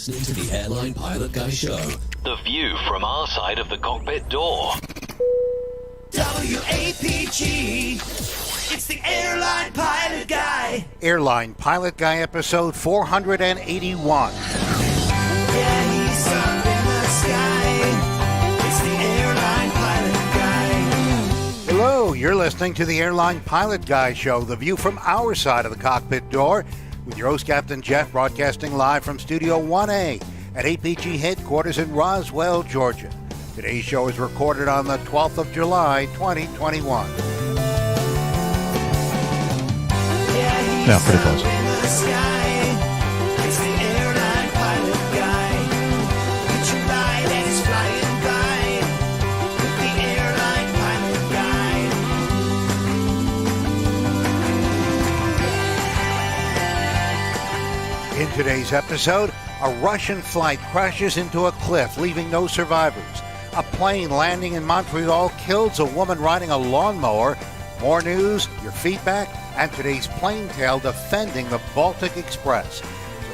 listening to the Airline Pilot Guy Show. The view from our side of the cockpit door. WAPG, it's the Airline Pilot Guy. Airline Pilot Guy episode 481. Yeah, he's up in the sky. It's the Airline Pilot Guy. Hello, you're listening to the Airline Pilot Guy Show, the view from our side of the cockpit door, with your host, Captain Jeff, broadcasting live from Studio 1A at APG headquarters in Roswell, Georgia. Today's show is recorded on the 12th of July, 2021. Yeah, pretty close. In today's episode, a Russian flight crashes into a cliff, leaving no survivors. A plane landing in Montreal kills a woman riding a lawnmower. More news, your feedback, and today's plane tale defending the Baltic Express. So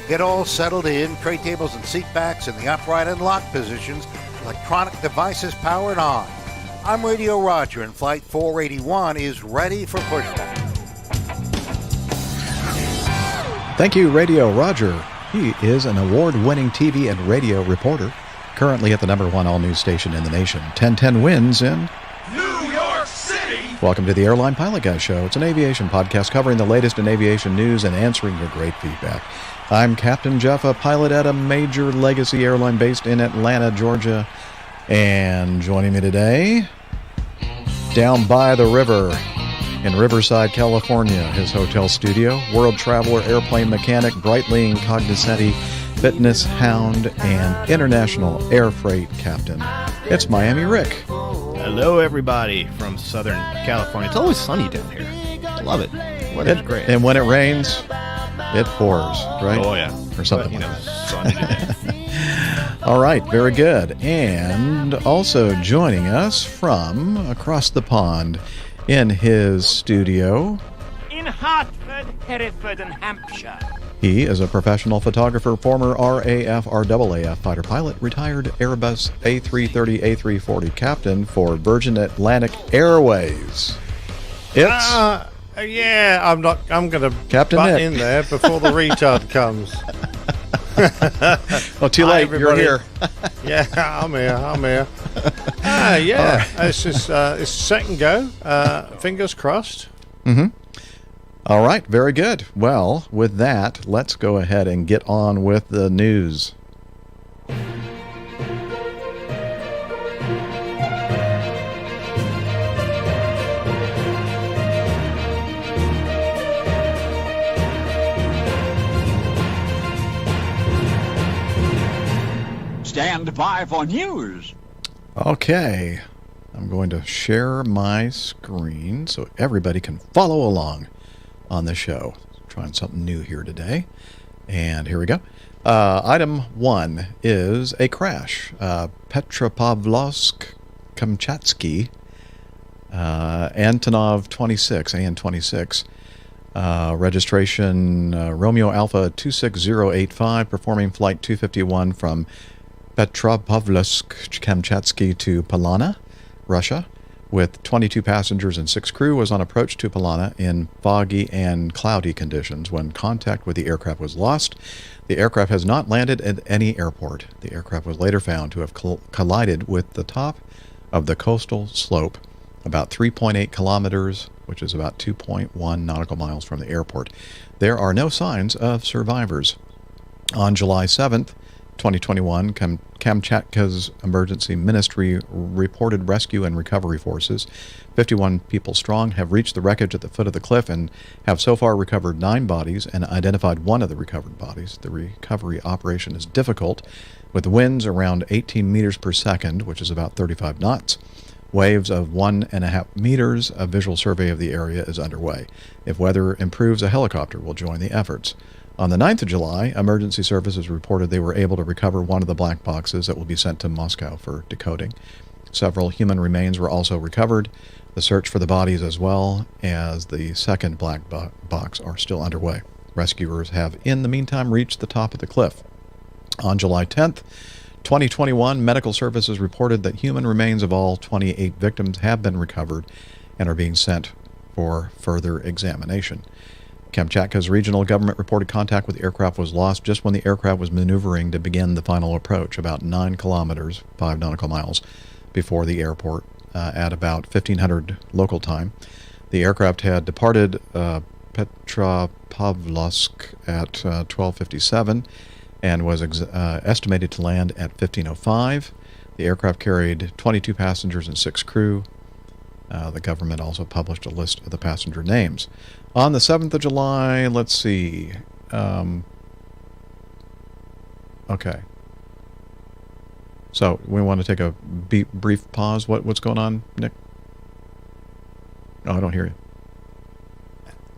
get all settled in, tray tables and seat backs in the upright and lock positions, electronic devices powered on. I'm Radio Roger, and Flight 481 is ready for pushback. Thank you, Radio Roger. He is an award-winning TV and radio reporter, currently at the #1 all-news station in the nation, 1010 Wins in New York City. Welcome to the Airline Pilot Guy Show. It's an aviation podcast covering the latest in aviation news and answering your great feedback. I'm Captain Jeff, a pilot at a major legacy airline based in Atlanta, Georgia. And joining me today, down by the river in Riverside, California, his hotel studio, world traveler, airplane mechanic, Breitling cognoscenti, fitness hound, and international air freight captain. It's Miami Rick. Hello, everybody from Southern California. It's always sunny down here. I love it. Weather's great. And when it rains, it pours, right? Oh, yeah. Or something But, like that. sunny today. All right, very good. And also joining us from across the pond in his studio, in Hartford, Hereford, and Hampshire. he is a professional photographer, former RAF, RAAF fighter pilot, retired Airbus A330, A340 captain for Virgin Atlantic Airways. It's Yeah, I'm going to Captain butt Nick in there before the retard comes. oh, too Hi, late. You're everybody. here. Yeah, I'm here. Yeah, it's just it's second go. Fingers crossed. All right, very good. Well, with that, let's go ahead and get on with the news. Stand by for news. Okay, I'm going to share my screen so everybody can follow along on the show. Trying something new here today. And here we go. Item 1 is a crash. Petropavlovsk-Kamchatsky, Antonov 26, AN26, registration Romeo Alpha 26085, performing flight 251 from Petropavlovsk-Kamchatsky to Palana, Russia, with 22 passengers and 6 crew, was on approach to Palana in foggy and cloudy conditions when contact with the aircraft was lost. The aircraft has not landed at any airport. The aircraft was later found to have collided with the top of the coastal slope about 3.8 kilometers, which is about 2.1 nautical miles from the airport. There are no signs of survivors. On July 7th, 2021, Kamchatka's emergency ministry reported rescue and recovery forces, 51 people strong, have reached the wreckage at the foot of the cliff and have so far recovered 9 bodies and identified one of the recovered bodies. The recovery operation is difficult, with winds around 18 meters per second, which is about 35 knots. Waves of 1.5 meters. A visual survey of the area is underway. If weather improves, a helicopter will join the efforts. On the 9th of July, emergency services reported they were able to recover one of the black boxes that will be sent to Moscow for decoding. Several human remains were also recovered. The search for the bodies as well as the second black box are still underway. Rescuers have, in the meantime, reached the top of the cliff. On July 10th, 2021, medical services reported that human remains of all 28 victims have been recovered and are being sent for further examination. Kamchatka's regional government reported contact with the aircraft was lost just when the aircraft was maneuvering to begin the final approach, about 9 kilometers, 5 nautical miles, before the airport at about 1500 local time. The aircraft had departed Petropavlovsk at 12:57 and was estimated to land at 15:05. The aircraft carried 22 passengers and 6 crew. The government also published a list of the passenger names. On the 7th of July, let's see. Okay. So we want to take a brief pause. What's going on, Nick? Oh, I don't hear you.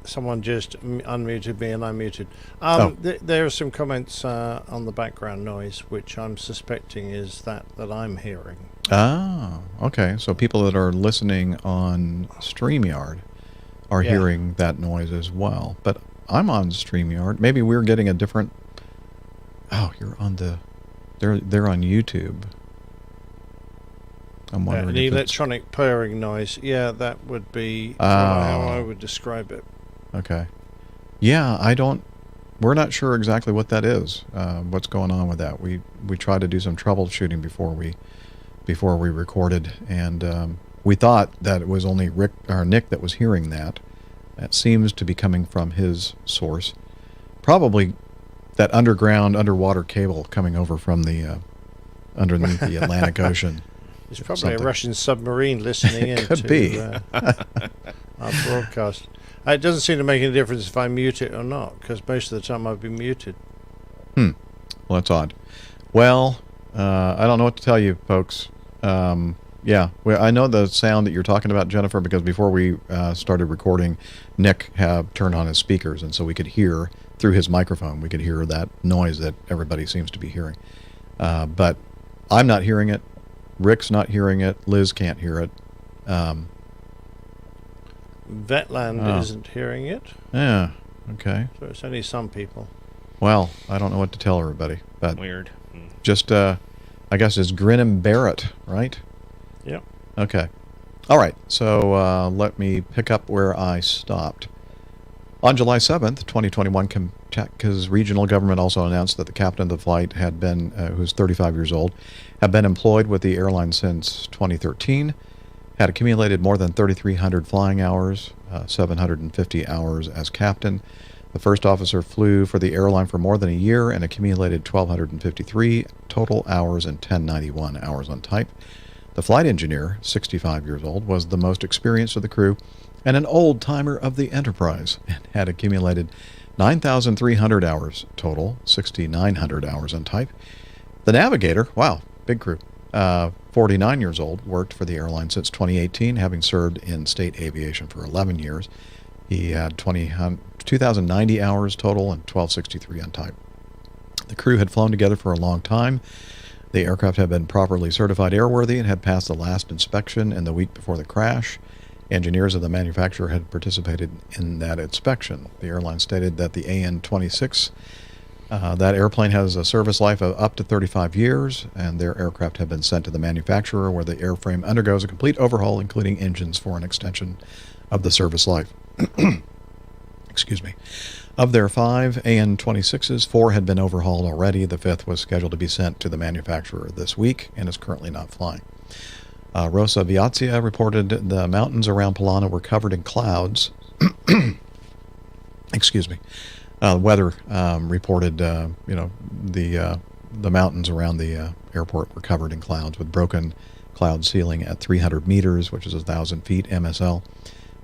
Someone just unmuted me and I muted. There are some comments on the background noise, which I'm suspecting is that I'm hearing. Ah, okay. So people that are listening on StreamYard are hearing that noise as well. But I'm on StreamYard. Maybe we're getting a different... Oh, you're on the... They're on YouTube. I'm wondering an electronic purring noise. Yeah, that would be how I would describe it. Okay. Yeah, we're not sure exactly what that is, what's going on with that. We tried to do some troubleshooting before we recorded, and we thought that it was only Nick that was hearing that. That seems to be coming from his source. Probably that underwater cable coming over from the underneath the Atlantic Ocean. It's probably a Russian submarine listening in Could be. Our broadcast. It doesn't seem to make any difference if I mute it or not, because most of the time I've been muted. Well, that's odd. Well, I don't know what to tell you, folks. Yeah, I know the sound that you're talking about, Jennifer, because before we started recording, Nick had turned on his speakers, and so we could hear, through his microphone, we could hear that noise that everybody seems to be hearing. But I'm not hearing it. Rick's not hearing it. Liz can't hear it. Vetland isn't hearing it. Yeah, okay. So it's only some people. Well, I don't know what to tell everybody. But Weird. Just, I guess it's grin and bear it, right? Yep. Okay. All right, so let me pick up where I stopped. On July 7th, 2021, Kamchatka's regional government also announced that the captain of the flight had been, who's 35 years old, had been employed with the airline since 2013, had accumulated more than 3,300 flying hours, 750 hours as captain. The first officer flew for the airline for more than a year and accumulated 1,253 total hours and 1,091 hours on type. The flight engineer, 65 years old, was the most experienced of the crew and an old-timer of the Enterprise, and had accumulated 9,300 hours total, 6,900 hours on type. The navigator, wow, big crew, 49 years old, worked for the airline since 2018, having served in state aviation for 11 years. He had 2,090 hours total and 1,263 on type. The crew had flown together for a long time. The aircraft had been properly certified airworthy and had passed the last inspection in the week before the crash. Engineers of the manufacturer had participated in that inspection. The airline stated that the AN-26, that airplane has a service life of up to 35 years, and their aircraft have been sent to the manufacturer where the airframe undergoes a complete overhaul, including engines, for an extension of the service life. Excuse me. Of their 5 AN-26s, 4 had been overhauled already. The 5th was scheduled to be sent to the manufacturer this week and is currently not flying. Rosa Viazia reported the mountains around Palana were covered in clouds. Excuse me. Weather reported, the mountains around the airport were covered in clouds with broken cloud ceiling at 300 meters, which is 1,000 feet MSL,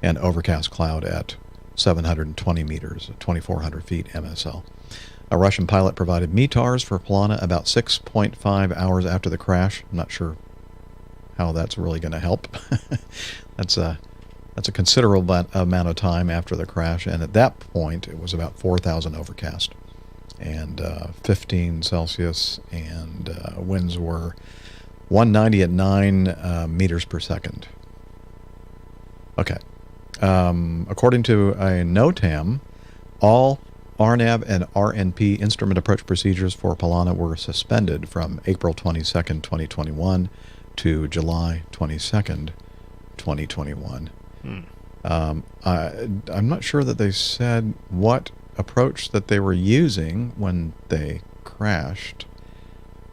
and overcast cloud at 720 meters, 2,400 feet MSL. A Russian pilot provided METARs for Palana about 6.5 hours after the crash. I'm not sure how that's really going to help. That's a considerable amount of time after the crash, and at that point it was about 4,000 overcast and 15 Celsius, and winds were 190 at 9 meters per second. Okay. According to a NOTAM, all RNAV and RNP instrument approach procedures for Palana were suspended from April 22nd, 2021 to July 22nd, 2021. I'm not sure that they said what approach that they were using when they crashed.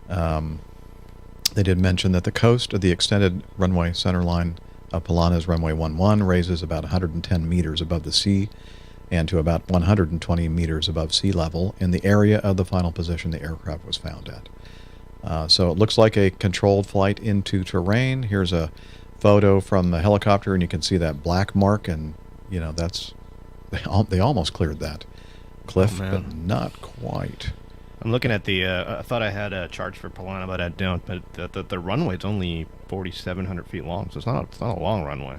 They did mention that the coast of the extended runway centerline of Palana's runway 11 raises about 110 meters above the sea and to about 120 meters above sea level in the area of the final position the aircraft was found at. So it looks like a controlled flight into terrain. Here's a photo from the helicopter, and you can see that black mark, and you know that's they almost cleared that cliff, but not quite. I'm looking at the. I thought I had a charge for Palana, but I don't. But the runway's only 4,700 feet long, so it's not a long runway.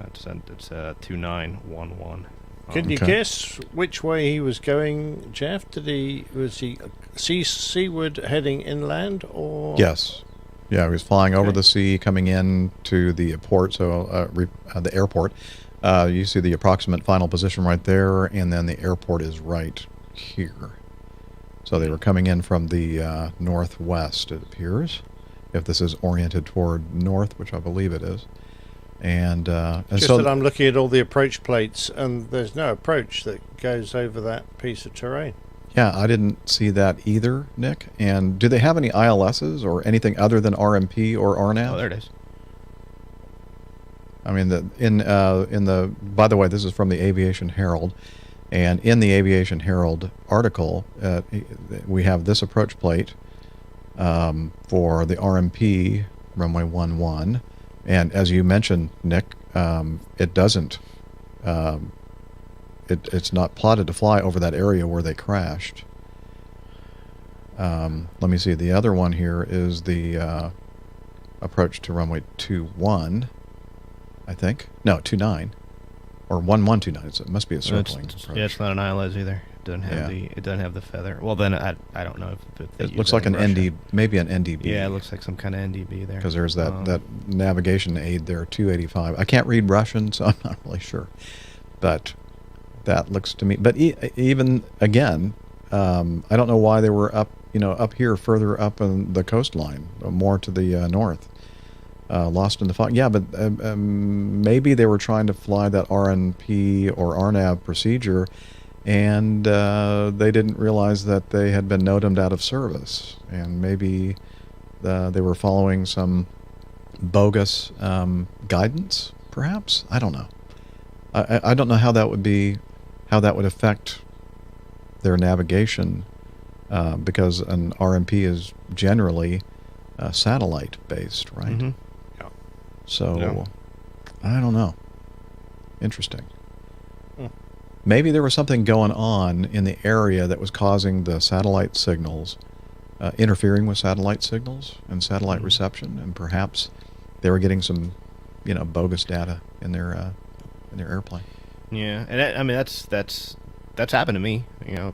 It's 2911. Can you guess which way he was going, Jeff? Was he seaward heading inland, or? Yes. Yeah, he was flying over the sea, coming in to the port, so the airport. You see the approximate final position right there, and then the airport is right here. So they were coming in from the northwest, it appears, if this is oriented toward north, which I believe it is. And just so that I'm looking at all the approach plates, and there's no approach that goes over that piece of terrain. Yeah, I didn't see that either, Nick. And do they have any ILSs or anything other than RMP or RNAV? Oh, there it is. I mean, by the way, this is from the Aviation Herald, and in the Aviation Herald article, we have this approach plate for the RMP runway 11, and as you mentioned, Nick, it doesn't. It's not plotted to fly over that area where they crashed. Let me see. The other one here is the approach to runway 21, I think. No, 29. Or 1129. It must be a circling approach. Yeah, it's not an ILS either. It doesn't have the feather. Well, then I don't know if it looks like an ND, maybe an NDB. Yeah, it looks like some kind of NDB there. Because there's that navigation aid there, 285. I can't read Russian, so I'm not really sure. But that looks to me. But even again, I don't know why they were up here further up in the coastline, more to the north. Lost in the fog. Yeah, but maybe they were trying to fly that RNP or RNAV procedure, and they didn't realize that they had been NOTAMed out of service, and maybe they were following some bogus guidance, perhaps. I don't know. I don't know how that would affect their navigation, because an RMP is generally satellite based, right? Mm-hmm. So, I don't know. Interesting. Maybe there was something going on in the area that was causing the satellite signals, interfering with satellite signals and satellite reception, and perhaps they were getting some, bogus data in their airplane. Yeah, and I mean that's happened to me.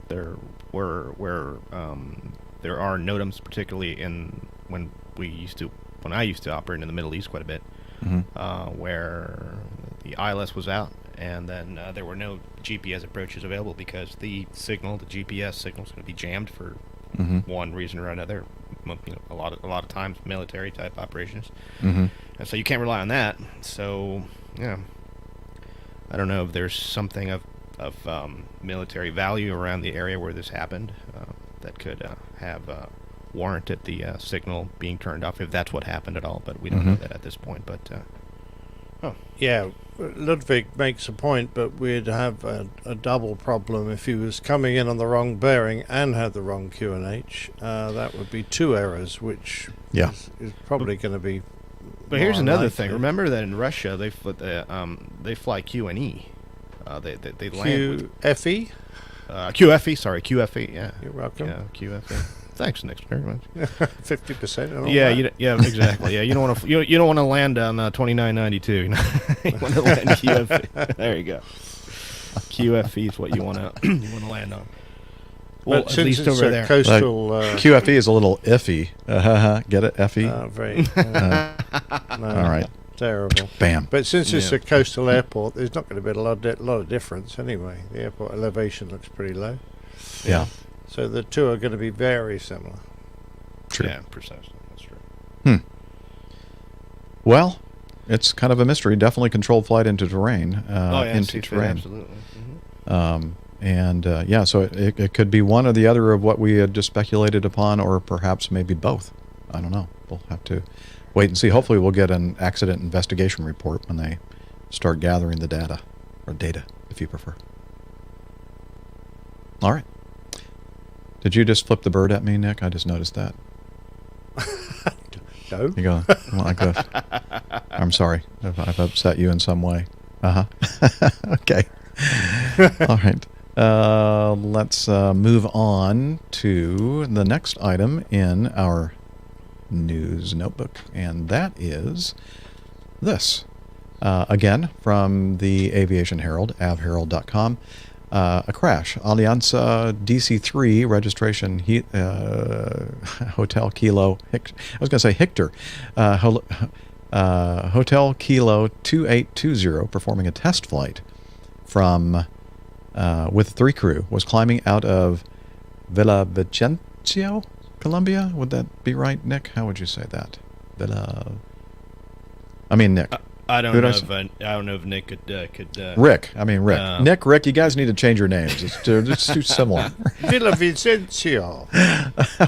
There there are NOTAMs, particularly when I used to operate in the Middle East quite a bit, where the ILS was out, and then there were no GPS approaches available because the GPS signal is going to be jammed for one reason or another. A lot of times military type operations, and so you can't rely on that. So yeah, I don't know if there's something of military value around the area where this happened that could have warranted the signal being turned off, if that's what happened at all, but we don't know that at this point. But yeah, Ludwig makes a point, but we'd have a double problem if he was coming in on the wrong bearing and had the wrong QNH. That would be two errors, which is probably going to be. But here's another thing. Remember that in Russia they fly QNE. They land QFE. QFE. Sorry, QFE. Yeah. You're welcome. Yeah, QFE. Thanks, Nick, very much. 50%. Yeah, exactly. Yeah, you don't want to land on 2992. You want to land QFE. There you go. QFE is what you want to land on. Well, but at since least it's over there. Coastal, QFE is a little iffy. Get it? Effie? Very. All right. Terrible. Bam. But since it's Yeah. a coastal airport, there's not going to be a lot of difference anyway. The airport elevation looks pretty low. Yeah. So the two are going to be very similar. True. Yeah, precisely. That's true. Well, it's kind of a mystery. Definitely controlled flight into terrain. Into C-FIT, terrain. absolutely. Mm-hmm. So it could be one or the other of what we had just speculated upon, or perhaps maybe both. I don't know. We'll have to wait and see. Hopefully we'll get an accident investigation report when they start gathering the data, or data, if you prefer. All right. Did you just flip the bird at me, Nick? I just noticed that. No. You go like this. I'm sorry if I've upset you in some way. Okay. All right. Let's move on to the next item in our news notebook, and that is this. Again, from the Aviation Herald, avherald.com. A crash. Aliansa DC-3 registration Hotel Kilo. I was going to say Hector. Hotel Kilo 2820 performing a test flight from with 3 crew was climbing out of Villavicencio, Colombia. Would that be right, Nick? How would you say that? Nick. I don't know if Nick could. Rick. Rick. Nick, Rick. You guys need to change your names. It's too similar. Villavicencio.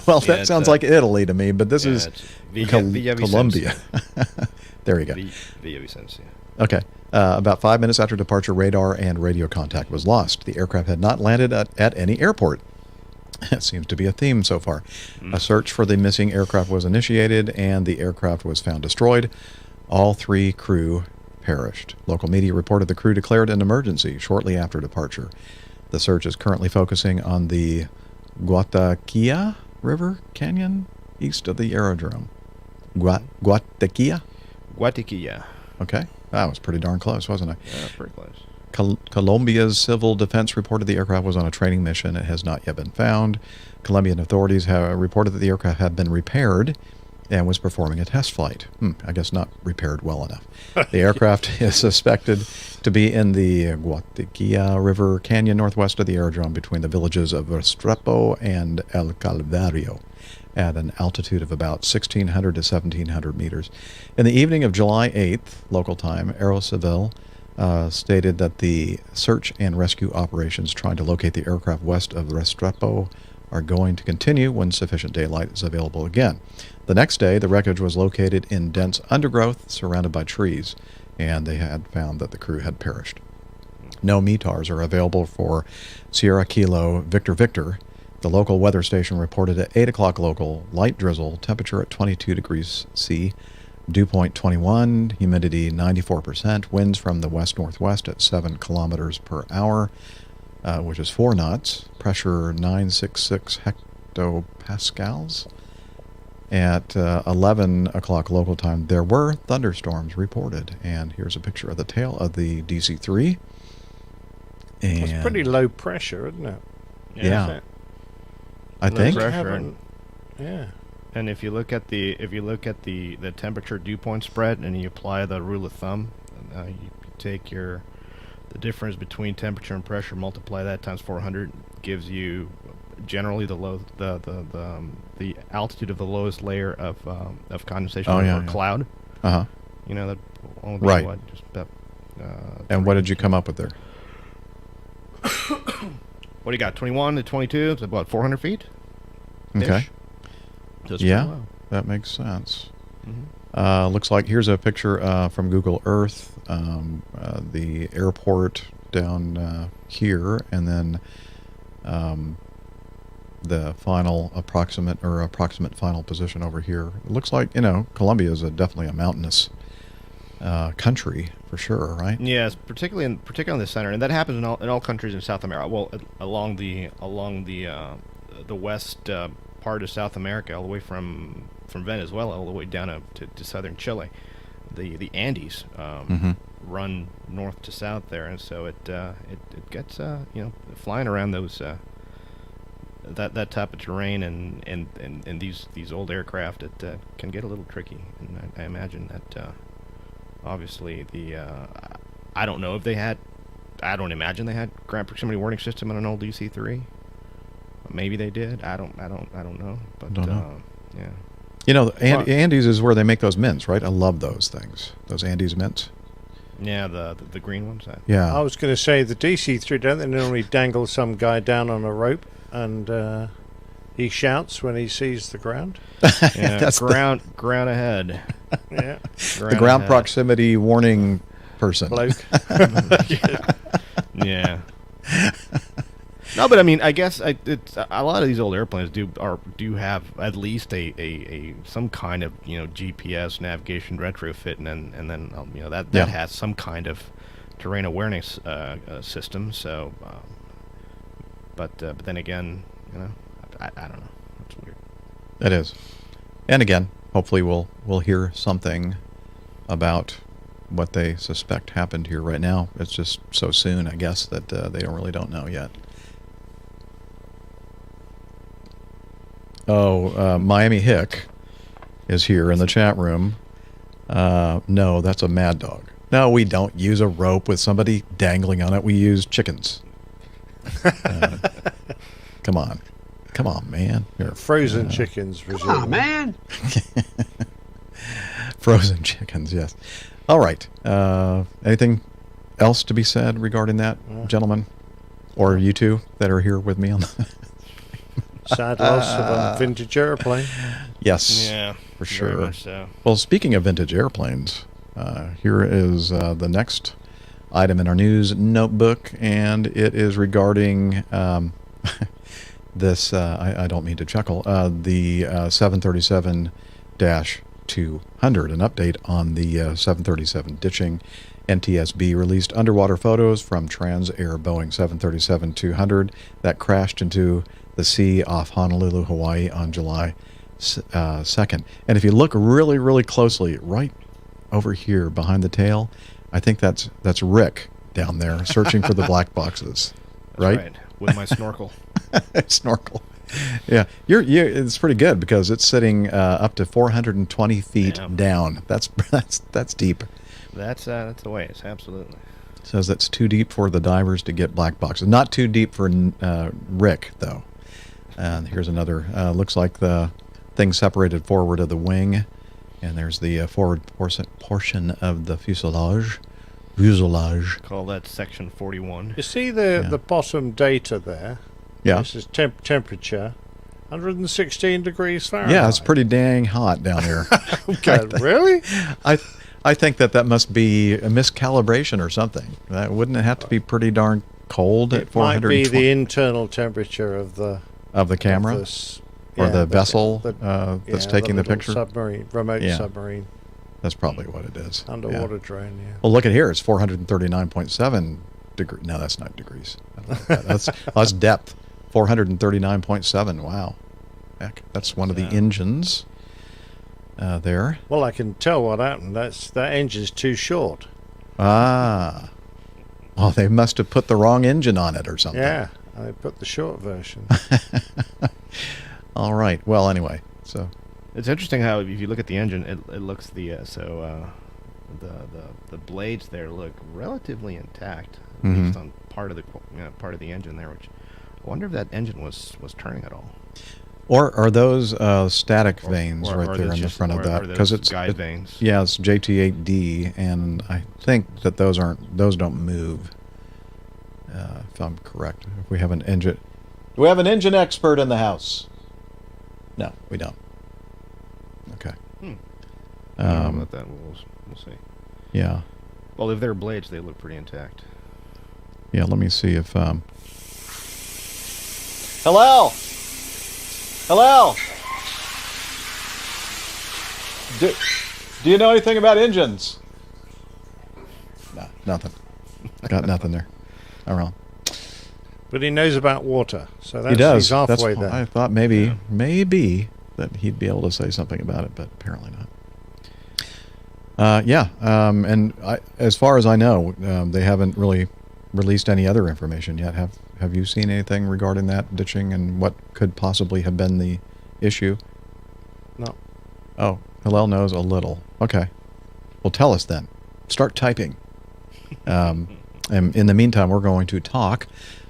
Well, that sounds like Italy to me, but this is Villavicencio. Colombia. There you go. Villavicencio. Okay. About 5 minutes after departure, radar and radio contact was lost. The aircraft had not landed at any airport. It seems to be a theme so far. A search for the missing aircraft was initiated, and the aircraft was found destroyed. All 3 crew perished. Local media reported the crew declared an emergency shortly after departure. The search is currently focusing on the Guataquilla River Canyon east of the aerodrome. Guataquilla? Guataquilla. Okay. That was pretty darn close, wasn't it? Yeah, pretty close. Colombia's civil defense reported the aircraft was on a training mission. It has not yet been found. Colombian authorities have reported that the aircraft had been repaired and was performing a test flight. I guess not repaired well enough. The aircraft is suspected to be in the Guataquilla River Canyon northwest of the aerodrome between the villages of Restrepo and El Calvario at an altitude of about 1,600 to 1,700 meters. In the evening of July 8th, local time, Aerocivil stated that the search and rescue operations trying to locate the aircraft west of Restrepo are going to continue when sufficient daylight is available again. The next day, the wreckage was located in dense undergrowth surrounded by trees, and they had found that the crew had perished. No METARs are available for Sierra Kilo Victor Victor. The local weather station reported at 8 o'clock local, light drizzle, temperature at 22 degrees C, dew point 21, humidity 94%, winds from the west-northwest at 7 kilometers per hour, which is 4 knots, pressure 966 hectopascals. At 11 o'clock local time, there were thunderstorms reported. And here's a picture of the tail of the DC-3. And It's pretty low pressure, isn't it? Yeah. I think. Pressure. Yeah. And if you look at the temperature dew point spread and you apply the rule of thumb, you take the difference between temperature and pressure, multiply that times 400, gives you generally the altitude of the lowest layer of condensation or cloud. Uh-huh. You know, that only be Right. what, just about, And what did you come up with there? what do you got? 21 to 22? It's about 400 feet. Okay. Just Yeah, pretty low. that makes sense. Mhm. Looks like here's a picture from Google Earth, the airport down here, and then the final approximate final position over here. It looks like, Colombia is definitely a mountainous country for sure, right? Yes, particularly in the center, and that happens in all countries in South America. Well, along the west part of South America, all the way from Venezuela all the way down to southern Chile, the Andes run north to south there, and so it gets flying around those that type of terrain and these old aircraft, it can get a little tricky, and I imagine that obviously I don't know if they had. I don't imagine they had ground proximity warning system on an old DC-3. Maybe they did. I don't know. But Don't know. yeah. You know, Andes is where they make those mints, right? I love those things. Those Andes mints. Yeah, the green ones. Yeah. I was going to say the DC-3, don't they normally dangle some guy down on a rope and he shouts when he sees the ground? Yeah, That's ground ahead. Yeah. the ground proximity warning person. Bloke. Yeah. No, but I mean, I guess it's a lot of these old airplanes do have at least a some kind of GPS navigation retrofit, and then that has some kind of terrain awareness system. So, but then again, I don't know. It's weird. It is. And again, hopefully we'll hear something about what they suspect happened here right now. It's just so soon, I guess, that they really don't know yet. Oh, Miami Hick is here in the chat room. No, that's a mad dog. No, we don't use a rope with somebody dangling on it. We use chickens. Come on. Come on, man. Here. Frozen chickens, presumably. Come on, man. Frozen chickens, yes. All right. Anything else to be said regarding that, gentlemen? Or you two that are here with me on the... Sad loss of a vintage airplane. Yes, Yeah, for very sure. much so. Well, speaking of vintage airplanes, here is the next item in our news notebook, and it is regarding this. I don't mean to chuckle. The 737-200, an update on the 737 ditching. NTSB released underwater photos from Transair Boeing 737-200 that crashed into the sea off Honolulu, Hawaii on July 2nd. And if you look really, really closely, right over here behind the tail, I think that's Rick down there searching for the black boxes. Right? With my snorkel. Snorkel. Yeah, it's pretty good because it's sitting up to 420 feet down. That's deep. That's the way. It's absolutely. It says that's too deep for the divers to get black boxes. Not too deep for Rick, though. And here's another. Looks like the thing separated forward of the wing, and there's the forward portion of the fuselage. Call that section 41. You see the bottom data there? Yeah. This is temperature. 116 degrees Fahrenheit. Yeah, it's pretty dang hot down here. Okay, really? I think that must be a miscalibration or something. Wouldn't it have to be pretty darn cold at 420? It might be the internal temperature of the camera or the vessel that's taking the picture. Remote submarine. That's probably what it is. Underwater drone. Yeah. Well, look at here. It's 439.7 degrees. No, that's not degrees. That's depth. 439.7. Wow. Heck, that's one of the engines. There. Well, I can tell what happened. That engine's too short. Ah. Well, they must have put the wrong engine on it or something. Yeah, I put the short version. All right. Well, anyway, so it's interesting how if you look at the engine, it looks the blades there look relatively intact, at least on part of the engine there. Which I wonder if that engine was turning at all. Or are those static vanes right there in the front of that? Because it's guide vanes. Yeah, it's JT8D, and I think that those don't move. If I'm correct, if we have an engine, do we have an engine expert in the house? No, we don't. Okay. I don't know about that. We'll see. Yeah. Well, if they're blades, they look pretty intact. Yeah. Let me see if. Hello. Hello. Do you know anything about engines? No, nothing. Got nothing there. All right. But he knows about water, so He does. he's halfway there. I thought maybe that he'd be able to say something about it, but apparently not. And as far as I know, they haven't really released any other information yet. Have you seen anything regarding that ditching and what could possibly have been the issue? No. Oh, Hillel knows a little. Okay. Well, tell us then. start typing. And in the meantime, we're going to talk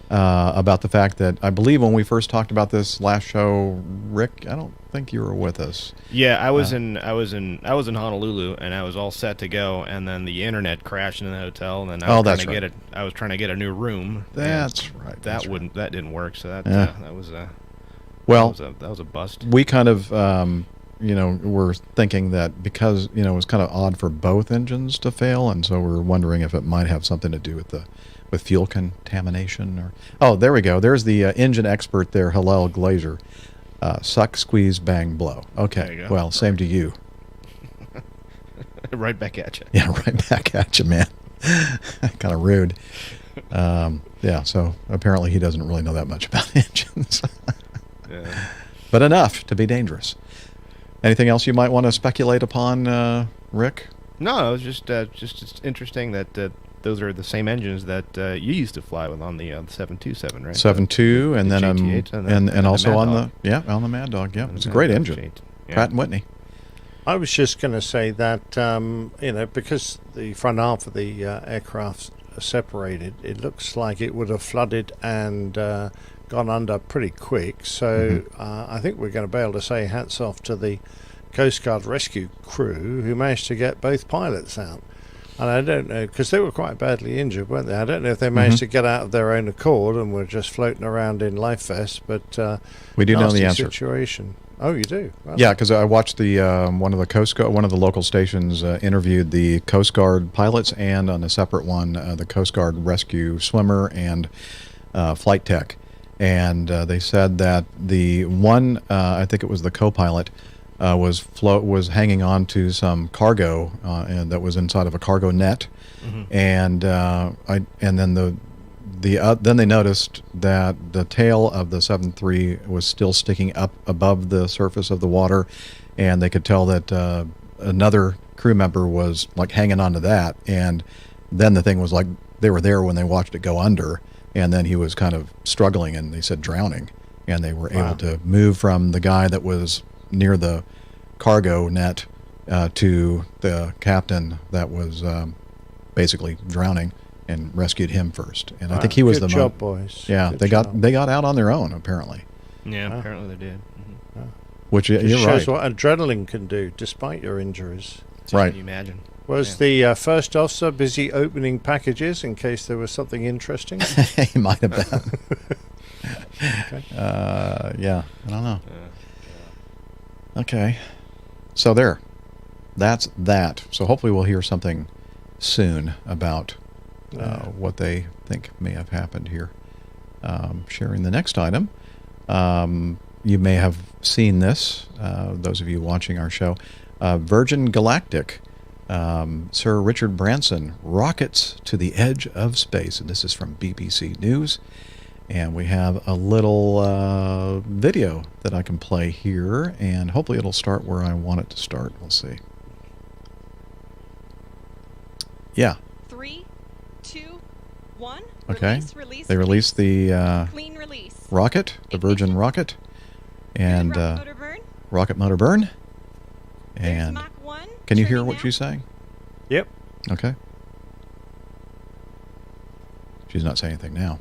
about the fact that I believe when we first talked about this last show, Rick, I don't think you were with us. Yeah, I was in Honolulu, and I was all set to go, and then the internet crashed in the hotel, and then I was trying to get a new room. That's right. That didn't work. So that was a bust. We kind of were thinking that because it was kind of odd for both engines to fail, and so we're wondering if it might have something to do with fuel contamination. There we go. There's the engine expert there, Hillel Glazer. Suck, squeeze, bang, blow. Okay. Well, same to you. Right back at you. Yeah, right back at you, man. Kind of rude. So apparently he doesn't really know that much about engines. Yeah. But enough to be dangerous. Anything else you might want to speculate upon, Rick? No, it was just it's interesting that those are the same engines that you used to fly with on the 727, right? 7.2, and then and also on the Mad Dog. Yeah, it's a great engine. Yeah. Pratt and Whitney. I was just going to say that because the front half of the aircraft are separated, it looks like it would have flooded and gone under pretty quick. So I think we're going to be able to say hats off to the Coast Guard rescue crew who managed to get both pilots out. And I don't know, because they were quite badly injured, weren't they? I don't know if they managed to get out of their own accord and were just floating around in life vests, but we do know the answer. Situation. Oh, you do? Well, yeah, because I watched the one of the local stations interviewed the Coast Guard pilots, and on a separate one, the Coast Guard rescue swimmer and flight tech, and they said that the one, I think it was the co-pilot, was hanging on to some cargo and that was inside of a cargo net, and then then they noticed that the tail of the 7.3 was still sticking up above the surface of the water, and they could tell that another crew member was like hanging onto that, and then the thing was like they were there when they watched it go under, and then he was kind of struggling, and they said drowning, and they were able to move from the guy that was near the cargo net to the captain that was basically drowning, and rescued him first. And I think he was good the job, boys. Yeah, good they job. got out on their own apparently. Yeah, apparently they did. Which Just you're shows right. what adrenaline can do despite your injuries. Right. Can you imagine? Was the first officer busy opening packages in case there was something interesting? He might have been. Okay. I don't know. Okay. So that's that. So hopefully we'll hear something soon about what they think may have happened here. Sharing the next item. You may have seen this, those of you watching our show. Virgin Galactic, Sir Richard Branson rockets to the edge of space. And this is from BBC News. And we have a little video that I can play here, and hopefully it'll start where I want it to start. We'll see. Yeah. 3, 2, 1. Okay. Release, they released the clean release. rocket, the Virgin rocket, and rocket motor burn. And Mach 1, can you hear turning what now. she's saying? Yep. Okay. She's not saying anything now.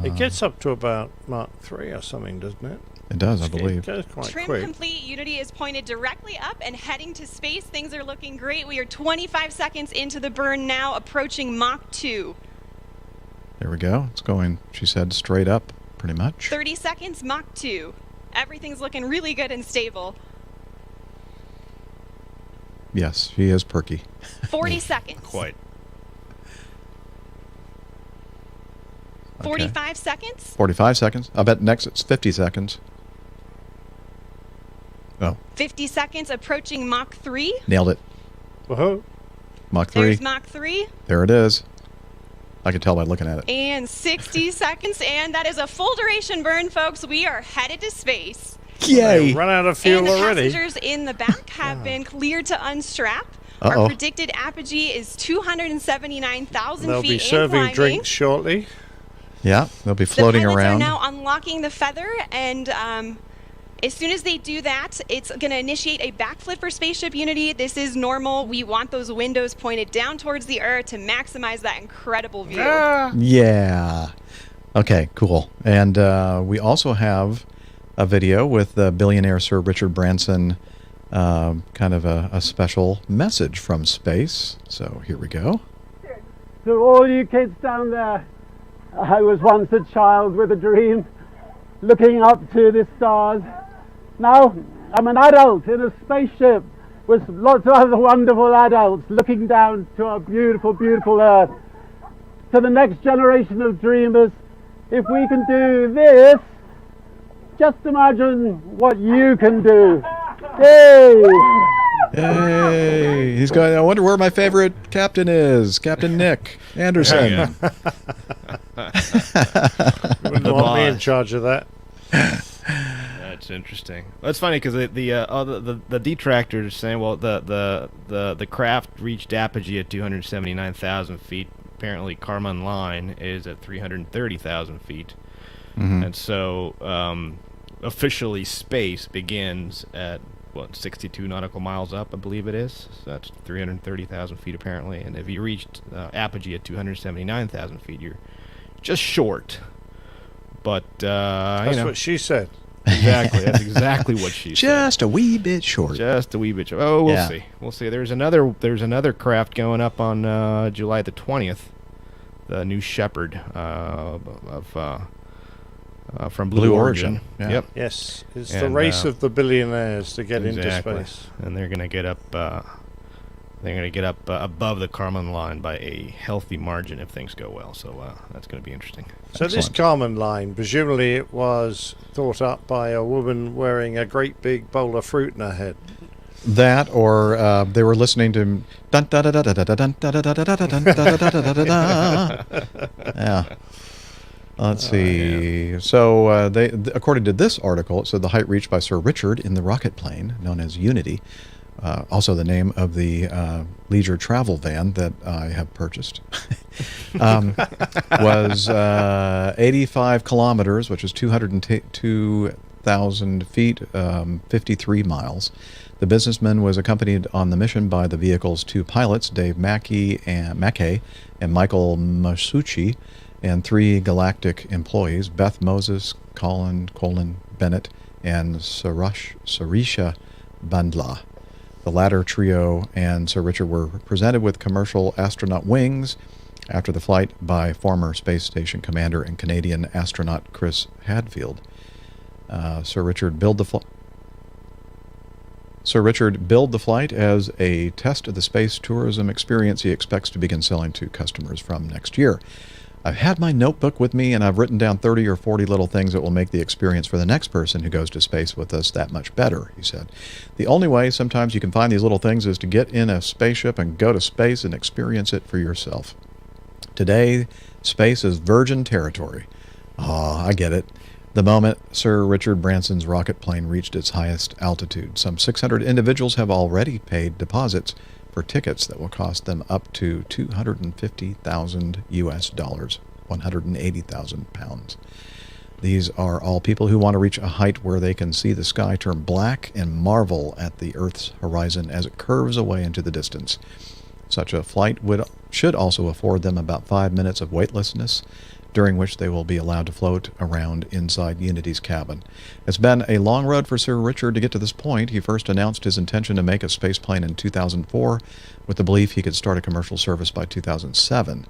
It gets up to about Mach 3 or something, doesn't it? It does, I It believe. goes quite Trim quick. complete. Unity is pointed directly up and heading to space. Things are looking great. We are 25 seconds into the burn now, approaching Mach 2. There we go. It's going, she said, straight up, pretty much. 30 seconds, Mach 2. Everything's looking really good and stable. Yes, she is perky. 40 seconds. Quite. 45 seconds. 45 seconds. I bet next it's 50 seconds. Oh, 50 seconds, approaching Mach 3. nailed it. Whoa. Mach 3. There's Mach 3. There it is. I can tell by looking at it. And 60 seconds, and that is a full duration burn, folks. We are headed to space. They run out of fuel And the already. passengers in the back have been cleared to unstrap. Uh-oh. Our predicted apogee is 279,000 They'll feet be and serving climbing. drinks shortly. Yeah, they'll be floating the pilots around. are now unlocking the feather, and As soon as they do that, it's going to initiate a backflip for Spaceship Unity. This is normal. We want those windows pointed down towards the Earth to maximize that incredible view. Yeah. Okay, cool. And we also have a video with billionaire Sir Richard Branson, kind of a special message from space. So here we go. To all you kids down there, I was once a child with a dream, looking up to the stars. Now I'm an adult in a spaceship with lots of other wonderful adults looking down to our beautiful, beautiful Earth. To the next generation of dreamers, if we can do this, just imagine what you can do. Yay! Hey, he's going, I wonder where my favorite captain is. Captain Nick Anderson. Wouldn't want me in charge of that. That's interesting. That's funny because the detractors are saying, well, the craft reached apogee at 279,000 feet. Apparently, Kármán line is at 330,000 feet, and so officially space begins at 62 nautical miles up, I believe it is. So that's 330,000 feet apparently. And if you reached apogee at 279,000 feet, you're just short. But that's what she said. Exactly. That's exactly what she said. Just a wee bit short. Just a wee bit short. Oh, we'll see. We'll see. There's another craft going up on July the 20th. The new Shepherd from Blue Origin. Yeah. Yep. Yes, it's the race of the billionaires to get into space, and they're going to get up. Above the Kármán line by a healthy margin if things go well. So that's going to be interesting. So this Kármán line, presumably it was thought up by a woman wearing a great big bowl of fruit in her head. That, or they were listening to yeah. Let's see. Yeah. So they, according to this article, it said the height reached by Sir Richard in the rocket plane known as Unity, also the name of the leisure travel van that I have purchased, was 85 kilometers, which is 202,000 feet, 53 miles. The businessman was accompanied on the mission by the vehicle's two pilots, Dave Mackey and Michael Masucci, and three Galactic employees, Beth Moses, Colin Bennett, and Sarisha Bandla. The latter trio and Sir Richard were presented with commercial astronaut wings after the flight by former space station commander and Canadian astronaut Chris Hadfield. Sir Richard billed the flight as a test of the space tourism experience he expects to begin selling to customers from next year. I've had my notebook with me, and I've written down 30 or 40 little things that will make the experience for the next person who goes to space with us that much better, he said. The only way sometimes you can find these little things is to get in a spaceship and go to space and experience it for yourself. Today, space is virgin territory. I get it. The moment Sir Richard Branson's rocket plane reached its highest altitude, some 600 individuals have already paid deposits for tickets that will cost them up to $250,000 US, 180,000 pounds. These are all people who want to reach a height where they can see the sky turn black and marvel at the Earth's horizon as it curves away into the distance. Such a flight should also afford them about 5 minutes of weightlessness, during which they will be allowed to float around inside Unity's cabin. It's been a long road for Sir Richard to get to this point. He first announced his intention to make a spaceplane in 2004 with the belief he could start a commercial service by 2007.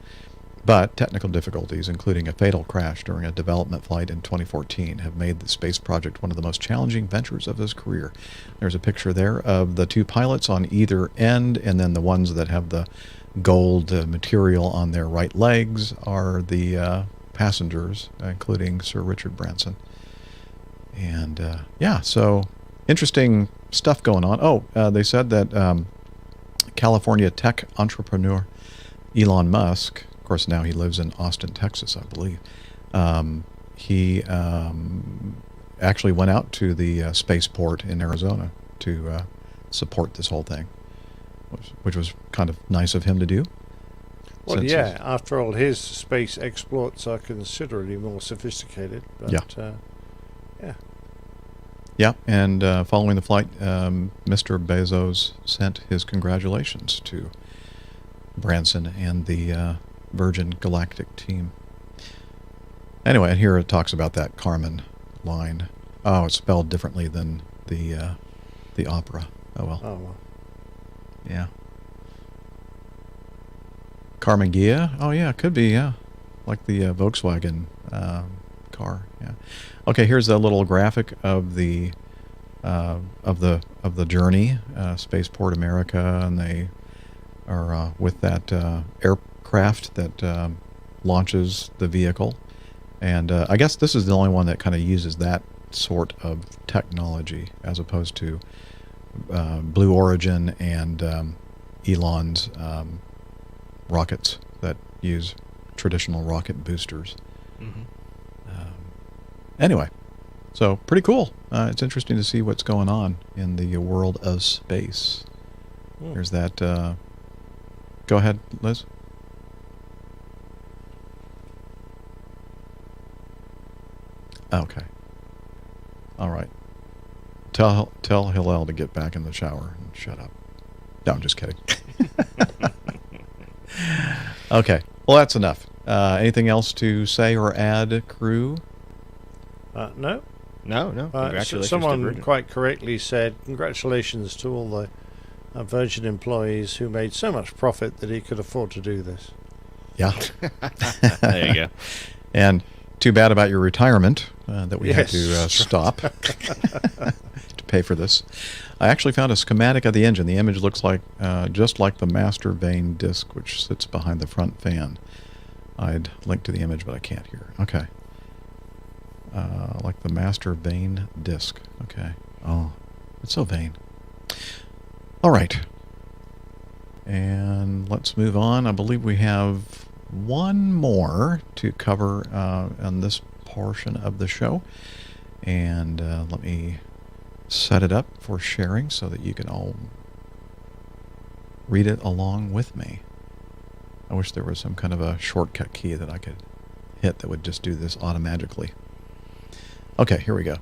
But technical difficulties, including a fatal crash during a development flight in 2014, have made the space project one of the most challenging ventures of his career. There's a picture there of the two pilots on either end, and then the ones that have the gold material on their right legs are the passengers, including Sir Richard Branson. And so interesting stuff going on. They said that California tech entrepreneur Elon Musk, of course now he lives in Austin, Texas, I believe, he actually went out to the spaceport in Arizona to support this whole thing, which was kind of nice of him to do. Well, yeah, after all, his space exploits are considerably more sophisticated. But, yeah. Yeah, and following the flight, Mr. Bezos sent his congratulations to Branson and the Virgin Galactic team. Anyway, and here it talks about that Carmen line. Oh, it's spelled differently than the opera. Oh well. Oh well. Yeah. Carmagia? Oh yeah, it could be, yeah. Like the Volkswagen car, yeah. Okay, here's a little graphic of the journey, Spaceport America, and they are with that aircraft that launches the vehicle. And I guess this is the only one that kind of uses that sort of technology as opposed to Blue Origin and Elon's rockets that use traditional rocket boosters. Mm-hmm. Anyway, so pretty cool. It's interesting to see what's going on in the world of space. There's that. Go ahead, Liz. Okay. All right. Tell Hillel to get back in the shower and shut up. No, I'm just kidding. Okay. Well, that's enough. Anything else to say or add, crew? No. No. Congratulations. Someone to Virgin. quite correctly said, congratulations to all the Virgin employees who made so much profit that he could afford to do this. Yeah. There you go. And too bad about your retirement that we had to stop to pay for this. I actually found a schematic of the engine. The image looks like just like the master vane disc, which sits behind the front fan. I'd link to the image, but I can't here. Okay. Like the master vane disc. Okay. Oh, it's so vain. All right. And let's move on. I believe we have one more to cover on this portion of the show. And let me set it up for sharing so that you can all read it along with me. I wish there was some kind of a shortcut key that I could hit that would just do this automatically. Okay, here we go.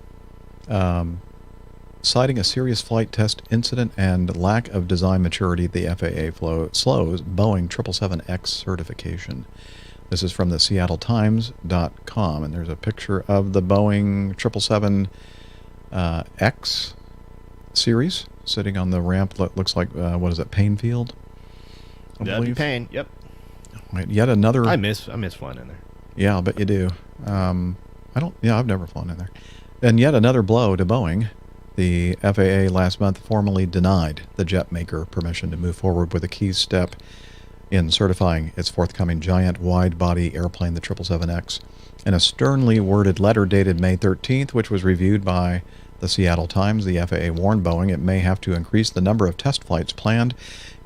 Citing a serious flight test incident and lack of design maturity, the FAA slows Boeing 777X certification. This is from the SeattleTimes.com, and there's a picture of the Boeing 777X series sitting on the ramp that looks like, what is it, Painfield? That'd be Pain, yep. Right, yet another... I miss flying in there. Yeah, I bet you do. I've never flown in there. And yet another blow to Boeing. The FAA last month formally denied the jet maker permission to move forward with a key step in certifying its forthcoming giant wide-body airplane, the 777X, in a sternly worded letter dated May 13th, which was reviewed by the Seattle Times. The FAA warned Boeing it may have to increase the number of test flights planned,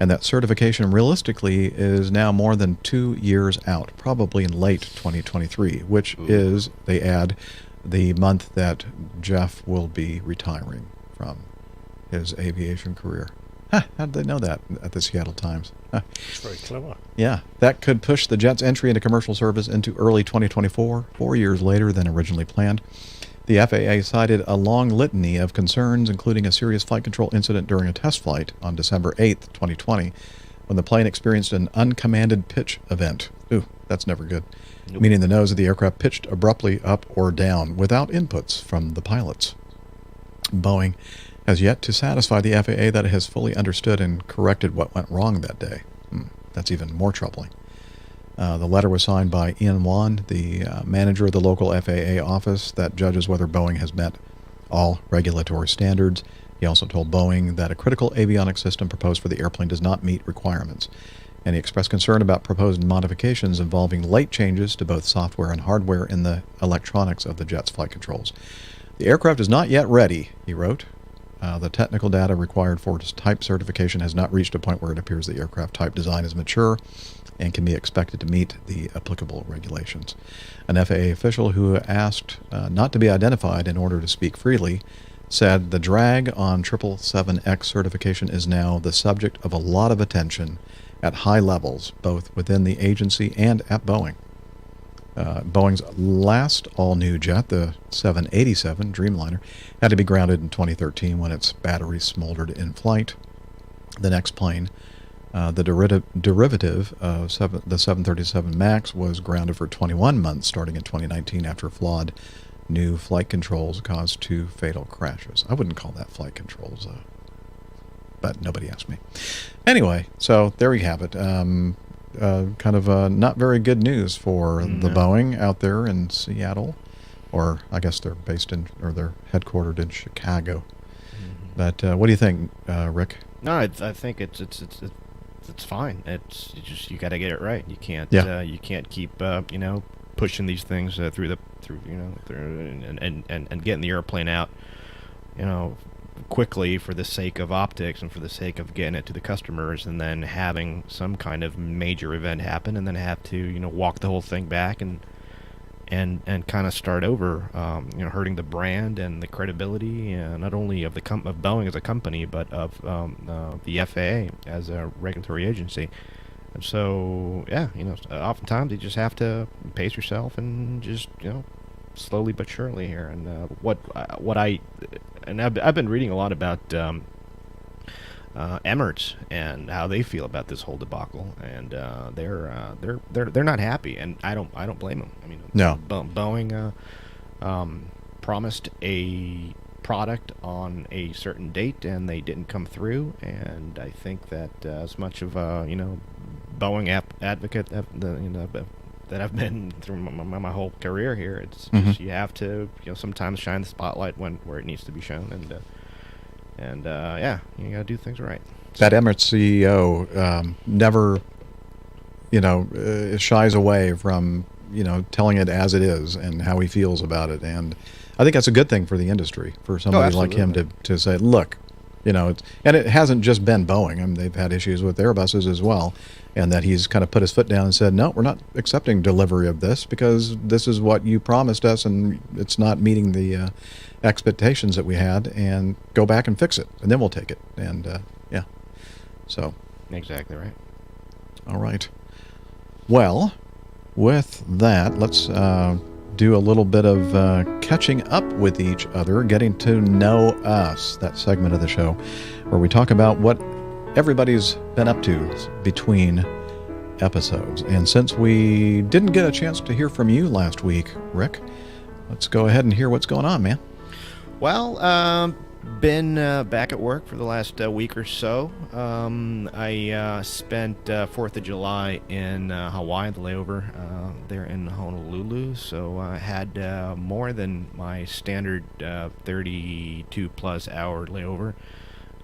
and that certification realistically is now more than 2 years out, probably in late 2023, which is, they add, the month that Jeff will be retiring from his aviation career. How did they know that at the Seattle Times? It's very clever. Yeah, that could push the jet's entry into commercial service into early 2024, 4 years later than originally planned. The FAA cited a long litany of concerns, including a serious flight control incident during a test flight on December 8th, 2020, when the plane experienced an uncommanded pitch event. Ooh, that's never good. Nope. Meaning the nose of the aircraft pitched abruptly up or down without inputs from the pilots. Boeing has yet to satisfy the FAA that it has fully understood and corrected what went wrong that day. That's even more troubling. The letter was signed by Ian Wan, the manager of the local FAA office that judges whether Boeing has met all regulatory standards. He also told Boeing that a critical avionics system proposed for the airplane does not meet requirements. And he expressed concern about proposed modifications involving late changes to both software and hardware in the electronics of the jet's flight controls. The aircraft is not yet ready, he wrote. The technical data required for its type certification has not reached a point where it appears the aircraft type design is mature and can be expected to meet the applicable regulations. An FAA official who asked not to be identified in order to speak freely said the drag on 777X certification is now the subject of a lot of attention at high levels, both within the agency and at Boeing. Boeing's last all-new jet, the 787 Dreamliner, had to be grounded in 2013 when its battery smoldered in flight. The next plane, the derivative of the 737 MAX, was grounded for 21 months starting in 2019 after flawed new flight controls caused 2 fatal crashes. I wouldn't call that flight controls, but nobody asked me. Anyway, so there we have it. Kind of not very good news for the Boeing out there in Seattle, or I guess they're based in, or they're headquartered in Chicago. But what do you think, Rick? No, I think it's fine. It's just, you got to get it right. You can't you can't keep pushing these things through and getting the airplane out quickly for the sake of optics and for the sake of getting it to the customers, and then having some kind of major event happen, and then have to walk the whole thing back and kind of start over, hurting the brand and the credibility, not only of of Boeing as a company, but of the FAA as a regulatory agency. And so, oftentimes you just have to pace yourself and just slowly but surely here. And I've been reading a lot about Emirates and how they feel about this whole debacle, and they're not happy, and I don't blame them. I mean, no. Boeing promised a product on a certain date, and they didn't come through. And I think that as much of Boeing advocate that I've been through my whole career here, it's just, you have to sometimes shine the spotlight where it needs to be shown, and you got to do things right. That Emirates CEO never, shies away from, telling it as it is and how he feels about it. And I think that's a good thing for the industry, for somebody like him to say, look, and it hasn't just been Boeing. I mean, they've had issues with Airbuses as well, and that he's kind of put his foot down and said, no, we're not accepting delivery of this because this is what you promised us, and it's not meeting the expectations that we had, and go back and fix it, and then we'll take it. And so exactly right. All right. Well, with that, let's do a little bit of catching up with each other, getting to know us, that segment of the show where we talk about what everybody's been up to between episodes. And since we didn't get a chance to hear from you last week, Rick, let's go ahead and hear what's going on, man. Well, been back at work for the last week or so. I spent 4th of July in Hawaii, the layover there in Honolulu, so I had more than my standard 32-plus hour layover.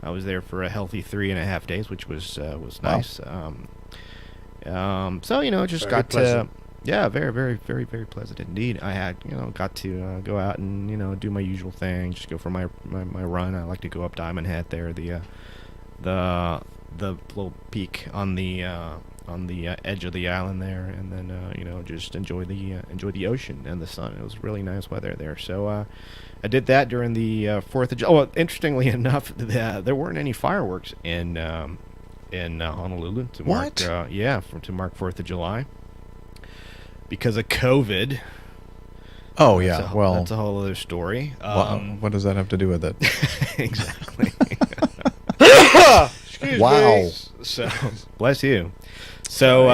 I was there for a healthy 3.5 days, which was nice. Wow. So just very got pleasant. Very, very, very, very pleasant indeed. I had, got to go out and, do my usual thing, just go for my run. I like to go up Diamond Head there, the little peak on the edge of the island there, and then just enjoy the ocean and the sun. It was really nice weather there. So I did that during the 4th of July. Well, interestingly enough, there weren't any fireworks in Honolulu to mark to mark 4th of July. Because of COVID. Oh, yeah. Well, that's a whole other story. What does that have to do with it? Exactly. Excuse wow. me. So, bless you. So,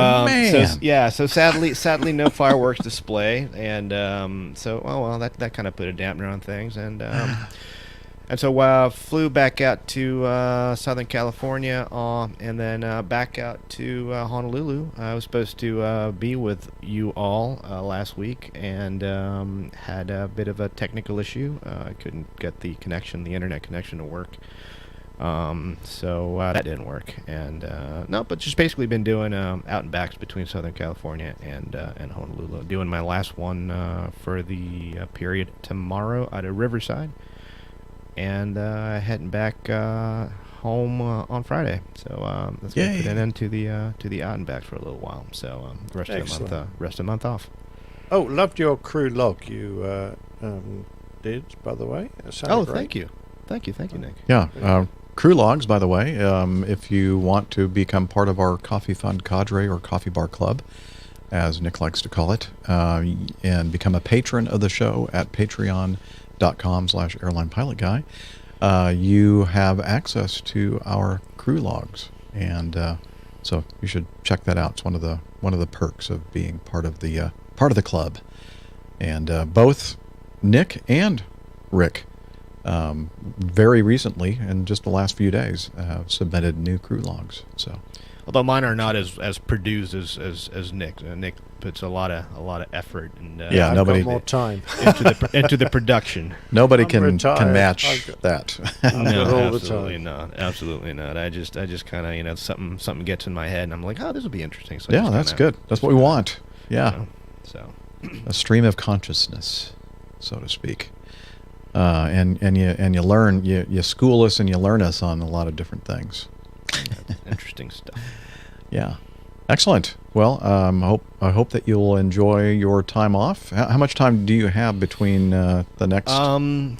so sadly, no fireworks display, and that kind of put a dampener on things, and so flew back out to Southern California, and then back out to Honolulu. I was supposed to be with you all last week, and had a bit of a technical issue. I couldn't get the internet connection to work. So that didn't work, and but just basically been doing out and backs between Southern California and Honolulu. Doing my last one for the period tomorrow out of Riverside. And heading back home on Friday, so that's going to put an end to the out and back for a little while. So rest of the month off. Oh, loved your crew log you did, by the way. Oh, great. Thank you, Nick. Yeah, crew logs, by the way. If you want to become part of our Coffee Fund cadre or Coffee Bar Club, as Nick likes to call it, and become a patron of the show at patreon.com/airlinepilotguy, you have access to our crew logs, and so you should check that out. It's one of the perks of being part of the club. And both Nick and Rick, very recently, in just the last few days, have submitted new crew logs. So, although mine are not as produced as Nick. Nick puts a lot of effort and nobody got more time into the production. Nobody can match that. No, absolutely not. I just kind of something gets in my head, and I'm like, oh, this will be interesting. So that's good. That's what we want. Yeah. So a stream of consciousness, so to speak. And you learn, you school us and you learn us on a lot of different things. Interesting stuff. Yeah, excellent. Well, I hope that you'll enjoy your time off. How much time do you have between the next?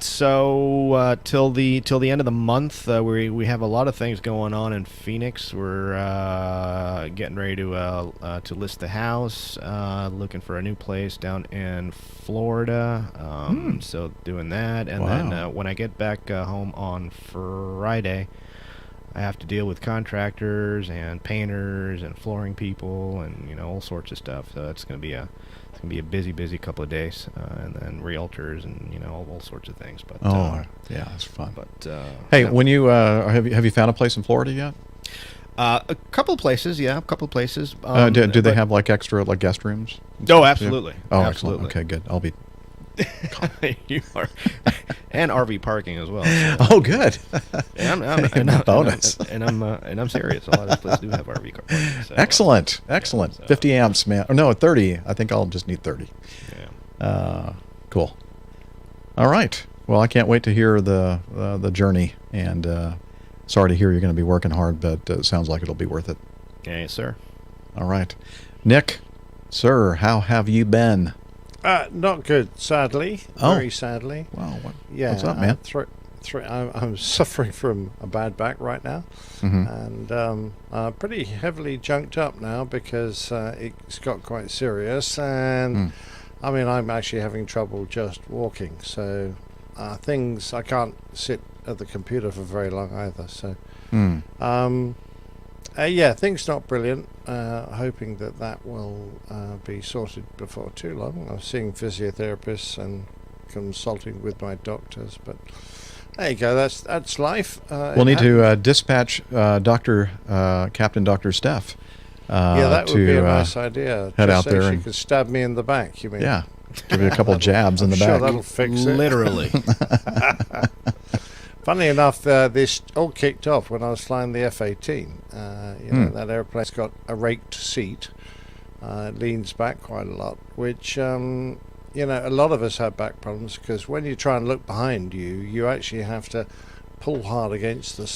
So till the end of the month, we have a lot of things going on in Phoenix. We're getting ready to list the house, looking for a new place down in Florida. So doing that, and then when I get back home on Friday, I have to deal with contractors and painters and flooring people and all sorts of stuff. So it's gonna be a busy couple of days, and then realtors and all sorts of things. But yeah, it's fun. But hey, when you have you found a place in Florida yet? A couple of places, yeah, a couple of places. Do they have extra guest rooms? Oh, absolutely. Yeah? Oh, absolutely. Excellent. Okay, good. I'll be. You are, and RV parking as well. So. Oh, good. And I'm bonus. And I'm serious. A lot of places do have RV car parking. So, excellent. 50 amps, man. Or no, 30. I think I'll just need 30. Yeah. Cool. All right. Well, I can't wait to hear the journey. And sorry to hear you're going to be working hard, but it sounds like it'll be worth it. Yeah, yes, sir. All right, Nick, sir, how have you been? Not good, sadly. Very sadly. Wow. What's up, man? I'm suffering from a bad back right now, and pretty heavily junked up now because it's got quite serious. And I mean, I'm actually having trouble just walking. So I can't sit at the computer for very long either. So things not brilliant. Hoping that will be sorted before too long. I'm seeing physiotherapists and consulting with my doctors, but there you go. That's life. We'll need to dispatch Captain Dr. Steph. That would be a nice idea. Head out so there she and could stab me in the back. You mean? Yeah, give you a couple jabs in the sure back. That'll fix it. Literally. Funny enough, this all kicked off when I was flying the F-18. That airplane's got a raked seat. It leans back quite a lot, which, a lot of us have back problems because when you try and look behind you, you actually have to pull hard against the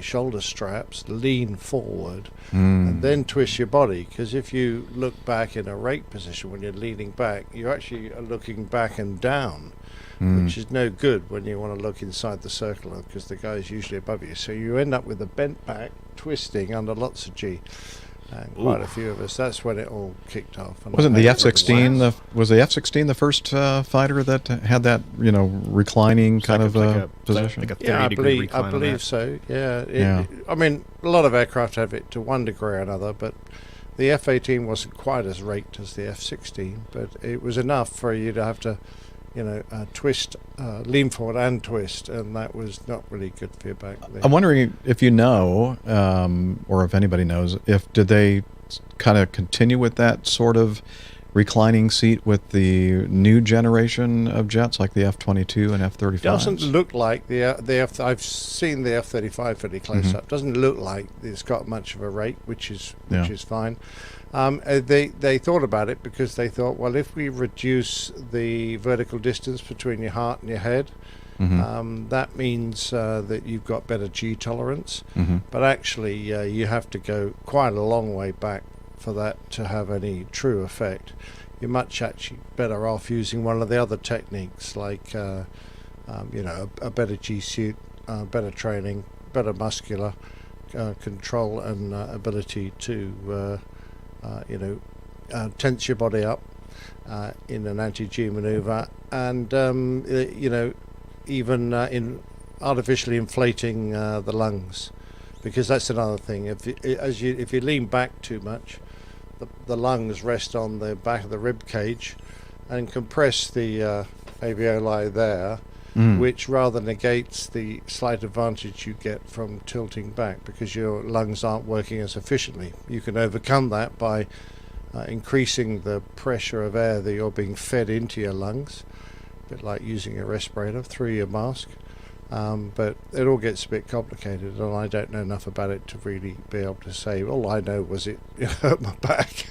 shoulder straps, lean forward, and then twist your body. Because if you look back in a rake position when you're leaning back, you actually are looking back and down. Which is no good when you want to look inside the circle because the guy is usually above you. So you end up with a bent back, twisting under lots of G. And quite a few of us. That's when it all kicked off. And Wasn't the F-16 was the F-16 the first fighter that had that reclining kind of position? Like a 30-degree recline I believe so. Yeah. I mean, a lot of aircraft have it to one degree or another, but the F-18 wasn't quite as raked as the F-16, but it was enough for you to have to twist, lean forward and twist, and that was not really good for your back. I'm wondering if you know, or if anybody knows, did they kind of continue with that sort of reclining seat with the new generation of jets like the F-22 and F-35? Doesn't look like the F. I've seen the F-35 pretty close up. Doesn't look like it's got much of a rake, which is fine. They thought about it because they thought, well, if we reduce the vertical distance between your heart and your head, that means that you've got better G tolerance. But actually, you have to go quite a long way back for that to have any true effect. You're much actually better off using one of the other techniques like a better G suit, better training, better muscular control and ability to tense your body up in an anti-G maneuver, and even in artificially inflating the lungs, because that's another thing. If you lean back too much, the lungs rest on the back of the rib cage and compress the alveoli there, which rather negates the slight advantage you get from tilting back because your lungs aren't working as efficiently. You can overcome that by increasing the pressure of air that you're being fed into your lungs, a bit like using a respirator through your mask. But it all gets a bit complicated, and I don't know enough about it to really be able to say. All I know was it hurt my back.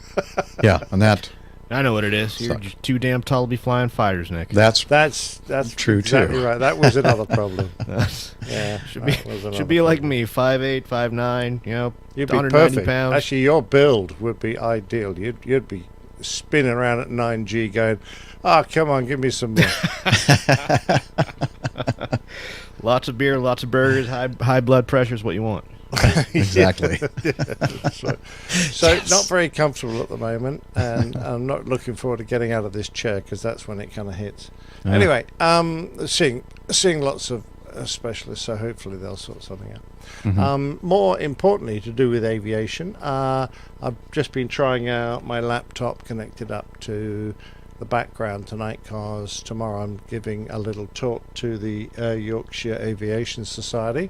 Yeah, and that. I know what it is. You're just too damn tall to be flying fighters, Nick. That's true exactly too. Right. That was another problem. Yeah, should be like me, 5'8", 5'9", you'd be 190 perfect. pounds. Actually, your build would be ideal. You'd be spinning around at 9G, going, come on, give me some more. Lots of beer, lots of burgers, high blood pressure is what you want. Exactly. So not very comfortable at the moment, and I'm not looking forward to getting out of this chair because that's when it kind of hits. Yeah. Anyway, seeing lots of specialists, so hopefully they'll sort something out. More importantly, to do with aviation, I've just been trying out my laptop connected up to the background tonight, because tomorrow I'm giving a little talk to the Yorkshire Aviation Society.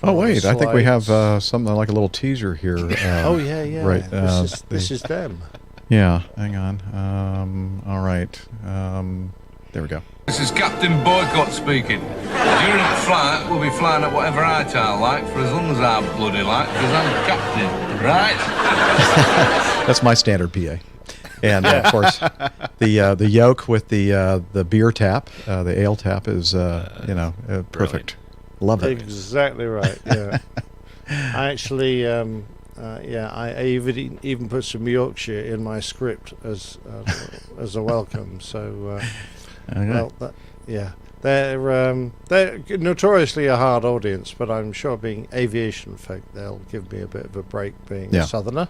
Oh wait, I think we have something like a little teaser here. Yeah. Right. This is them. Yeah. Hang on. All right. There we go. This is Captain Boycott speaking. During the flight, we'll be flying at whatever height I like for as long as I bloody like, because I'm captain, right? That's my standard PA. And of course, the yoke with the beer tap, the ale tap is perfect. Brilliant. Love it. Exactly right. Yeah. I actually, I even put some Yorkshire in my script as a welcome. So, they're notoriously a hard audience, but I'm sure being aviation folk, they'll give me a bit of a break being a southerner.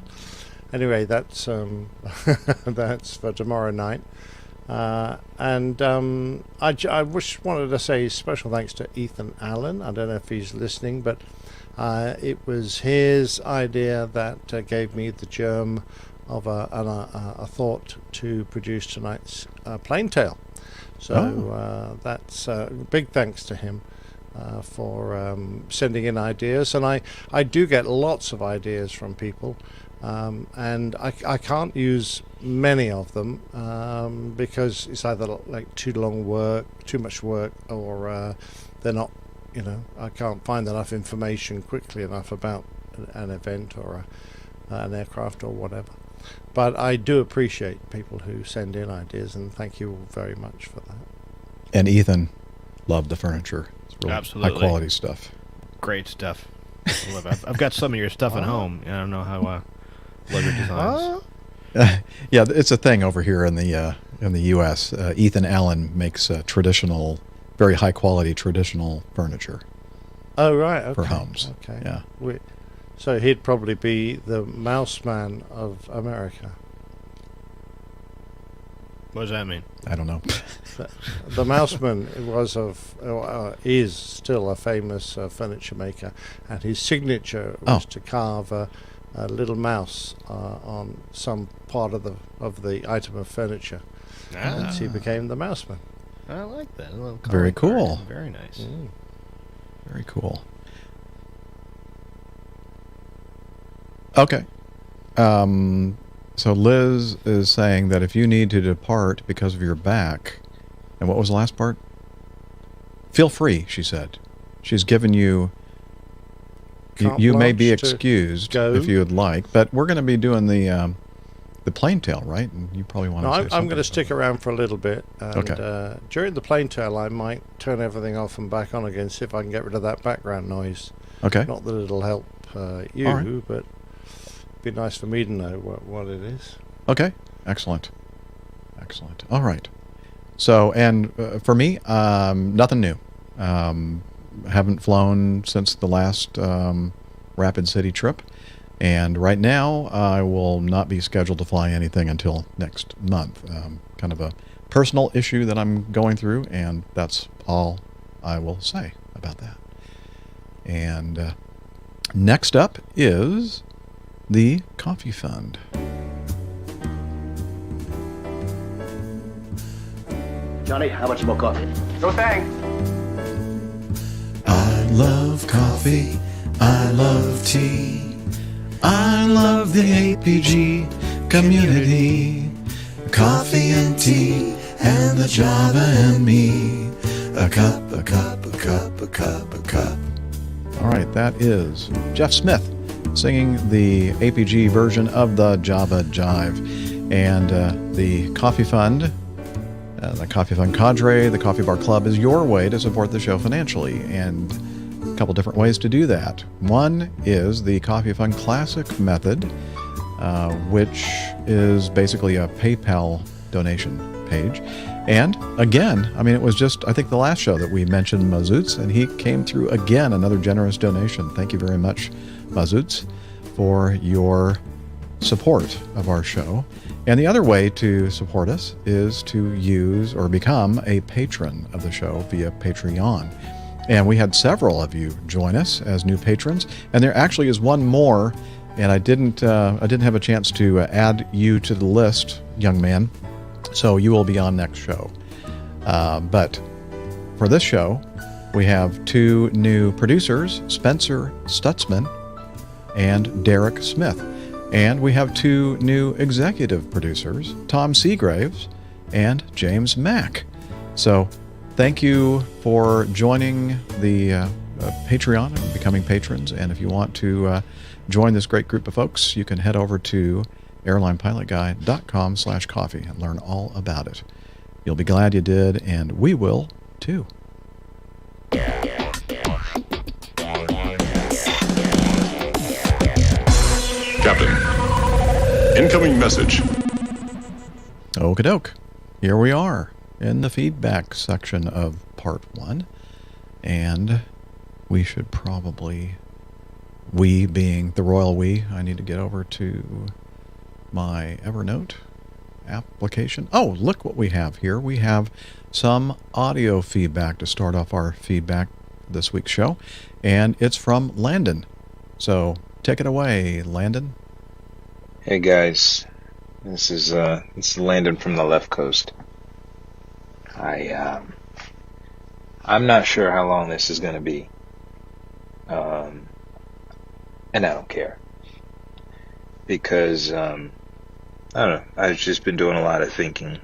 Anyway, that's that's for tomorrow night. And I wanted to say special thanks to Ethan Allen. I don't know if he's listening, but it was his idea that gave me the germ of a thought to produce tonight's Plain Tale. So that's big thanks to him for sending in ideas. And I do get lots of ideas from people. And I can't use many of them because it's either like too much work, or they're not, I can't find enough information quickly enough about an event or an aircraft or whatever. But I do appreciate people who send in ideas, and thank you all very much for that. And Ethan loved the furniture. It's really Absolutely. high quality stuff. Great stuff. I love it. I've got some of your stuff at home. I don't know how Leather designs. Yeah, it's a thing over here in the U.S. Ethan Allen makes traditional, very high quality traditional furniture. Oh right, okay. For homes. Okay. Yeah. So he'd probably be the mouse man of America. What does that mean? I don't know. The Mouseman is still a famous furniture maker, and his signature was to carve a little mouse on some part of the item of furniture. And he became the Mouseman. I like that. Very cool. Garden. Very nice. Very cool. Okay. So Liz is saying that if you need to depart because of your back, and what was the last part? Feel free, she said. She's given you... You may be excused if you would like, but we're going to be doing the Plain Tale, right? And you probably want to say something. I'm going to stick around for a little bit. And, okay. During the Plain Tale, I might turn everything off and back on again, see if I can get rid of that background noise. Okay. Not that it'll help you, right. but it'd be nice for me to know what it is. Okay. Excellent. Excellent. All right. So, and for me, nothing new. Haven't flown since the last Rapid City trip. And right now, I will not be scheduled to fly anything until next month. Kind of a personal issue that I'm going through, and that's all I will say about that. And next up is the Coffee Fund. Johnny, how much more coffee? No thanks. I love coffee, I love tea, I love the APG community. Coffee and tea, and the Java and me. A cup, a cup, a cup, a cup, a cup. All right, that is Jeff Smith singing the APG version of the Java Jive. And the Coffee Fund, the Coffee Fund Cadre, the Coffee Bar Club is your way to support the show financially. And a couple different ways to do that. One is the Coffee Fund Classic method, which is basically a PayPal donation page. And again, I mean, it was just, I think the last show that we mentioned Mazoots, and he came through again, another generous donation. Thank you very much, Mazoots, for your support of our show. And the other way to support us is to use or become a patron of the show via Patreon. And we had several of you join us as new patrons, and there actually is one more, and I didn't have a chance to add you to the list, young man, so you will be on next show. But for this show, we have two new producers, Spencer Stutzman and Derek Smith. And we have two new executive producers, Tom Seagraves and James Mack. So thank you for joining the Patreon and becoming patrons. And if you want to join this great group of folks, you can head over to airlinepilotguy.com/coffee and learn all about it. You'll be glad you did, and we will too. Captain, incoming message. Okie doke. Here we are in the feedback section of part 1. And we should probably, we being the royal we, I need to get over to my Evernote application. Oh, look what we have here. We have some audio feedback to start off our feedback this week's show. And it's from Landon. So take it away, Landon. Hey guys, this is Landon from the left coast. I'm not sure how long this is going to be, and I don't care because I don't know. I've just been doing a lot of thinking.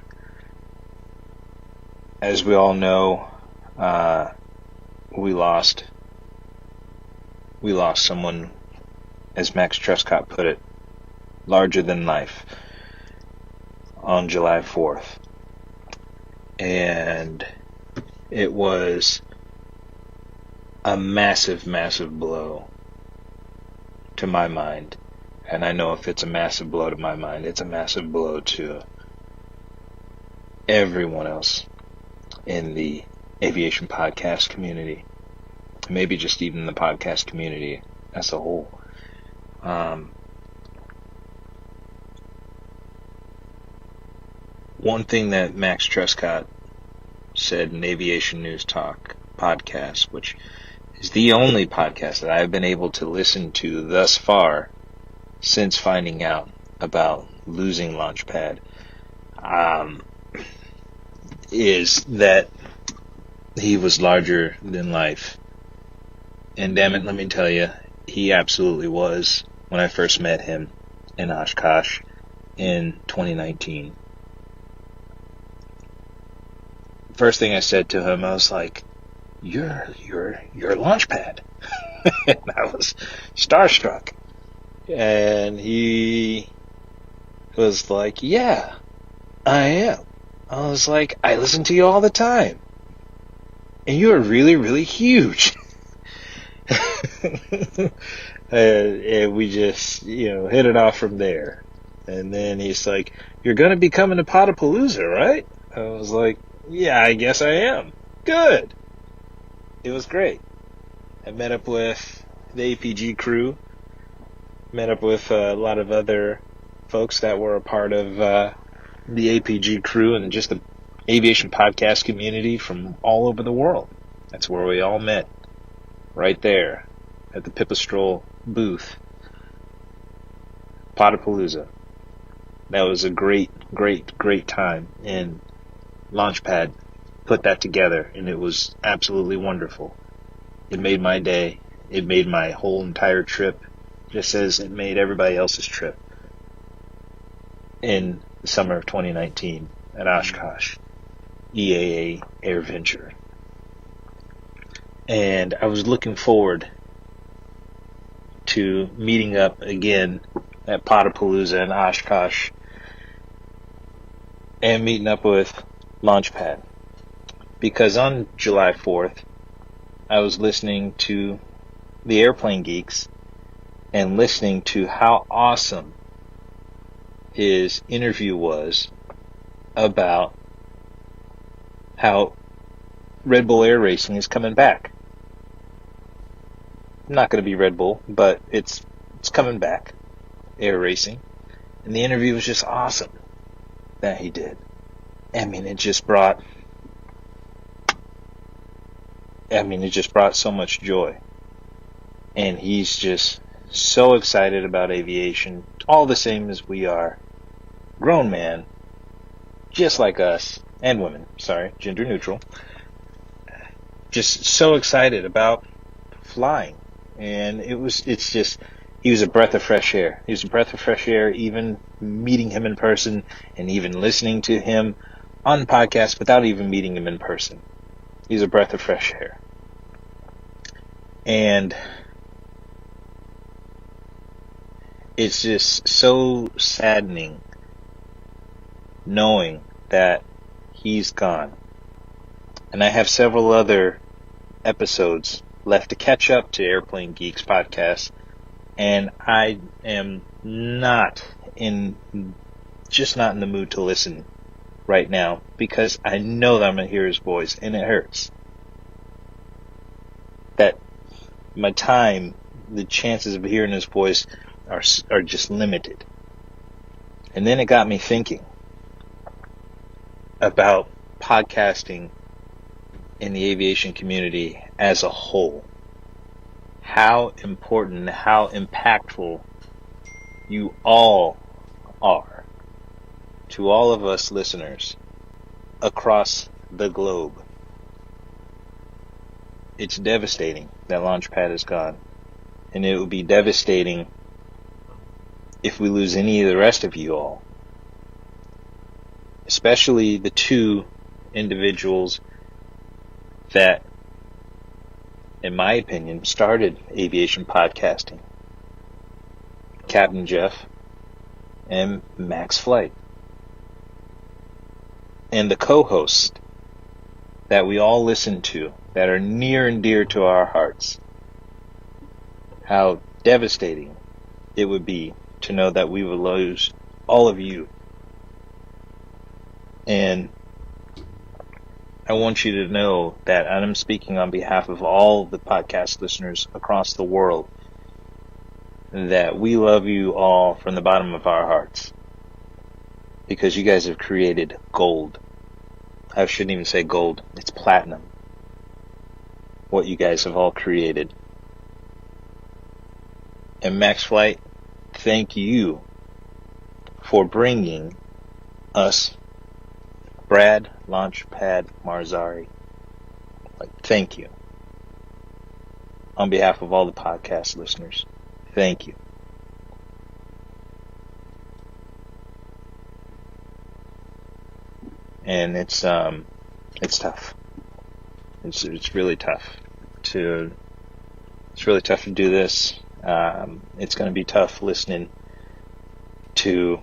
As we all know, we lost someone, as Max Truscott put it, larger than life on July 4th. And it was a massive, massive blow to my mind. And I know if it's a massive blow to my mind, it's a massive blow to everyone else in the aviation podcast community. Maybe just even the podcast community as a whole. One thing that Max Truscott said in Aviation News Talk podcast, which is the only podcast that I've been able to listen to thus far since finding out about losing Launchpad, is that he was larger than life. And damn it, let me tell you, he absolutely was when I first met him in Oshkosh in 2019. First thing I said to him, I was like, you're Launchpad. And I was starstruck. And he was like, yeah, I am. I was like, I listen to you all the time. And you are really, really huge. And we just, hit it off from there. And then he's like, you're going to be coming to Potapalooza, right? I was like, yeah, I guess I am. Good. It was great. I met up with the APG crew. met up with a lot of other folks that were a part of the APG crew and just the aviation podcast community from all over the world. That's where we all met, right there at the Pipistrel booth, Potapalooza. That was a great time, and Launchpad put that together, and it was absolutely wonderful. It made my day. It made my whole entire trip, just as it made everybody else's trip in the summer of 2019 at Oshkosh, EAA Air Venture. And I was looking forward to meeting up again at Potapalooza in Oshkosh and meeting up with Launchpad, because on July 4th I was listening to the Airplane Geeks and listening to how awesome his interview was about how Red Bull Air Racing is coming back. Not going to be Red Bull, but it's coming back, air racing. And the interview was just awesome that he did. I mean, it just brought so much joy. And he's just so excited about aviation, all the same as we are. Grown man, just like us, and women, sorry, gender neutral. Just so excited about flying. And he was a breath of fresh air. He was a breath of fresh air, even meeting him in person and even listening to him on the podcast without even meeting him in person. He's a breath of fresh air. And it's just so saddening knowing that he's gone. And I have several other episodes left to catch up to Airplane Geeks podcast, and I am not in the mood to listen right now, because I know that I'm going to hear his voice, and it hurts. That my time, the chances of hearing his voice are just limited. And then it got me thinking about podcasting in the aviation community as a whole. How important, how impactful you all are to all of us listeners across the globe. It's devastating that Launchpad is gone, and it would be devastating if we lose any of the rest of you all, especially the two individuals that, in my opinion, started aviation podcasting. Captain Jeff and Max Flight. And the co-hosts that we all listen to, that are near and dear to our hearts. How devastating it would be to know that we would lose all of you. And I want you to know that I'm speaking on behalf of all the podcast listeners across the world, that we love you all from the bottom of our hearts, because you guys have created gold. I shouldn't even say gold, it's platinum, what you guys have all created. And Max Flight, thank you for bringing us Brad Launchpad Marzari. Thank you. On behalf of all the podcast listeners, thank you. And it's tough. It's really tough to do this. It's going to be tough listening to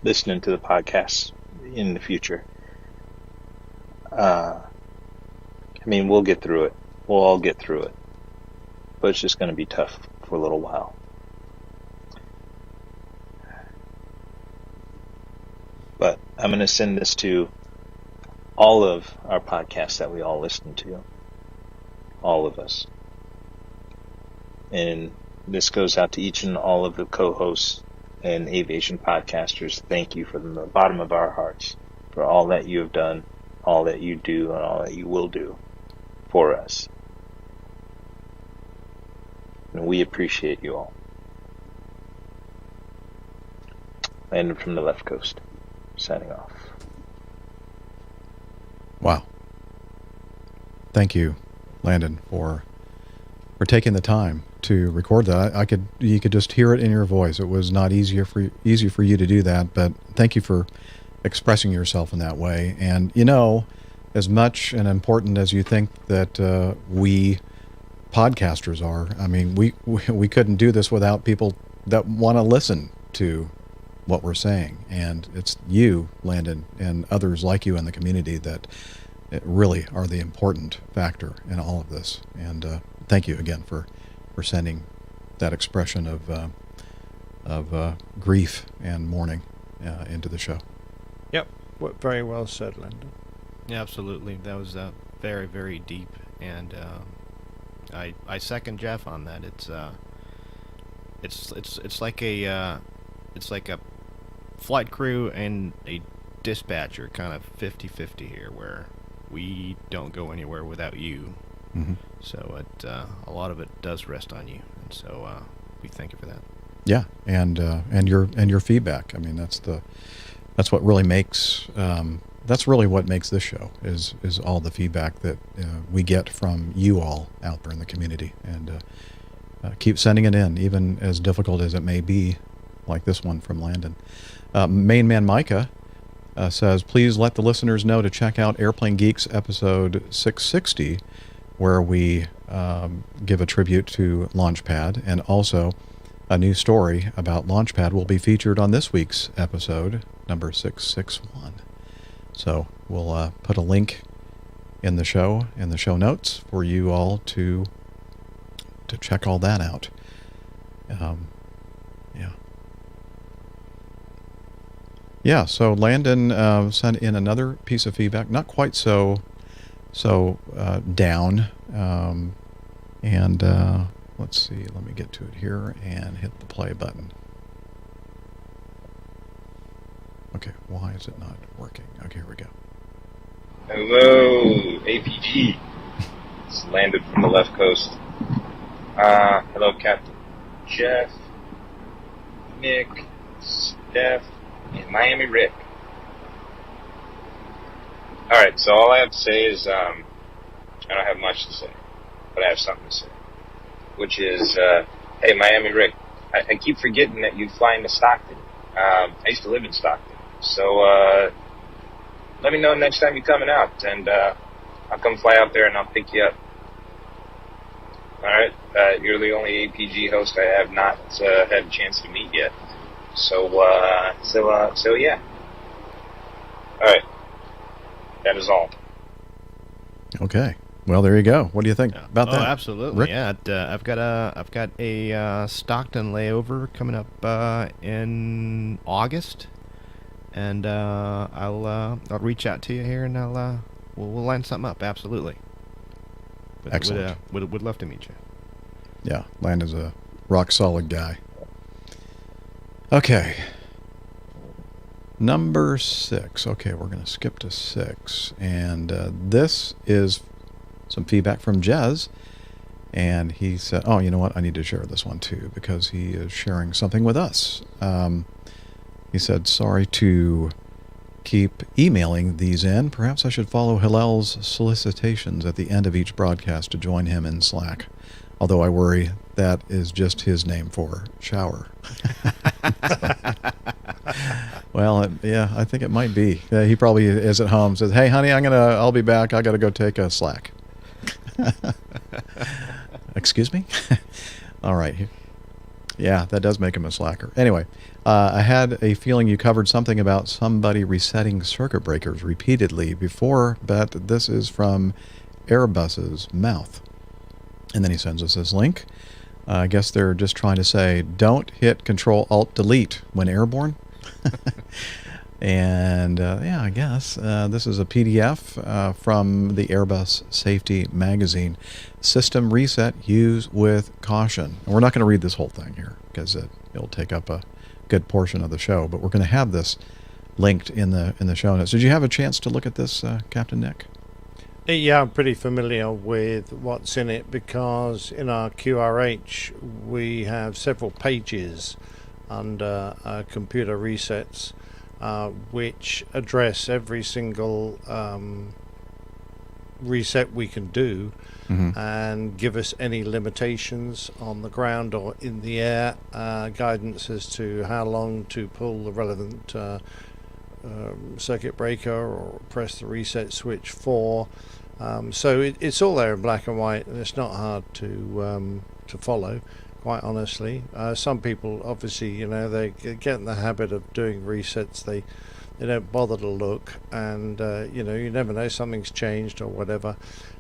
the podcast in the future. We'll get through it. We'll all get through it. But it's just going to be tough for a little while. But I'm going to send this to all of our podcasts that we all listen to. All of us. And this goes out to each and all of the co-hosts and aviation podcasters. Thank you from the bottom of our hearts for all that you have done, all that you do, and all that you will do for us. And we appreciate you all. Landon from the left coast, signing off. Wow. Thank you, Landon, for taking the time to record that. You could just hear it in your voice. It was not easy for you to do that, but thank you for expressing yourself in that way. And as much and important as you think that we podcasters are, I mean, we couldn't do this without people that want to listen to what we're saying. And it's you, Landon, and others like you in the community that really are the important factor in all of this. And thank you again for sending that expression of grief and mourning into the show. Yep, very well said, Landon. Yeah, absolutely. That was very, very deep, and I second Jeff on that. It's like a flight crew and a dispatcher, kind of 50-50 here, where we don't go anywhere without you. Mm-hmm. So a lot of it does rest on you, and so we thank you for that. Yeah, and your feedback. I mean, that's what really makes that's really what makes this show is all the feedback that we get from you all out there in the community, and keep sending it in, even as difficult as it may be, like this one from Landon. Main Man Micah says, please let the listeners know to check out Airplane Geeks episode 660, where we give a tribute to Launchpad, and also a new story about Launchpad will be featured on this week's episode, number 661. So we'll put a link in the show notes for you all to check all that out. Yeah, so Landon sent in another piece of feedback, not quite so down. And let's see, let me get to it here and hit the play button. Okay, why is it not working? Okay, here we go. Hello, APG. It's Landon from the left coast. Hello, Captain Jeff, Nick, Steph, and Miami Rick. Alright, so all I have to say is, I don't have much to say, but I have something to say. Which is, hey, Miami Rick, I keep forgetting that you fly into Stockton. I used to live in Stockton. So, let me know next time you're coming out, and I'll come fly out there and I'll pick you up. Alright, you're the only APG host I have not had a chance to meet yet. So yeah. Alright. That is all. Okay. Well, there you go. What do you think about that? Oh, absolutely. Rick? Yeah, I've got a Stockton layover coming up in August, and I'll reach out to you here, and we'll line something up. Absolutely. Excellent. Would love to meet you. Yeah, Landon's a rock solid guy. Okay. Number 6. Okay, we're going to skip to 6. And this is some feedback from Jez. And he said, oh, you know what? I need to share this one too, because he is sharing something with us. He said, sorry to keep emailing these in. Perhaps I should follow Hillel's solicitations at the end of each broadcast to join him in Slack. Although I worry that is just his name for shower. Well, yeah, I think it might be. He probably is at home. Says, "Hey, honey, I'll be back. I got to go take a Slack." Excuse me? All right. Yeah, that does make him a slacker. Anyway, I had a feeling you covered something about somebody resetting circuit breakers repeatedly before, but this is from Airbus's mouth. And then he sends us this link. I guess they're just trying to say, don't hit Control-Alt-Delete when airborne. And yeah, I guess this is a PDF from the Airbus Safety Magazine. System reset, use with caution. And we're not going to read this whole thing here because it'll take up a good portion of the show, but we're going to have this linked in the show notes. Did you have a chance to look at this, Captain Nick? Yeah, I'm pretty familiar with what's in it because in our QRH we have several pages under computer resets which address every single reset we can do and give us any limitations on the ground or in the air, guidance as to how long to pull the relevant circuit breaker or press the reset switch for. So it's all there in black and white, and it's not hard to follow, quite honestly. Some people, obviously, they get in the habit of doing resets. They don't bother to look, and you never know, something's changed or whatever.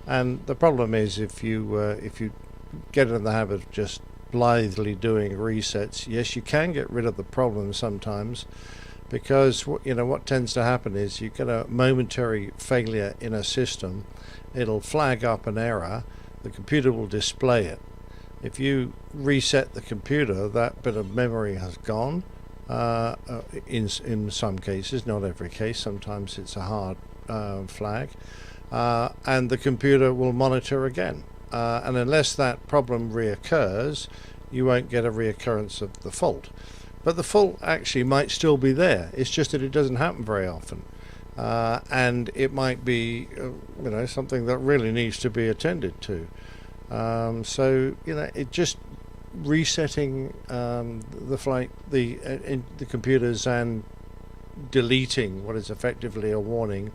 And the problem is if you get in the habit of just blithely doing resets, yes, you can get rid of the problem sometimes. Because what tends to happen is you get a momentary failure in a system, it'll flag up an error, the computer will display it. If you reset the computer, that bit of memory has gone. In some cases, not every case, sometimes it's a hard flag, and the computer will monitor again. And unless that problem reoccurs, you won't get a reoccurrence of the fault. But the fault actually might still be there. It's just that it doesn't happen very often. And it might be, something that really needs to be attended to. So, it just resetting the flight, the computers and deleting what is effectively a warning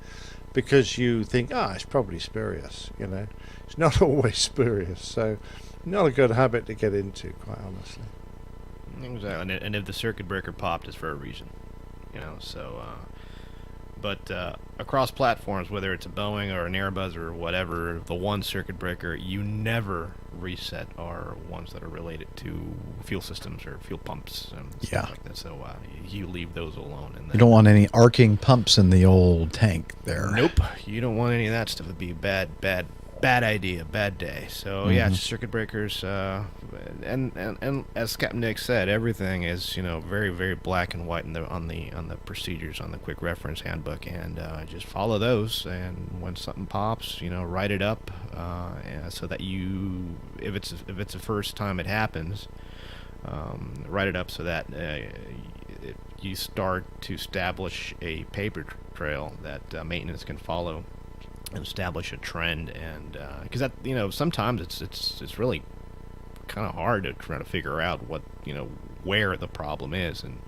because you think, it's probably spurious, It's not always spurious. So, not a good habit to get into, quite honestly. Exactly, and if the circuit breaker popped, it's for a reason, so, but across platforms, whether it's a Boeing or an Airbus or whatever, the one circuit breaker you never reset are ones that are related to fuel systems or fuel pumps and stuff like that, so you leave those alone. And you don't want any arcing pumps in the old tank there. Nope, you don't want any of that stuff. It'd be bad idea, bad day. So yeah, it's circuit breakers, and as Captain Nick said, everything is very, very black and white on the procedures on the quick reference handbook, and just follow those. And when something pops, write it up, so that if it's the first time it happens, write it up so that you start to establish a paper trail that maintenance can follow and establish a trend. And because that sometimes it's really kind of hard to try to figure out what where the problem is, and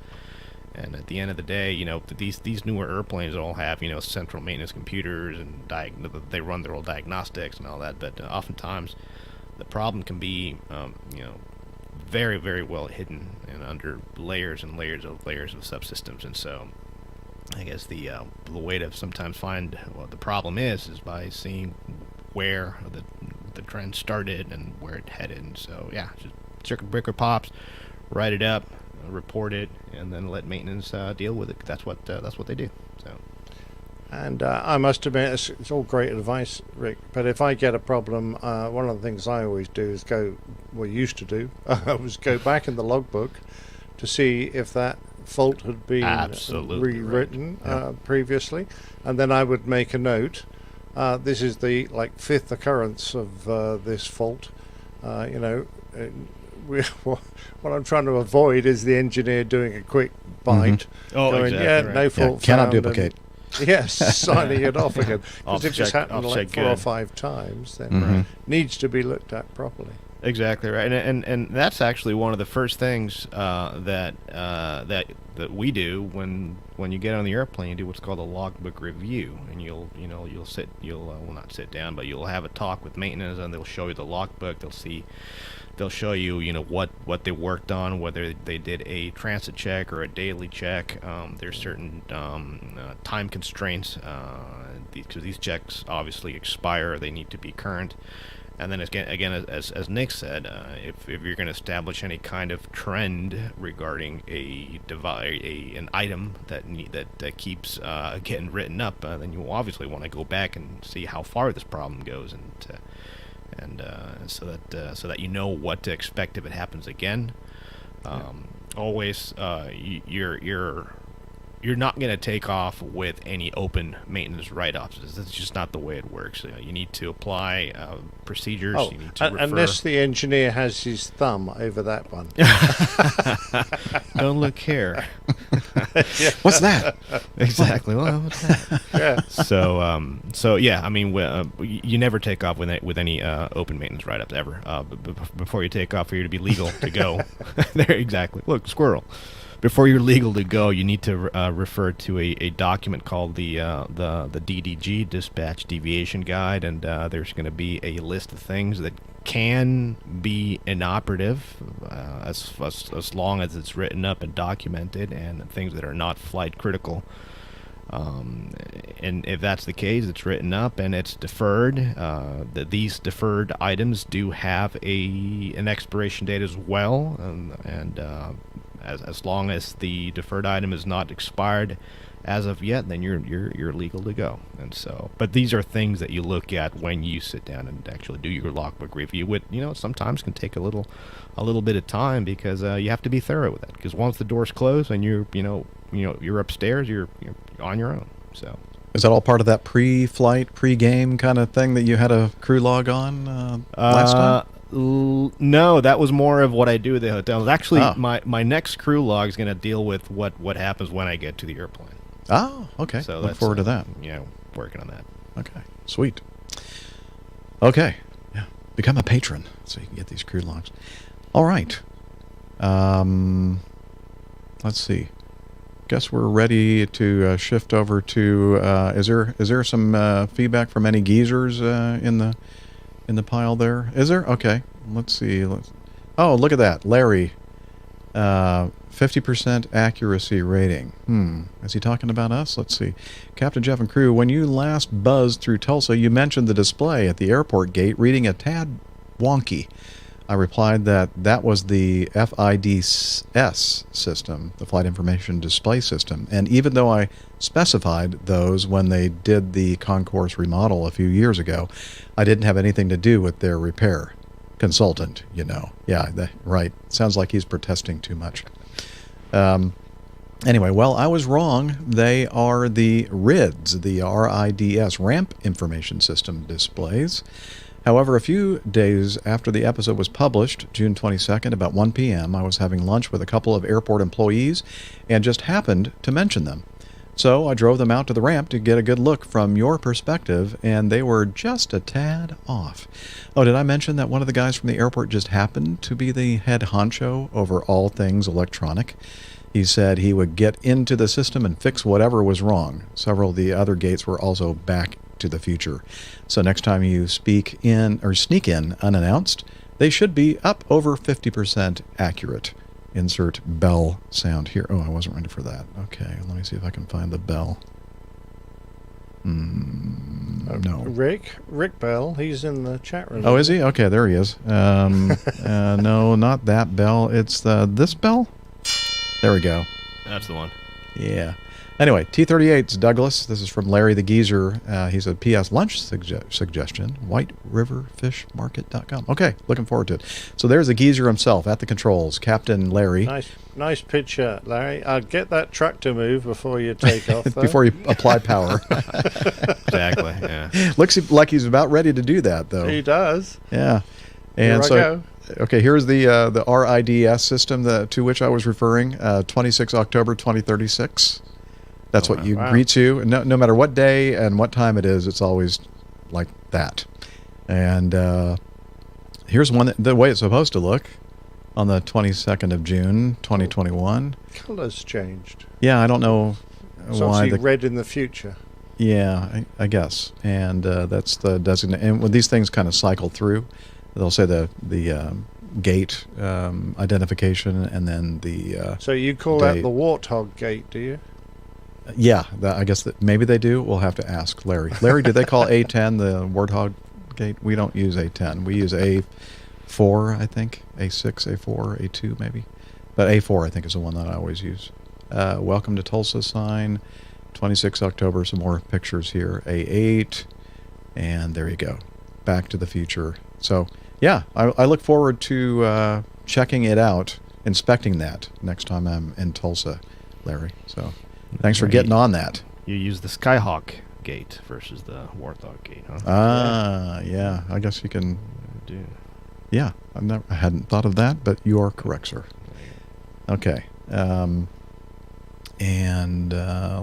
at the end of the day, these newer airplanes all have central maintenance computers and they run their own diagnostics and all that, but oftentimes the problem can be very, very well hidden and under layers and layers of subsystems. And so I guess the way to sometimes find what the problem is by seeing where the trend started and where it headed. And so yeah, just circuit breaker pops, write it up, report it, and then let maintenance deal with it. That's what they do. So. And I must admit, it's all great advice, Rick. But if I get a problem, one of the things I always do is used to do, was go back in the logbook to see if that fault had been rewritten previously, and then I would make a note. This is the fifth occurrence of this fault. What I'm trying to avoid is the engineer doing a quick bite, going, no fault, cannot duplicate. Yes, signing it off again. Because if it's happened 4 or 5 times, then needs to be looked at properly. Exactly right, and that's actually one of the first things that we do when you get on the airplane. You do what's called a logbook review, and you'll not sit down, but you'll have a talk with maintenance, and they'll show you the logbook. They'll show you what they worked on, whether they did a transit check or a daily check. There's certain time constraints because these checks obviously expire. They need to be current. And then again, as Nick said, if you're going to establish any kind of trend regarding a an item that keeps getting written up, then you obviously want to go back and see how far this problem goes, and so that you know what to expect if it happens again. Always, you're not going to take off with any open maintenance write-offs. That's just not the way it works. You need to apply procedures. You need to refer. Unless the engineer has his thumb over that one. Don't look here. What's that? Exactly. Well, what's that? Yeah. So yeah. I mean, you never take off with any open maintenance write-ups ever. Before you take off, for you to be legal to go. There, exactly. Look, squirrel. Before you're legal to go, you need to refer to a document called the DDG, Dispatch Deviation Guide, and there's going to be a list of things that can be inoperative as long as it's written up and documented, and things that are not flight critical. And if that's the case, it's written up and it's deferred. These deferred items do have an expiration date as well, and as long as the deferred item is not expired as of yet, then you're legal to go. And so, but these are things that you look at when you sit down and actually do your logbook review. Sometimes can take a little bit of time because you have to be thorough with that. Because once the doors close and you're upstairs, you're on your own. So. Is that all part of that pre-flight, pre-game kind of thing that you had a crew log on last time? No, that was more of what I do at the hotel. Actually, my next crew log is going to deal with what happens when I get to the airplane. Oh, okay. So look forward to that. Working on that. Okay, sweet. Okay, yeah, become a patron so you can get these crew logs. All right. Let's see. Guess we're ready to shift over to. Is there some feedback from any geezers in the pile there? Is there? Okay. Let's see. Oh, look at that. Larry. 50% accuracy rating. Is he talking about us? Let's see. Captain Jeff and crew, when you last buzzed through Tulsa, you mentioned the display at the airport gate reading a tad wonky. I replied that was the FIDS system, the Flight Information Display System. And even though I specified those when they did the concourse remodel a few years ago, I didn't have anything to do with their repair. Consultant, Yeah, right. Sounds like he's protesting too much. Anyway, well, I was wrong. They are the RIDS, the RIDS, Ramp Information System displays. However, a few days after the episode was published, June 22nd, about 1 p.m., I was having lunch with a couple of airport employees and just happened to mention them. So I drove them out to the ramp to get a good look from your perspective, and they were just a tad off. Oh, did I mention that one of the guys from the airport just happened to be the head honcho over all things electronic? He said he would get into the system and fix whatever was wrong. Several of the other gates were also back to the future. So next time you sneak in unannounced, they should be up over 50% accurate. Insert bell sound here. Oh, I wasn't ready for that. Okay, let me see if I can find the bell. No. Rick Bell, he's in the chat room. Oh, is he? Okay, there he is. No, not that bell. It's this bell? There we go. That's the one. Yeah. Anyway, T-38's Douglas. This is from Larry the Geezer. He said, P.S. lunch suggestion, whiteriverfishmarket.com. Okay, looking forward to it. So there's the geezer himself at the controls, Captain Larry. Nice picture, Larry. Get that truck to move before you take off. Before you apply power. Exactly, yeah. Looks like he's about ready to do that, though. He does. Yeah. And Here I go. Okay, here's the RIDS system to which I was referring, 26 October 2036. That's what you agree to. No matter what day and what time it is, it's always like that. And here's one the way it's supposed to look on the 22nd of June, 2021. Colors changed. Yeah, I don't know why. Red in the future. Yeah, I guess. And that's the designation. And when these things kind of cycle through, they'll say the gate identification and then the So you call that the Warthog gate, do you? Yeah, I guess that maybe they do. We'll have to ask Larry. Larry, did they call A10 the Warthog gate? We don't use A10. We use A4, I think. A6, A4, A2 maybe. But A4, I think, is the one that I always use. Welcome to Tulsa sign. 26 October, some more pictures here. A8. And there you go. Back to the Future. So, yeah, I look forward to checking it out, inspecting that next time I'm in Tulsa, Larry. So, thanks for getting on that. You use the Skyhawk gate versus the Warthog gate, huh? Yeah. I guess you can do. Yeah, I hadn't thought of that, but you are correct, sir. Okay.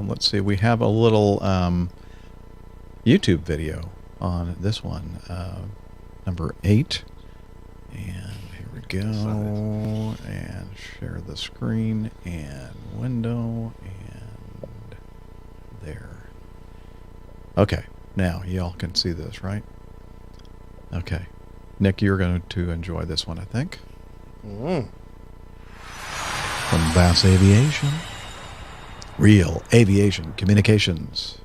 Let's see. We have a little YouTube video on this one, number 8. And here we go. And share the screen and window and there. Okay. Now y'all can see this, right? Okay. Nick, you're going to enjoy this one, I think. From Bass Aviation. Real Aviation Communications.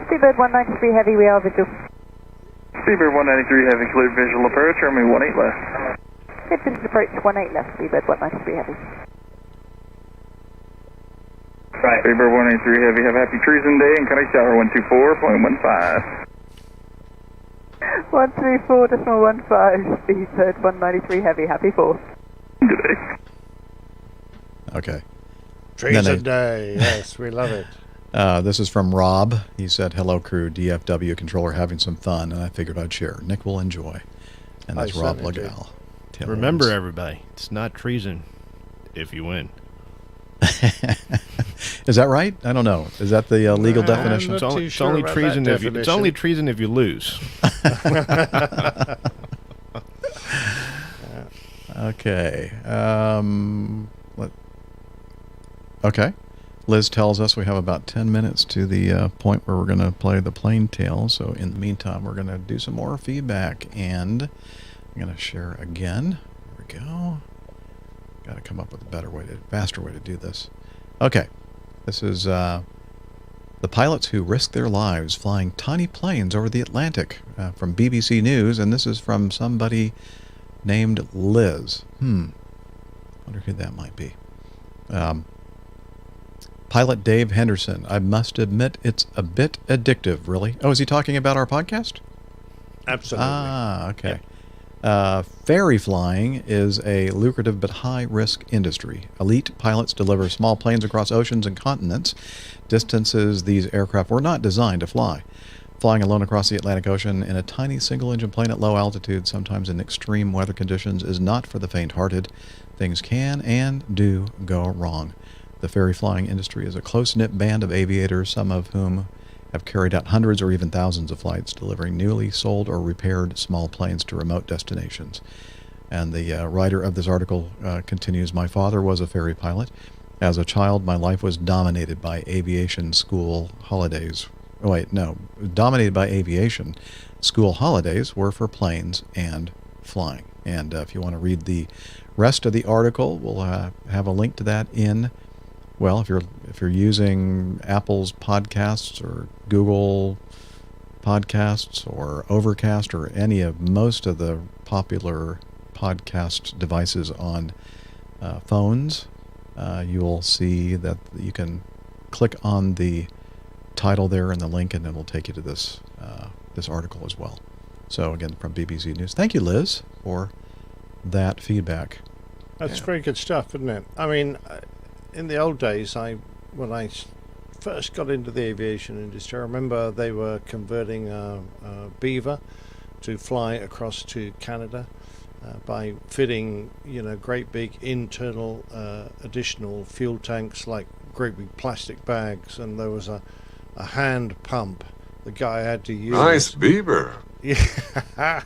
Seabird 193 Heavy, we are visual. Seabird 193 Heavy, cleared visual approach, runway 18 left. Good visual approach, 18 left, Seabird 193 Heavy. Right. Seabird 193 Heavy, have a happy Treason day and Qantas Tower 124.15. 134.15, Seabird 193 Heavy, happy 4. Good day. Okay. Treason day, yes, we love it. This is from Rob. He said, hello crew, DFW controller having some fun, and I figured I'd share. Nick will enjoy. And that's Rob Legal. Remember, everybody, it's not treason if you win. Is that right? I don't know. Is that the legal definition? It's only treason if you, it's only treason if you lose. Okay. Okay. Liz tells us we have about 10 minutes to the point where we're going to play the plain tale. So in the meantime, we're going to do some more feedback, and I'm going to share again. There we go. Got to come up with a faster way to do this. Okay. This is the pilots who risk their lives flying tiny planes over the Atlantic from BBC News, and this is from somebody named Liz. Wonder who that might be. Pilot Dave Henderson. I must admit it's a bit addictive, really. Oh, is he talking about our podcast? Absolutely. Okay. Ferry flying is a lucrative but high-risk industry. Elite pilots deliver small planes across oceans and continents, distances these aircraft were not designed to fly. Flying alone across the Atlantic Ocean in a tiny single-engine plane at low altitude, sometimes in extreme weather conditions, is not for the faint-hearted. Things can and do go wrong. The ferry flying industry is a close-knit band of aviators, some of whom have carried out hundreds or even thousands of flights, delivering newly sold or repaired small planes to remote destinations. And the writer of this article continues, my father was a ferry pilot. As a child, my life was dominated by aviation school holidays. Dominated by aviation. School holidays were for planes and flying. And if you want to read the rest of the article, we'll have a link to that in... Well, if you're using Apple's podcasts or Google podcasts or Overcast or most of the popular podcast devices on phones, you will see that you can click on the title there and the link, and it will take you to this article as well. So again, from BBC News. Thank you, Liz, for that feedback. That's very good stuff, isn't it? I mean, in the old days, when I first got into the aviation industry, I remember they were converting Beaver to fly across to Canada by fitting, great big internal additional fuel tanks, like great big plastic bags, and there was a hand pump the guy had to use. Nice Beaver. Yeah.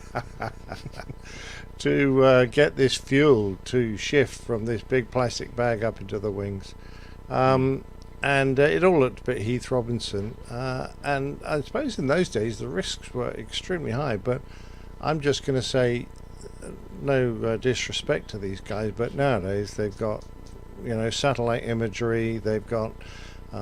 To get this fuel to shift from this big plastic bag up into the wings. And it all looked a bit Heath Robinson. And I suppose in those days the risks were extremely high, but I'm just going to say, no disrespect to these guys, but nowadays they've got, satellite imagery, they've got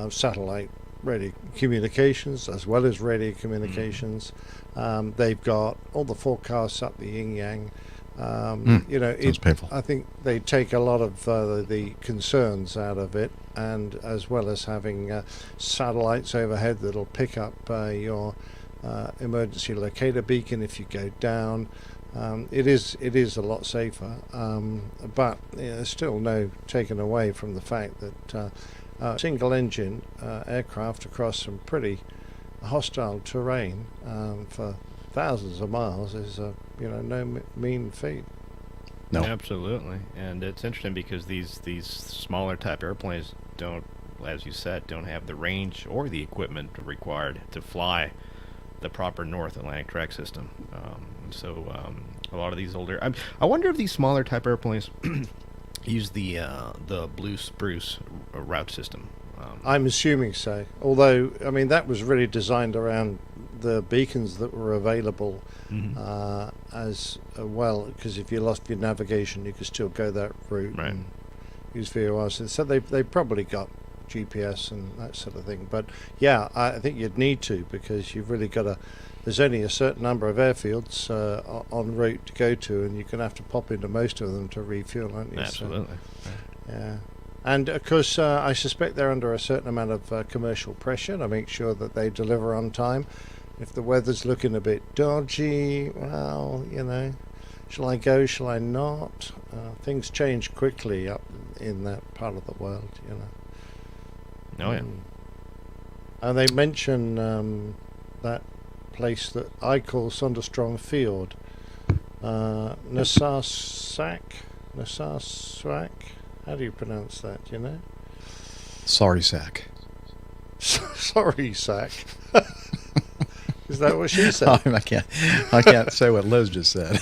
satellite radio communications as well as radio communications. They've got all the forecasts up the yin-yang. You know, sounds painful. I think they take a lot of the concerns out of it, and as well as having satellites overhead that'll pick up your emergency locator beacon if you go down. It is a lot safer, but there's still no taken away from the fact that single engine aircraft across some pretty hostile terrain for thousands of miles is no mean feat. No, absolutely. And it's interesting because these smaller type airplanes don't, as you said, don't have the range or the equipment required to fly the proper North Atlantic track system. So a lot of these older, I wonder if these smaller type airplanes use the Blue Spruce route system. I'm assuming so. Although, I mean, that was really designed around the beacons that were available as well, because if you lost your navigation, you could still go that route and use VORs. So they probably got GPS and that sort of thing. But yeah, I think you'd need to, because you've really got to. There's only a certain number of airfields en route to go to, and you're going to have to pop into most of them to refuel, aren't you? Absolutely. So, yeah. And of course, I suspect they're under a certain amount of commercial pressure to make sure that they deliver on time. If the weather's looking a bit dodgy, well, shall I go, shall I not? Things change quickly up in that part of the world, Oh, yeah. And they mention that place that I call Sunderstrong Field. Narsarsuaq? How do you pronounce that, do you know? Sorry, Sack. Sorry, Sack. Is that what she said? I can't say what Liz just said.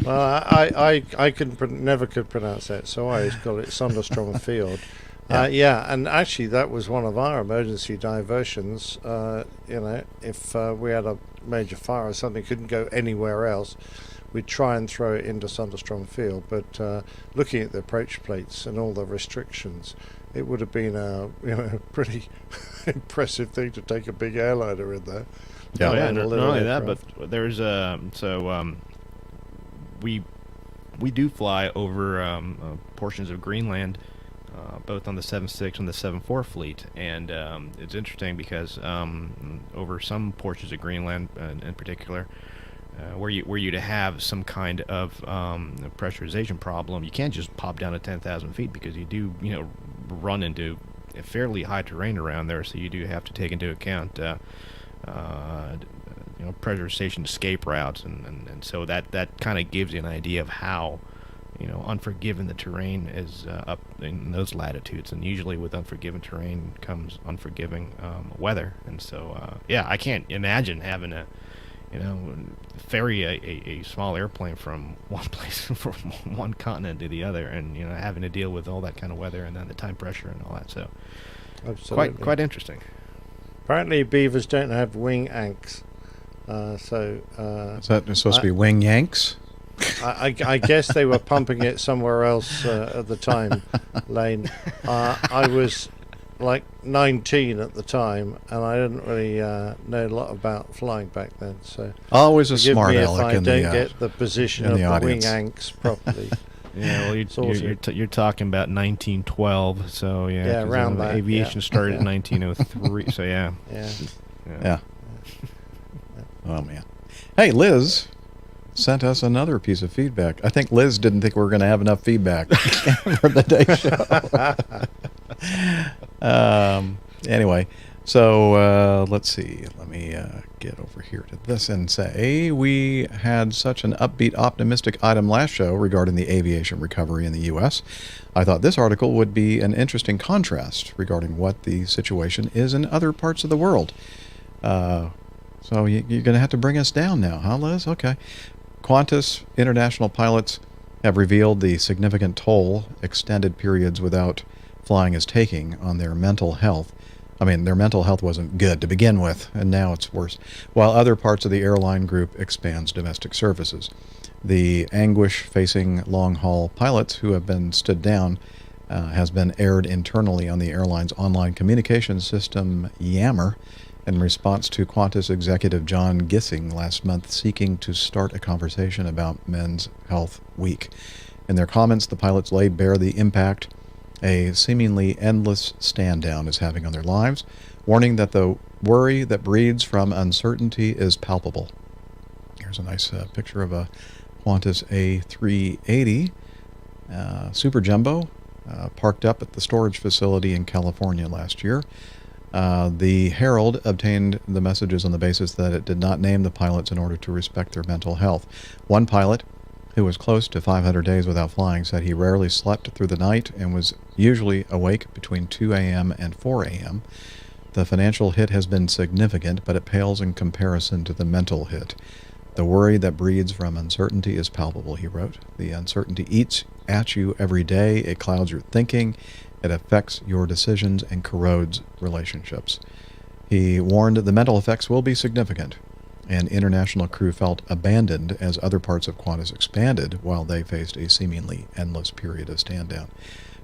Well, I never could pronounce that, so I always call it Sunderstrong Field. Yeah, and actually that was one of our emergency diversions. If we had a major fire or something, couldn't go anywhere else, we'd try and throw it into Sunderstrong Field. But looking at the approach plates and all the restrictions, it would have been a pretty impressive thing to take a big airliner in there. Yeah, not only that, but there's we do fly over portions of Greenland, both on the 7.6 and the 7.4 fleet, and it's interesting because over some portions of Greenland, in particular, where you to have some kind of pressurization problem, you can't just pop down to 10,000 feet because you do run into a fairly high terrain around there, so you do have to take into account pressurization escape routes, and so that kind of gives you an idea of how unforgiving the terrain is up in those latitudes, and usually with unforgiving terrain comes unforgiving weather, and so I can't imagine having to ferry a small airplane from one place, from one continent to the other, and having to deal with all that kind of weather and then the time pressure and all that. So absolutely. quite interesting. Apparently beavers don't have wing anks, so is that supposed to be wing yanks? I guess they were pumping it somewhere else at the time, Lane. I was like 19 at the time, and I didn't really know a lot about flying back then. So always a smart me aleck if I don't get the position of the audience. wing anks properly. Yeah, well, you're talking about 1912, so yeah, around that. Aviation started in 1903, so yeah. Oh man, hey, Liz sent us another piece of feedback. I think Liz didn't think we were going to have enough feedback for the day show. Anyway, so let's see. Let me get over here to this and say we had such an upbeat, optimistic item last show regarding the aviation recovery in the U.S. I thought this article would be an interesting contrast regarding what the situation is in other parts of the world. So you're going to have to bring us down now, huh, Liz? Okay. Qantas international pilots have revealed the significant toll extended periods without flying is taking on their mental health. I mean, their mental health wasn't good to begin with, and now it's worse, while other parts of the airline group expands domestic services. The anguish facing long-haul pilots who have been stood down has been aired internally on the airline's online communication system, Yammer, in response to Qantas executive John Gissing last month seeking to start a conversation about Men's Health Week. In their comments, the pilots laid bare the impact a seemingly endless stand-down is having on their lives, warning that the worry that breeds from uncertainty is palpable. Here's a nice picture of a Qantas A380 Super Jumbo parked up at the storage facility in California last year. The Herald obtained the messages on the basis that it did not name the pilots in order to respect their mental health. One pilot, who was close to 500 days without flying, said he rarely slept through the night and was usually awake between 2 a.m. and 4 a.m. The financial hit has been significant, but it pales in comparison to the mental hit. The worry that breeds from uncertainty is palpable, he wrote. The uncertainty eats at you every day. It clouds your thinking. It affects your decisions and corrodes relationships. He warned the mental effects will be significant, and international crew felt abandoned as other parts of Qantas expanded while they faced a seemingly endless period of stand-down.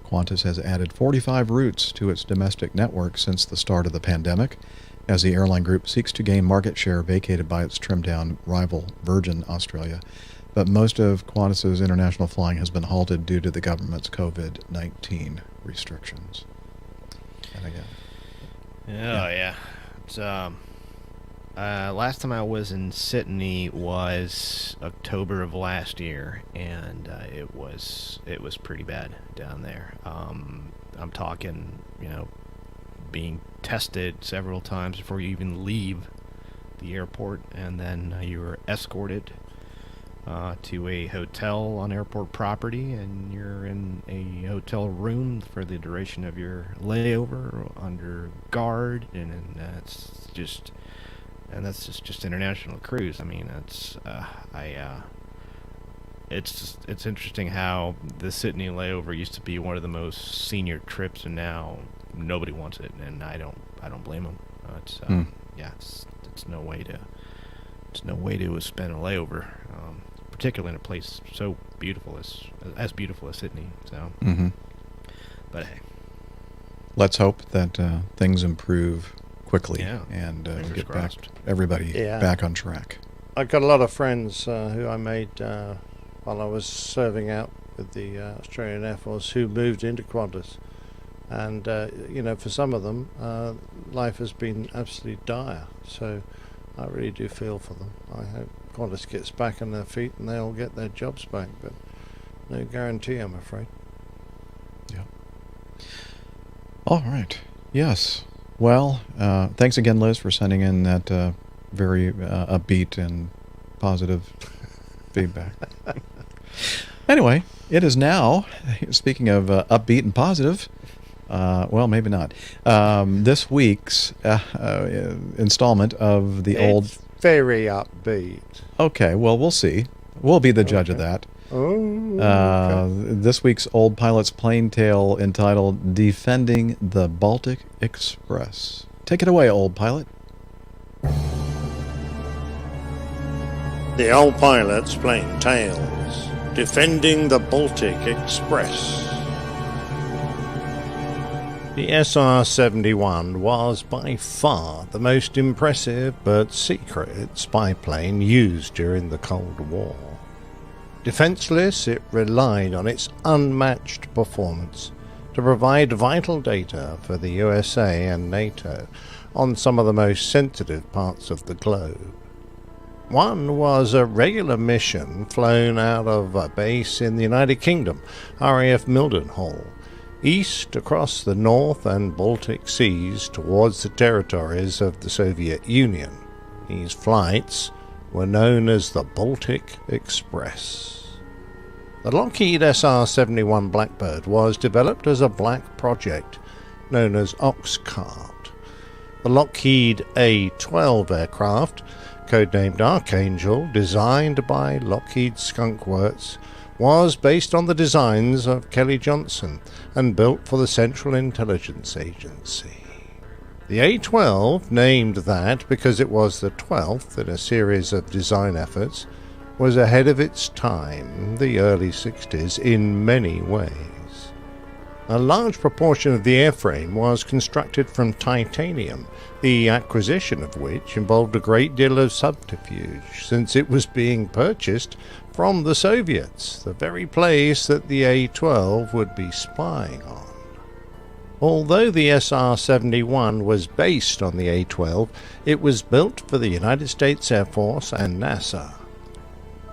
Qantas has added 45 routes to its domestic network since the start of the pandemic, as the airline group seeks to gain market share vacated by its trimmed-down rival Virgin Australia. But most of Qantas's international flying has been halted due to the government's COVID-19 restrictions. And again. Yeah. It's, last time I was in Sydney was October of last year, and it was pretty bad down there. I'm talking, being tested several times before you even leave the airport, and then you were escorted to a hotel on airport property, and you're in a hotel room for the duration of your layover under guard, and that's just international cruise. I mean, it's interesting how the Sydney layover used to be one of the most senior trips, and now nobody wants it, and I don't blame them. It's no way to spend a layover, particularly in a place so beautiful as beautiful as Sydney. So, but hey, let's hope that things improve quickly and get everybody back on track. I got a lot of friends who I made while I was serving out with the Australian Air Force who moved into Qantas, and for some of them life has been absolutely dire, so I really do feel for them. I hope Qantas gets back on their feet and they'll get their jobs back, but no guarantee, I'm afraid. Yeah. All right. Yes. Well, thanks again, Liz, for sending in that very upbeat and positive feedback. Anyway, it is now, speaking of upbeat and positive, well, maybe not, this week's installment of the old... very upbeat. Okay, well, we'll see. We'll be the judge of that. This week's Old Pilot's Plain Tale, entitled Defending the Baltic Express. Take it away, Old Pilot. The Old Pilot's Plain Tales, Defending the Baltic Express. The SR-71 was by far the most impressive but secret spy plane used during the Cold War. Defenseless, it relied on its unmatched performance to provide vital data for the USA and NATO on some of the most sensitive parts of the globe. One was a regular mission flown out of a base in the United Kingdom, RAF Mildenhall, east across the North and Baltic Seas towards the territories of the Soviet Union. These flights were known as the Baltic Express. The Lockheed SR-71 Blackbird was developed as a black project known as Oxcart. The Lockheed A-12 aircraft, codenamed Archangel, designed by Lockheed Skunk Works, was based on the designs of Kelly Johnson and built for the Central Intelligence Agency. The A-12, named that because it was the 12th in a series of design efforts, was ahead of its time, the early 60s, in many ways. A large proportion of the airframe was constructed from titanium, the acquisition of which involved a great deal of subterfuge, since it was being purchased from the Soviets, the very place that the A-12 would be spying on. Although the SR-71 was based on the A-12, it was built for the United States Air Force and NASA.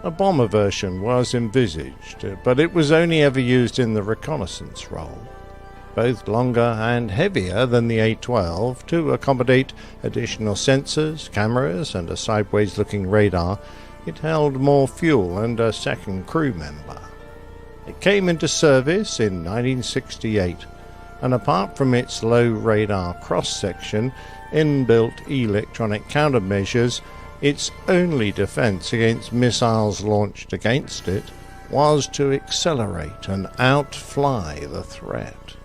A bomber version was envisaged, but it was only ever used in the reconnaissance role. Both longer and heavier than the A-12 to accommodate additional sensors, cameras, and a sideways-looking radar, it held more fuel and a second crew member. It came into service in 1968, and apart from its low radar cross-section, inbuilt electronic countermeasures, its only defense against missiles launched against it was to accelerate and outfly the threat.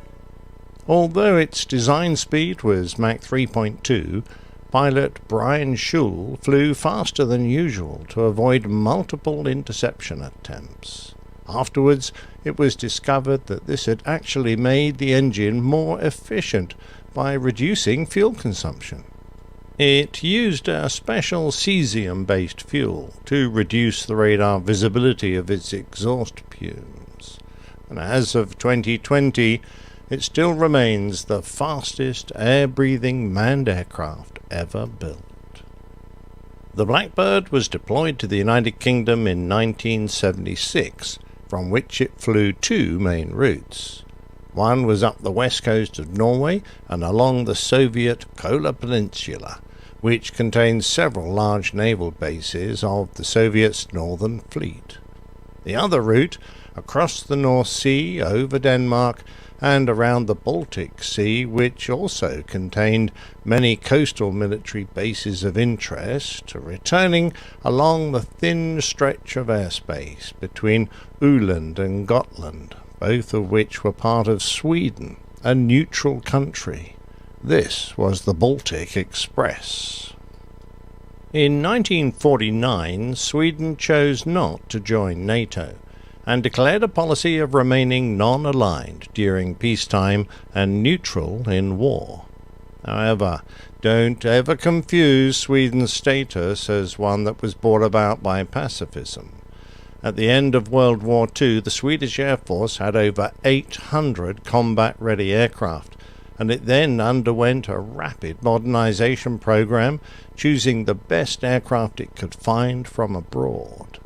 Although its design speed was Mach 3.2, pilot Brian Schul flew faster than usual to avoid multiple interception attempts. Afterwards, it was discovered that this had actually made the engine more efficient by reducing fuel consumption. It used a special cesium-based fuel to reduce the radar visibility of its exhaust fumes, and as of 2020, it still remains the fastest air-breathing manned aircraft ever built. The Blackbird was deployed to the United Kingdom in 1976, from which it flew two main routes. One was up the west coast of Norway and along the Soviet Kola Peninsula, which contains several large naval bases of the Soviets' Northern Fleet. The other route, across the North Sea, over Denmark, and around the Baltic Sea, which also contained many coastal military bases of interest, returning along the thin stretch of airspace between Öland and Gotland, both of which were part of Sweden, a neutral country. This was the Baltic Express. In 1949, Sweden chose not to join NATO and declared a policy of remaining non-aligned during peacetime and neutral in war. However, don't ever confuse Sweden's status as one that was brought about by pacifism. At the end of World War II, the Swedish Air Force had over 800 combat-ready aircraft, and it then underwent a rapid modernization program, choosing the best aircraft it could find from abroad.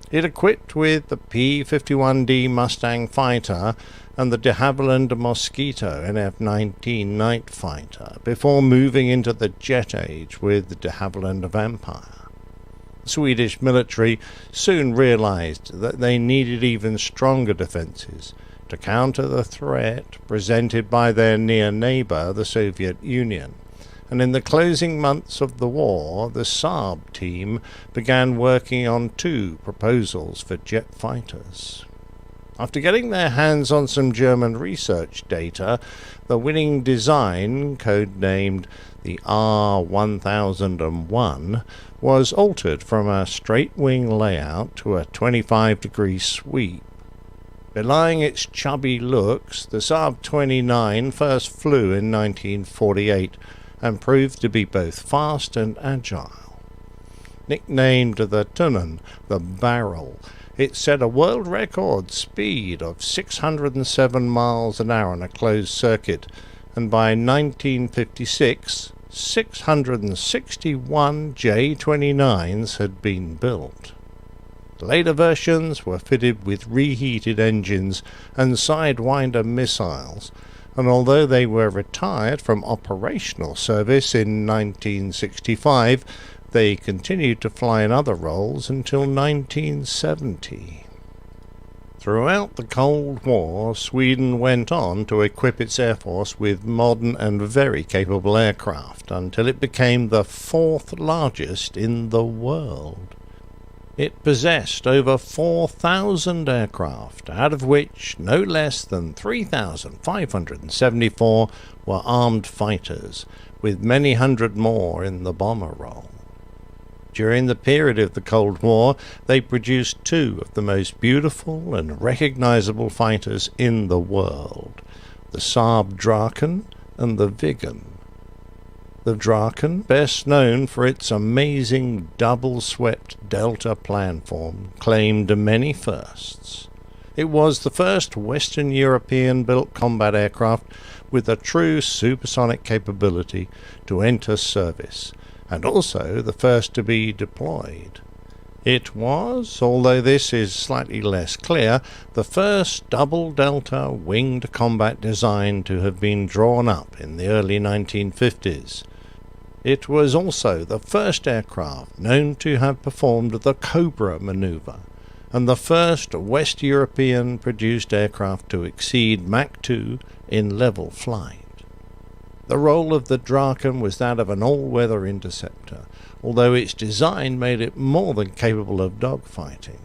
It equipped with the P-51D Mustang fighter and the de Havilland Mosquito NF-19 night fighter, before moving into the jet age with the de Havilland Vampire. The Swedish military soon realized that they needed even stronger defenses to counter the threat presented by their near neighbor, the Soviet Union, and in the closing months of the war, the Saab team began working on two proposals for jet fighters. After getting their hands on some German research data, the winning design, codenamed the R-1001, was altered from a straight-wing layout to a 25-degree sweep. Belying its chubby looks, the Saab 29 first flew in 1948 and proved to be both fast and agile. Nicknamed the Tunnen, the Barrel, it set a world record speed of 607 miles an hour on a closed circuit, and by 1956, 661 J-29s had been built. Later versions were fitted with reheated engines and Sidewinder missiles, and although they were retired from operational service in 1965, they continued to fly in other roles until 1970. Throughout the Cold War, Sweden went on to equip its air force with modern and very capable aircraft until it became the fourth largest in the world. It possessed over 4,000 aircraft, out of which no less than 3,574 were armed fighters, with many hundred more in the bomber role. during the period of the Cold War, they produced two of the most beautiful and recognizable fighters in the world, the Saab Draken and the Viggen. The Draken, best known for its amazing double-swept Delta planform, claimed many firsts. It was the first Western European-built combat aircraft with a true supersonic capability to enter service, and also the first to be deployed. It was, although this is slightly less clear, the first double-delta winged combat design to have been drawn up in the early 1950s. It was also the first aircraft known to have performed the Cobra maneuver, and the first West European-produced aircraft to exceed Mach 2 in level flight. The role of the Draken was that of an all-weather interceptor, although its design made it more than capable of dogfighting.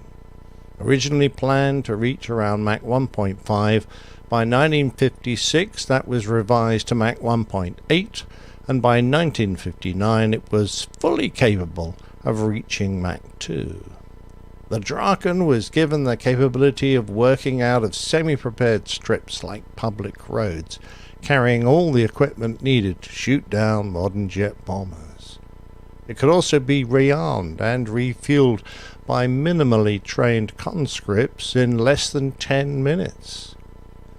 Originally planned to reach around Mach 1.5, by 1956 that was revised to Mach 1.8, and by 1959 it was fully capable of reaching Mach 2. The Draken was given the capability of working out of semi-prepared strips like public roads, carrying all the equipment needed to shoot down modern jet bombers. It could also be rearmed and refueled by minimally trained conscripts in less than 10 minutes.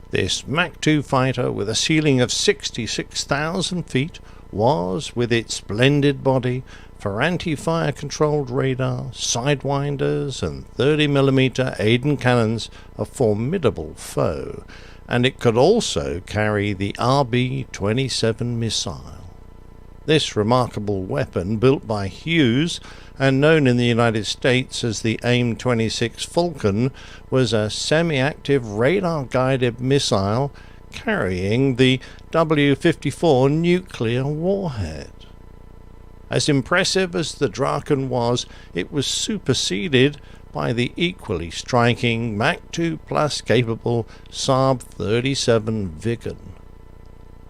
This Mach 2 fighter, with a ceiling of 66,000 feet, was, with its splendid body, for anti-fire controlled radar, sidewinders and 30mm Aden cannons, a formidable foe, and it could also carry the RB-27 missile. This remarkable weapon, built by Hughes and known in the United States as the AIM-26 Falcon, was a semi-active radar-guided missile carrying the W-54 nuclear warhead. As impressive as the Draken was, it was superseded by the equally striking Mach 2 plus capable Saab 37 Viggen.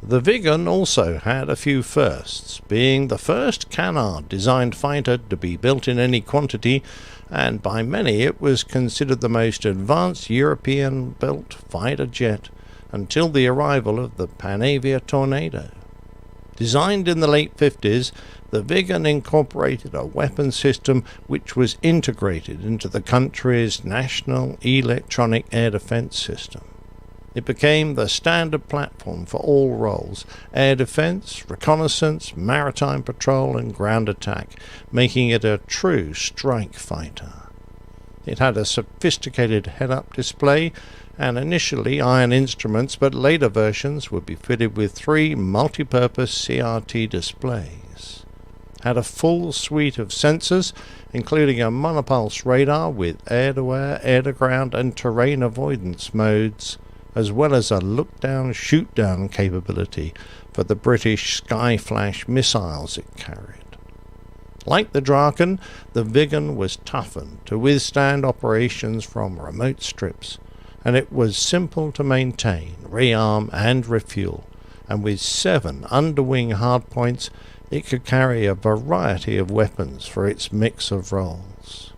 The Viggen also had a few firsts, being the first canard-designed fighter to be built in any quantity, and by many it was considered the most advanced European-built fighter jet until the arrival of the Panavia Tornado. Designed in the late 50s, the Viggen incorporated a weapon system which was integrated into the country's national electronic air defense system. It became the standard platform for all roles: air defense, reconnaissance, maritime patrol and ground attack, making it a true strike fighter. It had a sophisticated head-up display and initially iron instruments, but later versions would be fitted with 3 multi-purpose CRT displays. Had a full suite of sensors, including a monopulse radar with air-to-air, air-to-ground and terrain avoidance modes, as well as a look-down, shoot-down capability for the British Skyflash missiles it carried. Like the Draken, the Viggen was toughened to withstand operations from remote strips, and it was simple to maintain, rearm and refuel, and with 7 underwing hardpoints it could carry a variety of weapons for its mix of roles.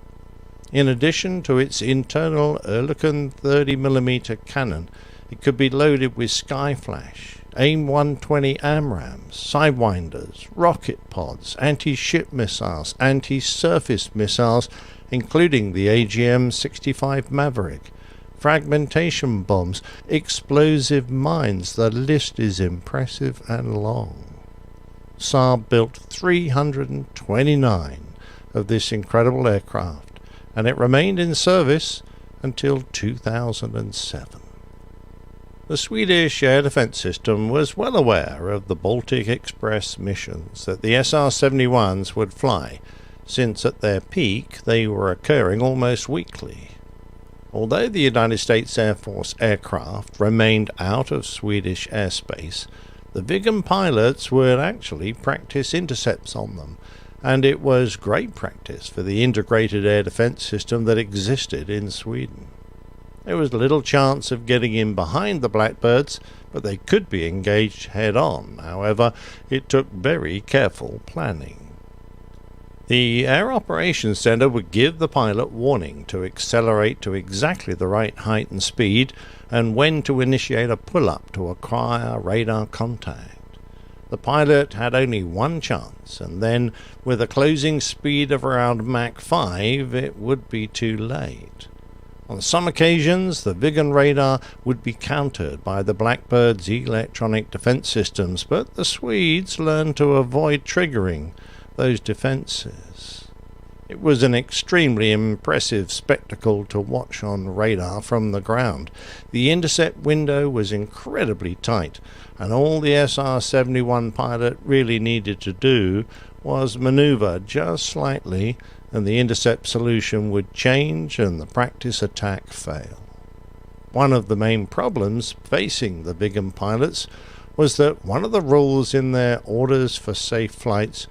In addition to its internal Oerlikon 30mm cannon, it could be loaded with Skyflash, AIM-120 AMRAAMs, sidewinders, rocket pods, anti-ship missiles, anti-surface missiles, including the AGM-65 Maverick, fragmentation bombs, explosive mines. The list is impressive and long. Saab built 329 of this incredible aircraft, and it remained in service until 2007. The Swedish air defense system was well aware of the Baltic Express missions that the SR-71s would fly, since at their peak they were occurring almost weekly. Although the United States Air Force aircraft remained out of Swedish airspace, the Viggen pilots would actually practice intercepts on them, and it was great practice for the integrated air defense system that existed in Sweden. There was little chance of getting in behind the Blackbirds, but they could be engaged head-on. However, it took very careful planning. The Air Operations Center would give the pilot warning to accelerate to exactly the right height and speed, and when to initiate a pull-up to acquire radar contact. The pilot had only one chance, and then, with a closing speed of around Mach 5, it would be too late. On some occasions, the Vigan radar would be countered by the Blackbird's electronic defense systems, but the Swedes learned to avoid triggering those defenses. It was an extremely impressive spectacle to watch on radar from the ground. The intercept window was incredibly tight, and all the SR-71 pilot really needed to do was maneuver just slightly, and the intercept solution would change and the practice attack fail. One of the main problems facing the Vigan pilots was that one of the rules in their orders for safe flights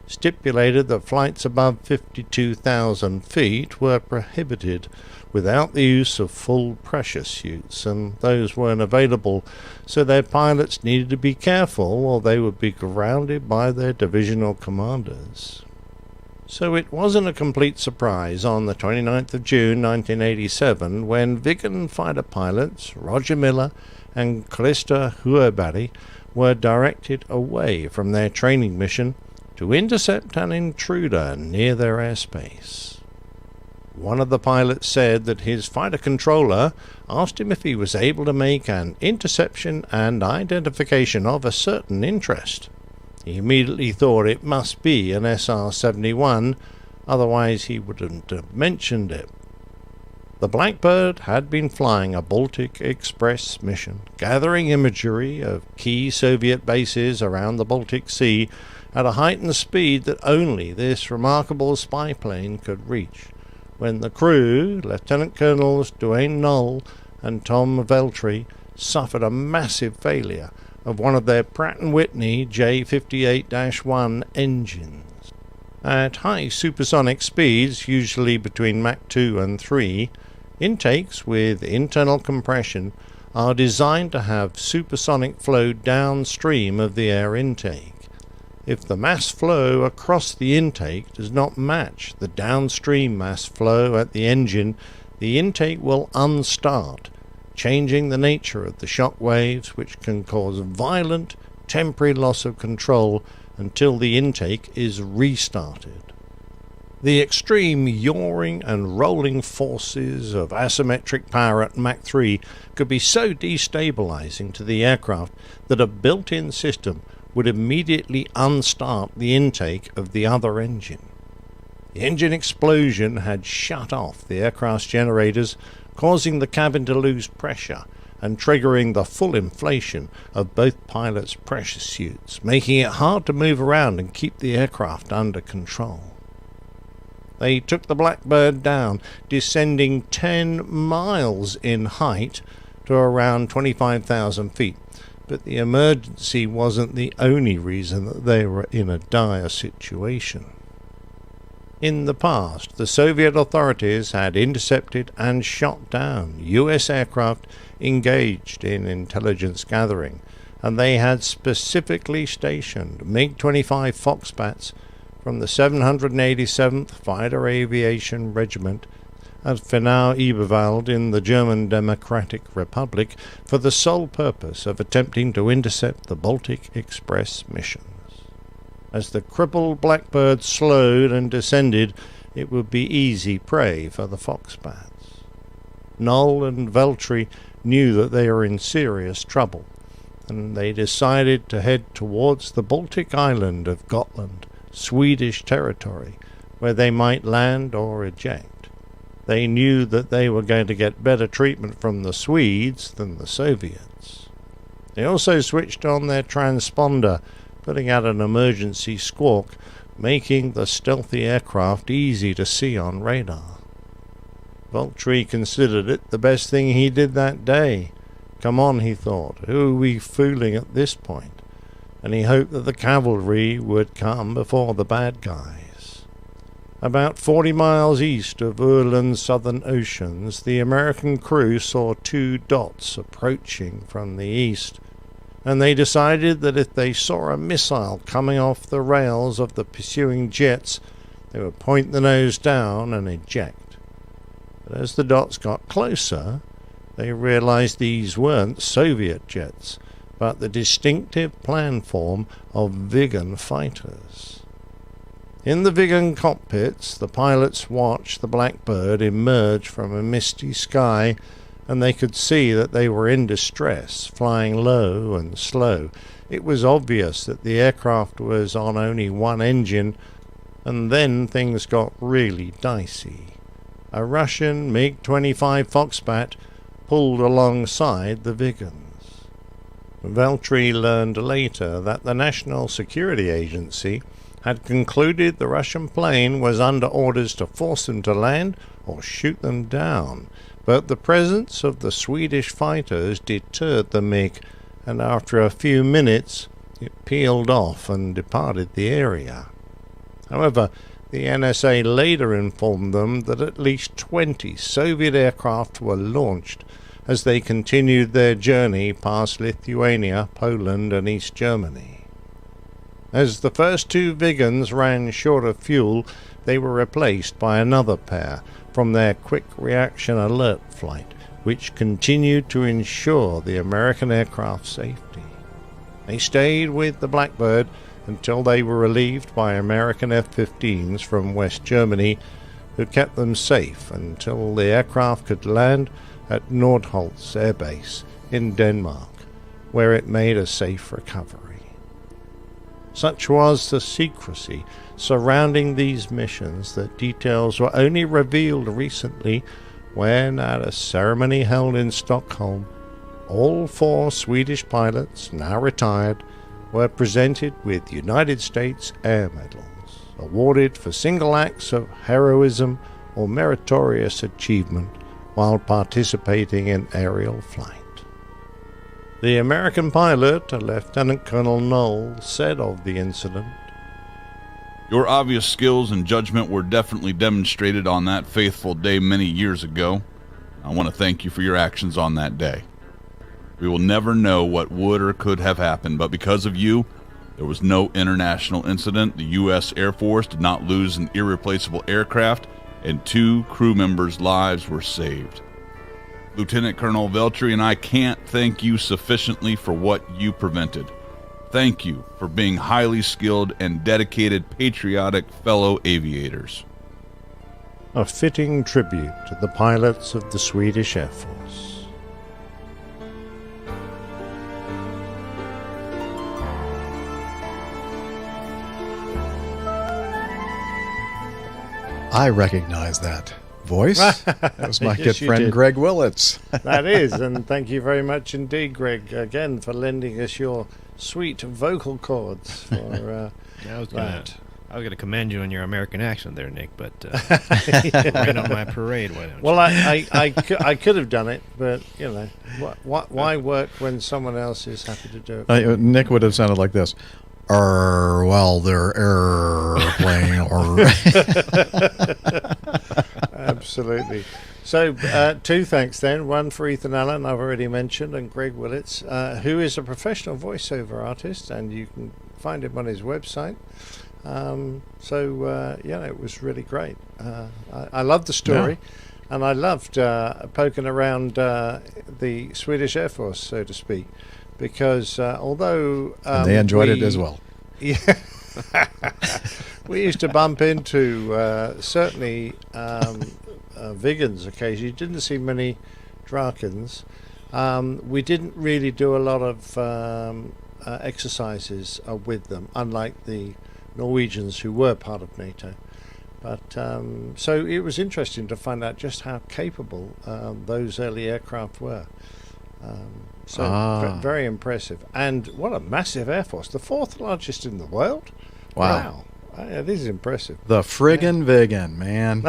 stipulated that flights above 52,000 feet were prohibited without the use of full pressure suits, and those weren't available, so their pilots needed to be careful or they would be grounded by their divisional commanders. So it wasn't a complete surprise on the 29th of June 1987 when Vigan fighter pilots Roger Miller and Krista Huerberry were directed away from their training mission to intercept an intruder near their airspace. One of the pilots said that his fighter controller asked him if he was able to make an interception and identification of a certain interest. He immediately thought it must be an SR-71, otherwise he wouldn't have mentioned it. The Blackbird had been flying a Baltic Express mission, gathering imagery of key Soviet bases around the Baltic Sea at a heightened speed that only this remarkable spy plane could reach, when the crew, Lieutenant Colonels Duane Knoll and Tom Veltri, suffered a massive failure of one of their Pratt & Whitney J58-1 engines. At high supersonic speeds, usually between Mach 2 and 3, intakes with internal compression are designed to have supersonic flow downstream of the air intake. If the mass flow across the intake does not match the downstream mass flow at the engine, the intake will unstart, changing the nature of the shock waves, which can cause violent temporary loss of control until the intake is restarted. The extreme yawing and rolling forces of asymmetric power at Mach 3 could be so destabilizing to the aircraft that a built-in system would immediately unstart the intake of the other engine. The engine explosion had shut off the aircraft's generators, causing the cabin to lose pressure and triggering the full inflation of both pilots' pressure suits, making it hard to move around and keep the aircraft under control. They took the Blackbird down, descending 10 miles in height to around 25,000 feet. But the emergency wasn't the only reason that they were in a dire situation. In the past, the Soviet authorities had intercepted and shot down U.S. aircraft engaged in intelligence gathering, and they had specifically stationed MiG-25 Foxbats from the 787th Fighter Aviation Regiment at Fernau-Eberwald in the German Democratic Republic for the sole purpose of attempting to intercept the Baltic Express missions. As the crippled Blackbird slowed and descended, it would be easy prey for the Foxbats. Knoll and Veltri knew that they were in serious trouble, and they decided to head towards the Baltic island of Gotland, Swedish territory, where they might land or eject. They knew that they were going to get better treatment from the Swedes than the Soviets. They also switched on their transponder, putting out an emergency squawk, making the stealthy aircraft easy to see on radar. Veltri considered it the best thing he did that day. Come on, he thought, who are we fooling at this point? And he hoped that the cavalry would come before the bad guys. About 40 miles east of Öland's southern oceans, the American crew saw two dots approaching from the east, and they decided that if they saw a missile coming off the rails of the pursuing jets, They would point the nose down and eject. But as the dots got closer, they realized these weren't Soviet jets, but the distinctive planform of Vigan fighters. In the Vigan cockpits, the pilots watched the Blackbird emerge from a misty sky, and they could see that they were in distress, flying low and slow. It was obvious that the aircraft was on only one engine, and then things got really dicey. A Russian MiG-25 Foxbat pulled alongside the Vigans. Veltri learned later that the National Security Agency had concluded the Russian plane was under orders to force them to land or shoot them down, but the presence of the Swedish fighters deterred the MiG, and after a few minutes it peeled off and departed the area. However, the NSA later informed them that at least 20 Soviet aircraft were launched as they continued their journey past Lithuania, Poland, and East Germany. As the first two Vigans ran short of fuel, they were replaced by another pair from their Quick Reaction Alert flight, which continued to ensure the American aircraft's safety. They stayed with the Blackbird until they were relieved by American F-15s from West Germany, who kept them safe until the aircraft could land at Nordholz Air Base in Denmark, where it made a safe recovery. Such was the secrecy surrounding these missions that details were only revealed recently when, at a ceremony held in Stockholm, all 4 Swedish pilots, now retired, were presented with United States Air Medals, awarded for single acts of heroism or meritorious achievement while participating in aerial flight. The American pilot, Lieutenant Colonel Knoll, said of the incident, "Your obvious skills and judgment were definitely demonstrated on that faithful day many years ago. I want to thank you for your actions on that day. We will never know what would or could have happened, but because of you, there was no international incident, the U.S. Air Force did not lose an irreplaceable aircraft, and 2 crew members' lives were saved. Lieutenant Colonel Veltri and I can't thank you sufficiently for what you prevented. Thank you for being highly skilled and dedicated patriotic fellow aviators." A fitting tribute to the pilots of the Swedish Air Force. I recognize that voice. That was my Yes, good friend did. Greg Willits. That is, and thank you very much indeed, Greg, again for lending us your sweet vocal cords for I was that. gonna commend you on your American accent there, Nick, but right on my parade. Why don't Well, you? I could have done it, but you know, why work when someone else is happy to do it? Nick would have sounded like this. Well, they're airplane or Absolutely. So 2 thanks then. One for Ethan Allen, I've already mentioned, and Greg Willits, who is a professional voiceover artist, and you can find him on his website. It was really great. I loved the story, and I loved poking around the Swedish Air Force, so to speak, because although they enjoyed it as well. Yeah. We used to bump into certainly Vigans occasionally. You didn't see many Drakens. We didn't really do a lot of exercises with them, unlike the Norwegians who were part of NATO. But so it was interesting to find out just how capable those early aircraft were. Very impressive. And what a massive air force. The 4th largest in the world. Wow. It is impressive. The friggin' Vigan, man.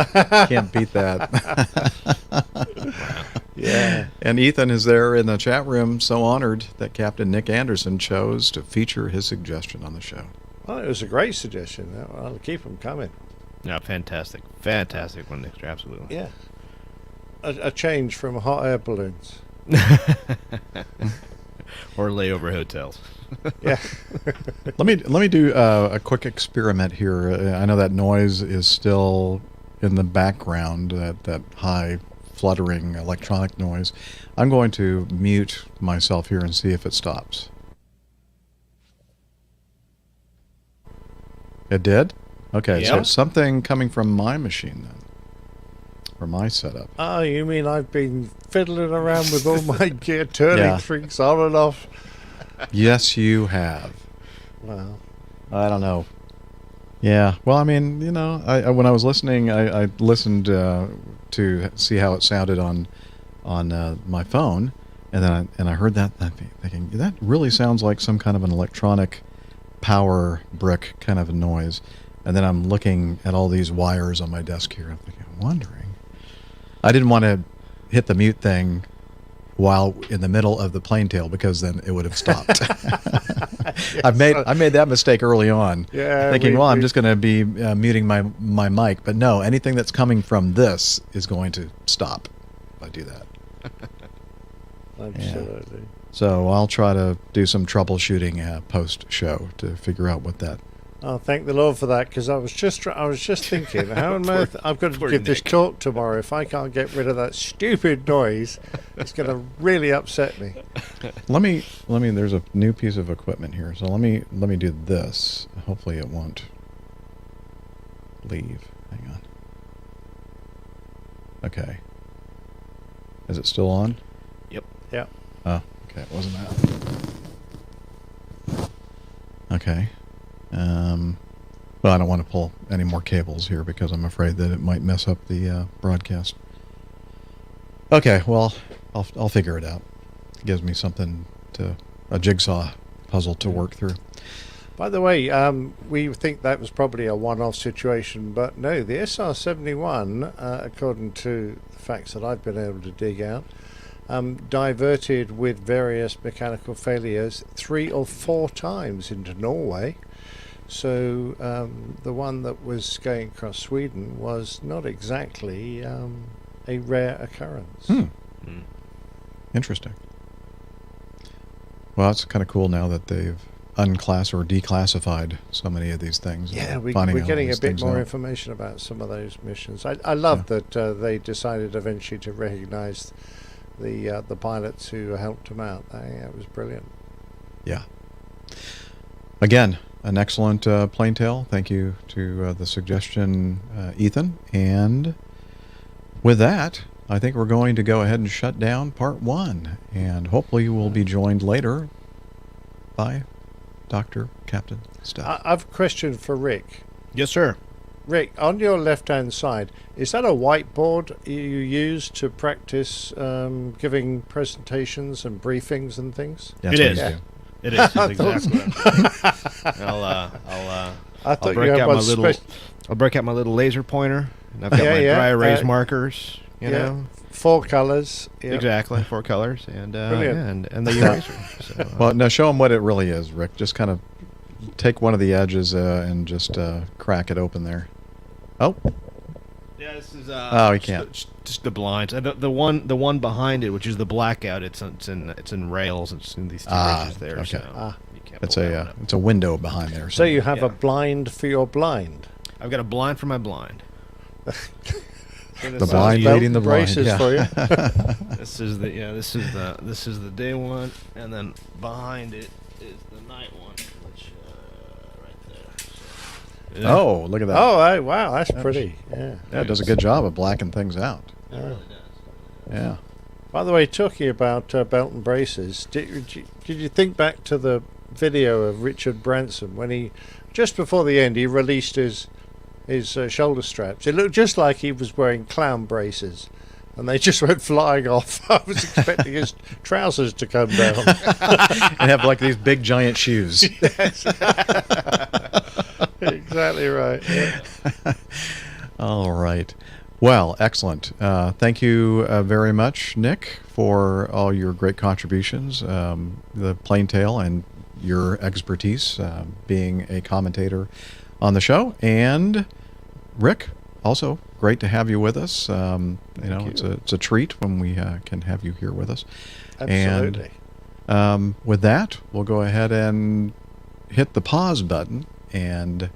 Can't beat that. Yeah. And Ethan is there in the chat room, so honored that Captain Nick Anderson chose to feature his suggestion on the show. Well, it was a great suggestion. I'll keep them coming. Yeah, fantastic. Fantastic one, Nick. Absolutely. Yeah. A change from hot air balloons. or layover hotels. Yeah. Let me do a quick experiment here. I know that noise is still in the background, that high fluttering electronic noise. I'm going to mute myself here and see if it stops. It did? Okay, so it's something coming from my machine then, or my setup. Oh, you mean I've been fiddling around with all my gear, turning things on and off? Yes, you have. Well, I don't know. Yeah, well, I mean, you know, I when I was listening, I listened to see how it sounded on my phone, and then I heard that, thinking that really sounds like some kind of an electronic power brick kind of a noise. And then I'm looking at all these wires on my desk here. I'm thinking, I'm wondering. I didn't want to hit the mute thing while in the middle of the plane tail, because then it would have stopped. I made that mistake early on, thinking, I'm just going to be muting my mic. But no, anything that's coming from this is going to stop if I do that. Absolutely. Yeah. So I'll try to do some troubleshooting post-show to figure out what that. Oh, thank the Lord for that, because I was just thinking, how on earth I've got to give this talk tomorrow. If I can't get rid of that stupid noise, it's going to really upset me. Let me. There's a new piece of equipment here, so let me do this. Hopefully, it won't leave. Hang on. Okay. Is it still on? Yep. Yeah. Oh, okay. It wasn't that. Okay. Well, I don't want to pull any more cables here because I'm afraid that it might mess up the broadcast. Okay, well, I'll figure it out. It gives me a jigsaw puzzle to work through. By the way, we think that was probably a one-off situation, but no, the SR-71, according to the facts that I've been able to dig out, diverted with various mechanical failures 3 or 4 times into Norway. So the one that was going across Sweden was not exactly a rare occurrence. Interesting. Well, it's kind of cool now that they've unclassed or declassified so many of these things. Yeah, we're getting a bit more information about some of those missions. I love that they decided eventually to recognize the pilots who helped them out. I think that was brilliant. Yeah. Again, an excellent plane tail. Thank you to the suggestion, Ethan. And with that, I think we're going to go ahead and shut down part 1. And hopefully we'll be joined later by Dr. Captain Steph. I've a question for Rick. Yes, sir. Rick, on your left-hand side, is that a whiteboard you use to practice giving presentations and briefings and things? Yes, it is. Yeah. It is. It's exactly what I'll break out my little laser pointer, and I've got my dry erase markers. You know, 4 colors. Yep. Exactly, 4 colors, and and the eraser. So, well, now show them what it really is, Rick. Just kind of take one of the edges and just crack it open there. Oh. Yeah, this is. Oh, you can't. Just the blinds. The one behind it, which is the blackout. It's in rails. It's in these 2 ridges there. Okay. So you can't it's a window behind there. So you have a blind for your blind. I've got a blind for my blind. The blind leading the blind. Braces for you. This is the day one, and then behind it is the night one, which right there. So, oh, look at that! Oh, wow, that's pretty. Yeah, it does a good job of blacking things out. It really does. Yeah. By the way, talking about belt and braces, did you think back to the video of Richard Branson when he, just before the end, he released his shoulder straps? It looked just like he was wearing clown braces, and they just went flying off. I was expecting his trousers to come down and have like these big giant shoes. Yes. Exactly right. Yeah. All right. Well, excellent. Thank you very much, Nick, for all your great contributions, the plane tail, and your expertise being a commentator on the show. And Rick, also great to have you with us. It's a treat when we can have you here with us. Absolutely. With that, we'll go ahead and hit the pause button, and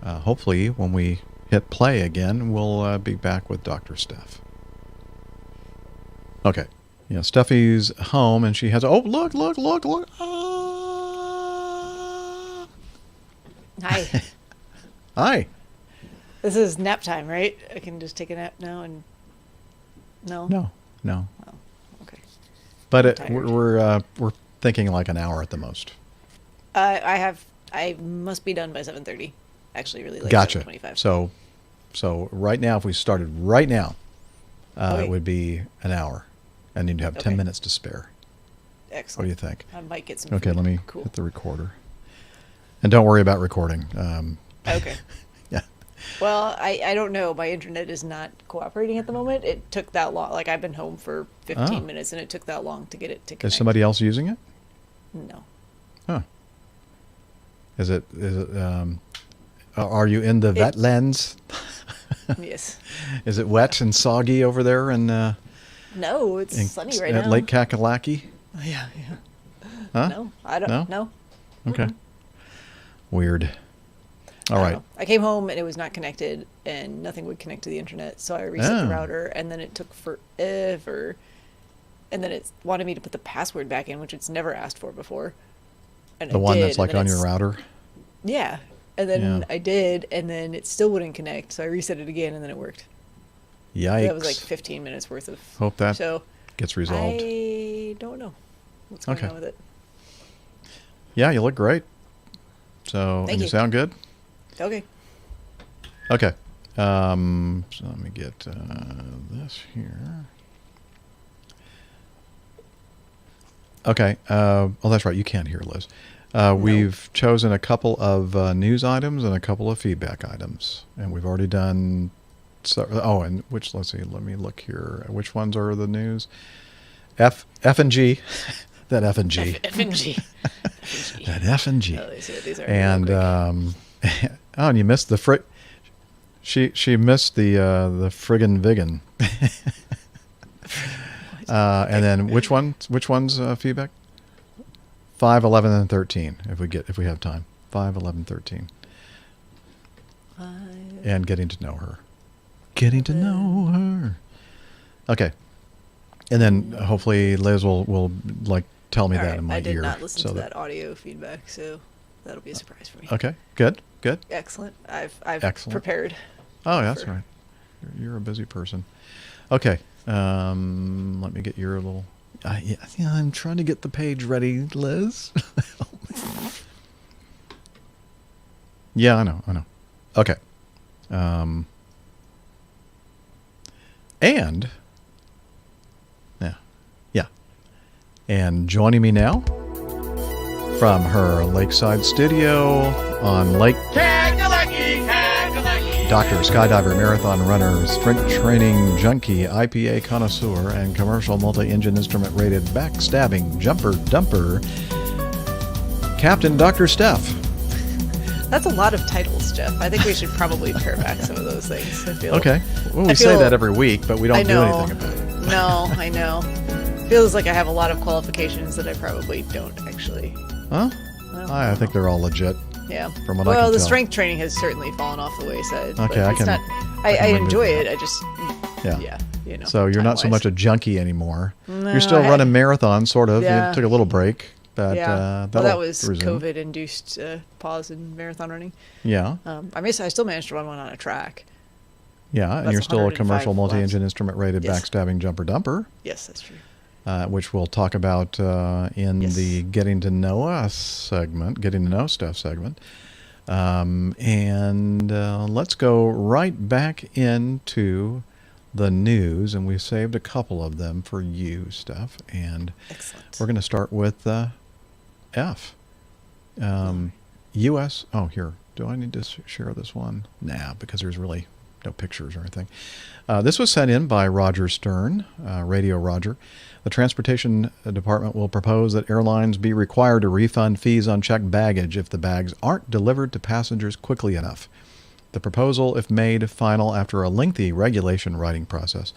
hopefully when we hit play again, we'll be back with Dr. Steph. Okay. Yeah, Steffi's home, and she has... Oh, look. Hi. Hi. This is nap time, right? I can just take a nap now and... No? No. Oh, okay. But we're thinking like an hour at the most. I must be done by 7:30. Actually, really late. Gotcha. 7:25. So right now, if we started right now, Okay. it would be an hour, and you'd have 10 minutes to spare. Excellent. What do you think? I might get some Okay, food. let me Cool. hit the recorder. And don't worry about recording. Okay. Yeah. Well, I don't know. My internet is not cooperating at the moment. It took that long. Like, I've been home for 15 minutes, and it took that long to get it to connect. Is somebody else using it? No. Huh. Is it are you in the wetlands? Yes. Is it wet and soggy over there in No, it's sunny right at now. Lake Kakalaki? Yeah. Huh? No, I don't know. Okay. Weird. All right. I came home and it was not connected and nothing would connect to the internet. So I reset the router and then it took forever. And then it wanted me to put the password back in, which it's never asked for before. And The one that's like on your router? Yeah. And then I did, and then it still wouldn't connect. So I reset it again and then it worked. Yikes. That was like 15 minutes worth of... Hope that gets resolved. I don't know what's going on with it. Yeah, you look great. So, Thank and you you. sound good? Okay. Okay. So let me get this here. Okay. Oh, that's right. You can't hear, Liz. We've chosen a couple of news items and a couple of feedback items, and we've already done. And which? Let's see. Let me look here. Which ones are the news? F and G. That F and G. F and G. That F and G. Oh, these are and and you missed the She missed the friggin' Vigan. And then which one's feedback? 5, 11, and 13. If we have time. 5, 11, 13. And getting to know her. Getting to know her. Okay. And then hopefully Liz will like tell me that in my ear. I did not listen to that audio feedback, so that'll be a surprise for me. Okay. Good. Excellent. I've Excellent. prepared. Oh, that's right. You're a busy person. Okay. Let me get your little... yeah, I'm trying to get the page ready, Liz. Yeah, I know. Okay. And... Yeah. And joining me now from her lakeside studio on Lake... Doctor, skydiver, marathon runner, strength training junkie, IPA connoisseur, and commercial multi-engine instrument rated backstabbing jumper dumper, Captain Dr. Steph. That's a lot of titles, Jeff. I think we should probably pare back some of those things. Okay. Well, we say that every week, but we don't do anything about it. No, I know. Feels like I have a lot of qualifications that I probably don't actually. Huh? I think they're all legit. Yeah. From what I can well, the tell. strength training has certainly fallen off the wayside. Okay, but I enjoy it. I just, yeah, you know. So you're not so time-wise. much a junkie anymore. No, you're still running marathons, sort of. Yeah. You took a little break, but well, that'll that was resume. COVID-induced pause in marathon running. Yeah. I still managed to run one on a track. Yeah, and That's you're still a 105 commercial multi-engine laps. instrument rated Yes. backstabbing jumper dumper. Yes, that's true. Which we'll talk about in the Getting to Know Us segment, Getting to Know Stuff segment. And let's go right back into the news, and we saved a couple of them for you, Steph. And we're going to start with F. U.S. Oh, here. Do I need to share this one? Nah, because there's really no pictures or anything. This was sent in by Roger Stern, Radio Roger. The Transportation Department will propose that airlines be required to refund fees on checked baggage if the bags aren't delivered to passengers quickly enough. The proposal, if made final after a lengthy regulation writing process,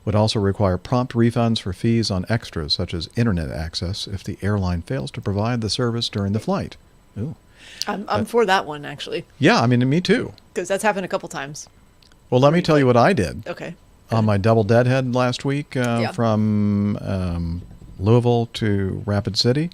would also require prompt refunds for fees on extras such as internet access if the airline fails to provide the service during the flight. Ooh. I'm for that one, actually. Yeah, I mean, me too. Because that's happened a couple times. Well, let me tell you what I did. Okay. On my double deadhead last week from Louisville to Rapid City.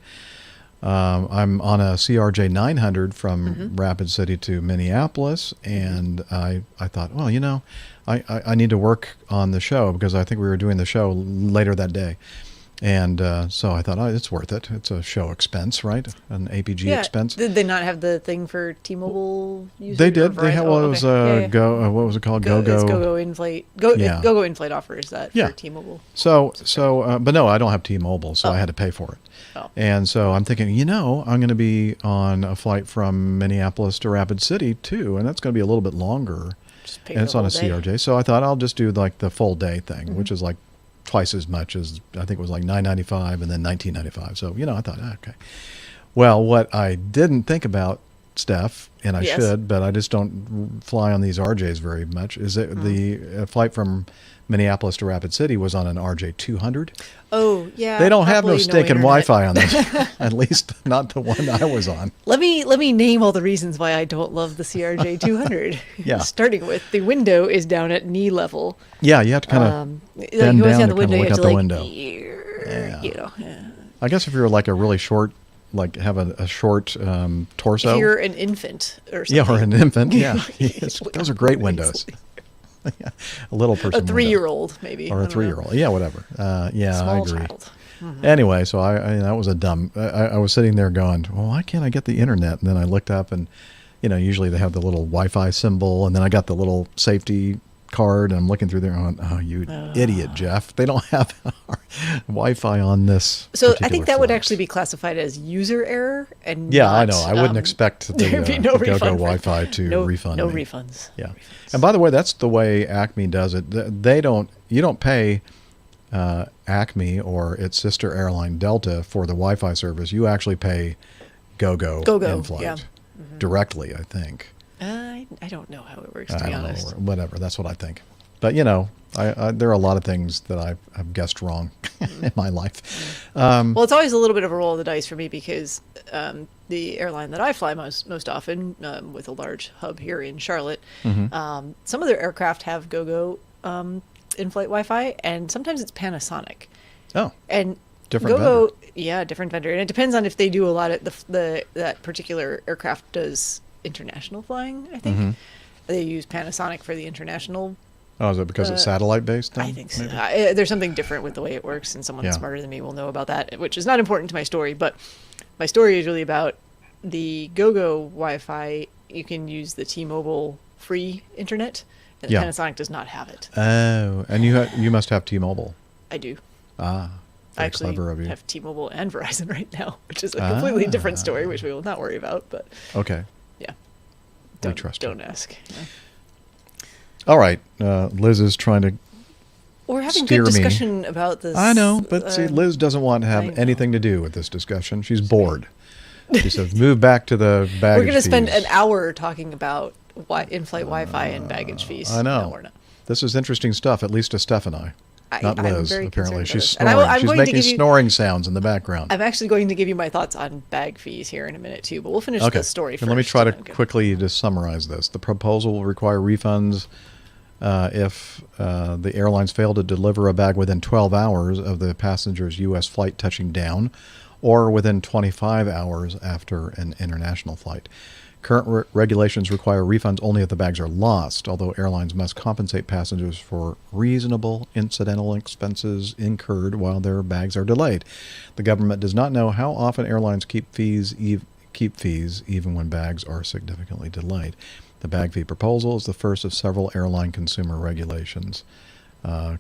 I'm on a CRJ 900 from Rapid City to Minneapolis, and I thought, well, you know, I need to work on the show because I think we were doing the show later that day. And so I thought, oh, it's worth it. It's a show expense, right? An APG expense. Did they not have the thing for T-Mobile users? They did. They had what was Go. What was it called? Go. Go Inflate. Go Inflate offers that for T-Mobile. So, but no, I don't have T-Mobile, so I had to pay for it. Oh. And so I'm thinking, you know, I'm going to be on a flight from Minneapolis to Rapid City too, and that's going to be a little bit longer. And it's on a CRJ, so I thought I'll just do like the full day thing, which is like twice as much as I think it was like $9.95 and then $19.95. So, you know, I thought, okay. Well, what I didn't think about, Steph, and I should, but I just don't fly on these RJs very much, is that the flight from Minneapolis to Rapid City was on an RJ 200. Oh, yeah. They don't have no stinking Wi-Fi on this, at least not the one I was on. Let me name all the reasons why I don't love the CRJ 200. Yeah. Starting with, the window is down at knee level. Yeah, you have to kind of bend down to kind of look out the window. You know, I guess if you're like a really short, like have a short torso. If you're an infant or something. Yeah, or an infant. Yeah, those are great windows. Yeah. A little person. A 3-year-old, maybe. Or a 3-year-old. Yeah, whatever. Yeah, Small I agree. Child. Mm-hmm. Anyway, so I that was a dumb. I was sitting there going, well, why can't I get the internet? And then I looked up, and you know, usually they have the little Wi-Fi symbol, and then I got the little safety card, and I'm looking through there and going, oh, you idiot, Jeff. They don't have Wi-Fi on this. So I think that would actually be classified as user error. And I know. I wouldn't expect the no GoGo Wi-Fi to refund no me. Refunds. Yeah. And by the way, that's the way Acme does it. You don't pay Acme or its sister airline Delta for the Wi-Fi service. You actually pay GoGo in-flight directly, I think. I don't know how it works, to be honest. Whatever, that's what I think. But, you know, there are a lot of things that I've guessed wrong in my life. Well, it's always a little bit of a roll of the dice for me because the airline that I fly most often, with a large hub here in Charlotte, some of their aircraft have GoGo in-flight Wi-Fi, and sometimes it's Panasonic. Oh, and different GoGo, vendor. Yeah, different vendor. And it depends on if they do a lot of that particular aircraft does international flying, I think. They use Panasonic for the international. Oh, is it because it's satellite based? I think so. There's something different with the way it works, and someone smarter than me will know about that, which is not important to my story. But my story is really about the GoGo Wi-Fi. You can use the T-Mobile free internet, and Panasonic does not have it. Oh, and you must have T-Mobile. I do. Ah. I actually have T-Mobile and Verizon right now, which is a completely different story, which we will not worry about. But okay. Yeah. Don't ask. Yeah. All right. Liz is trying to We're having good discussion about this. I know, but see, Liz doesn't want to have anything to do with this discussion. She's bored. She says, move back to the baggage We're going to spend fees. an hour talking about in-flight Wi-Fi and baggage fees. I know. No, we're not. This is interesting stuff, at least to Steph and I. Not Liz, apparently. She's snoring. She's making snoring sounds in the background. I'm actually going to give you my thoughts on bag fees here in a minute, too, but we'll finish the story first. And let me try to quickly just summarize this. The proposal will require refunds if the airlines fail to deliver a bag within 12 hours of the passenger's U.S. flight touching down or within 25 hours after an international flight. Current regulations require refunds only if the bags are lost, although airlines must compensate passengers for reasonable incidental expenses incurred while their bags are delayed. The government does not know how often airlines keep fees even when bags are significantly delayed. The bag fee proposal is the first of several airline consumer regulations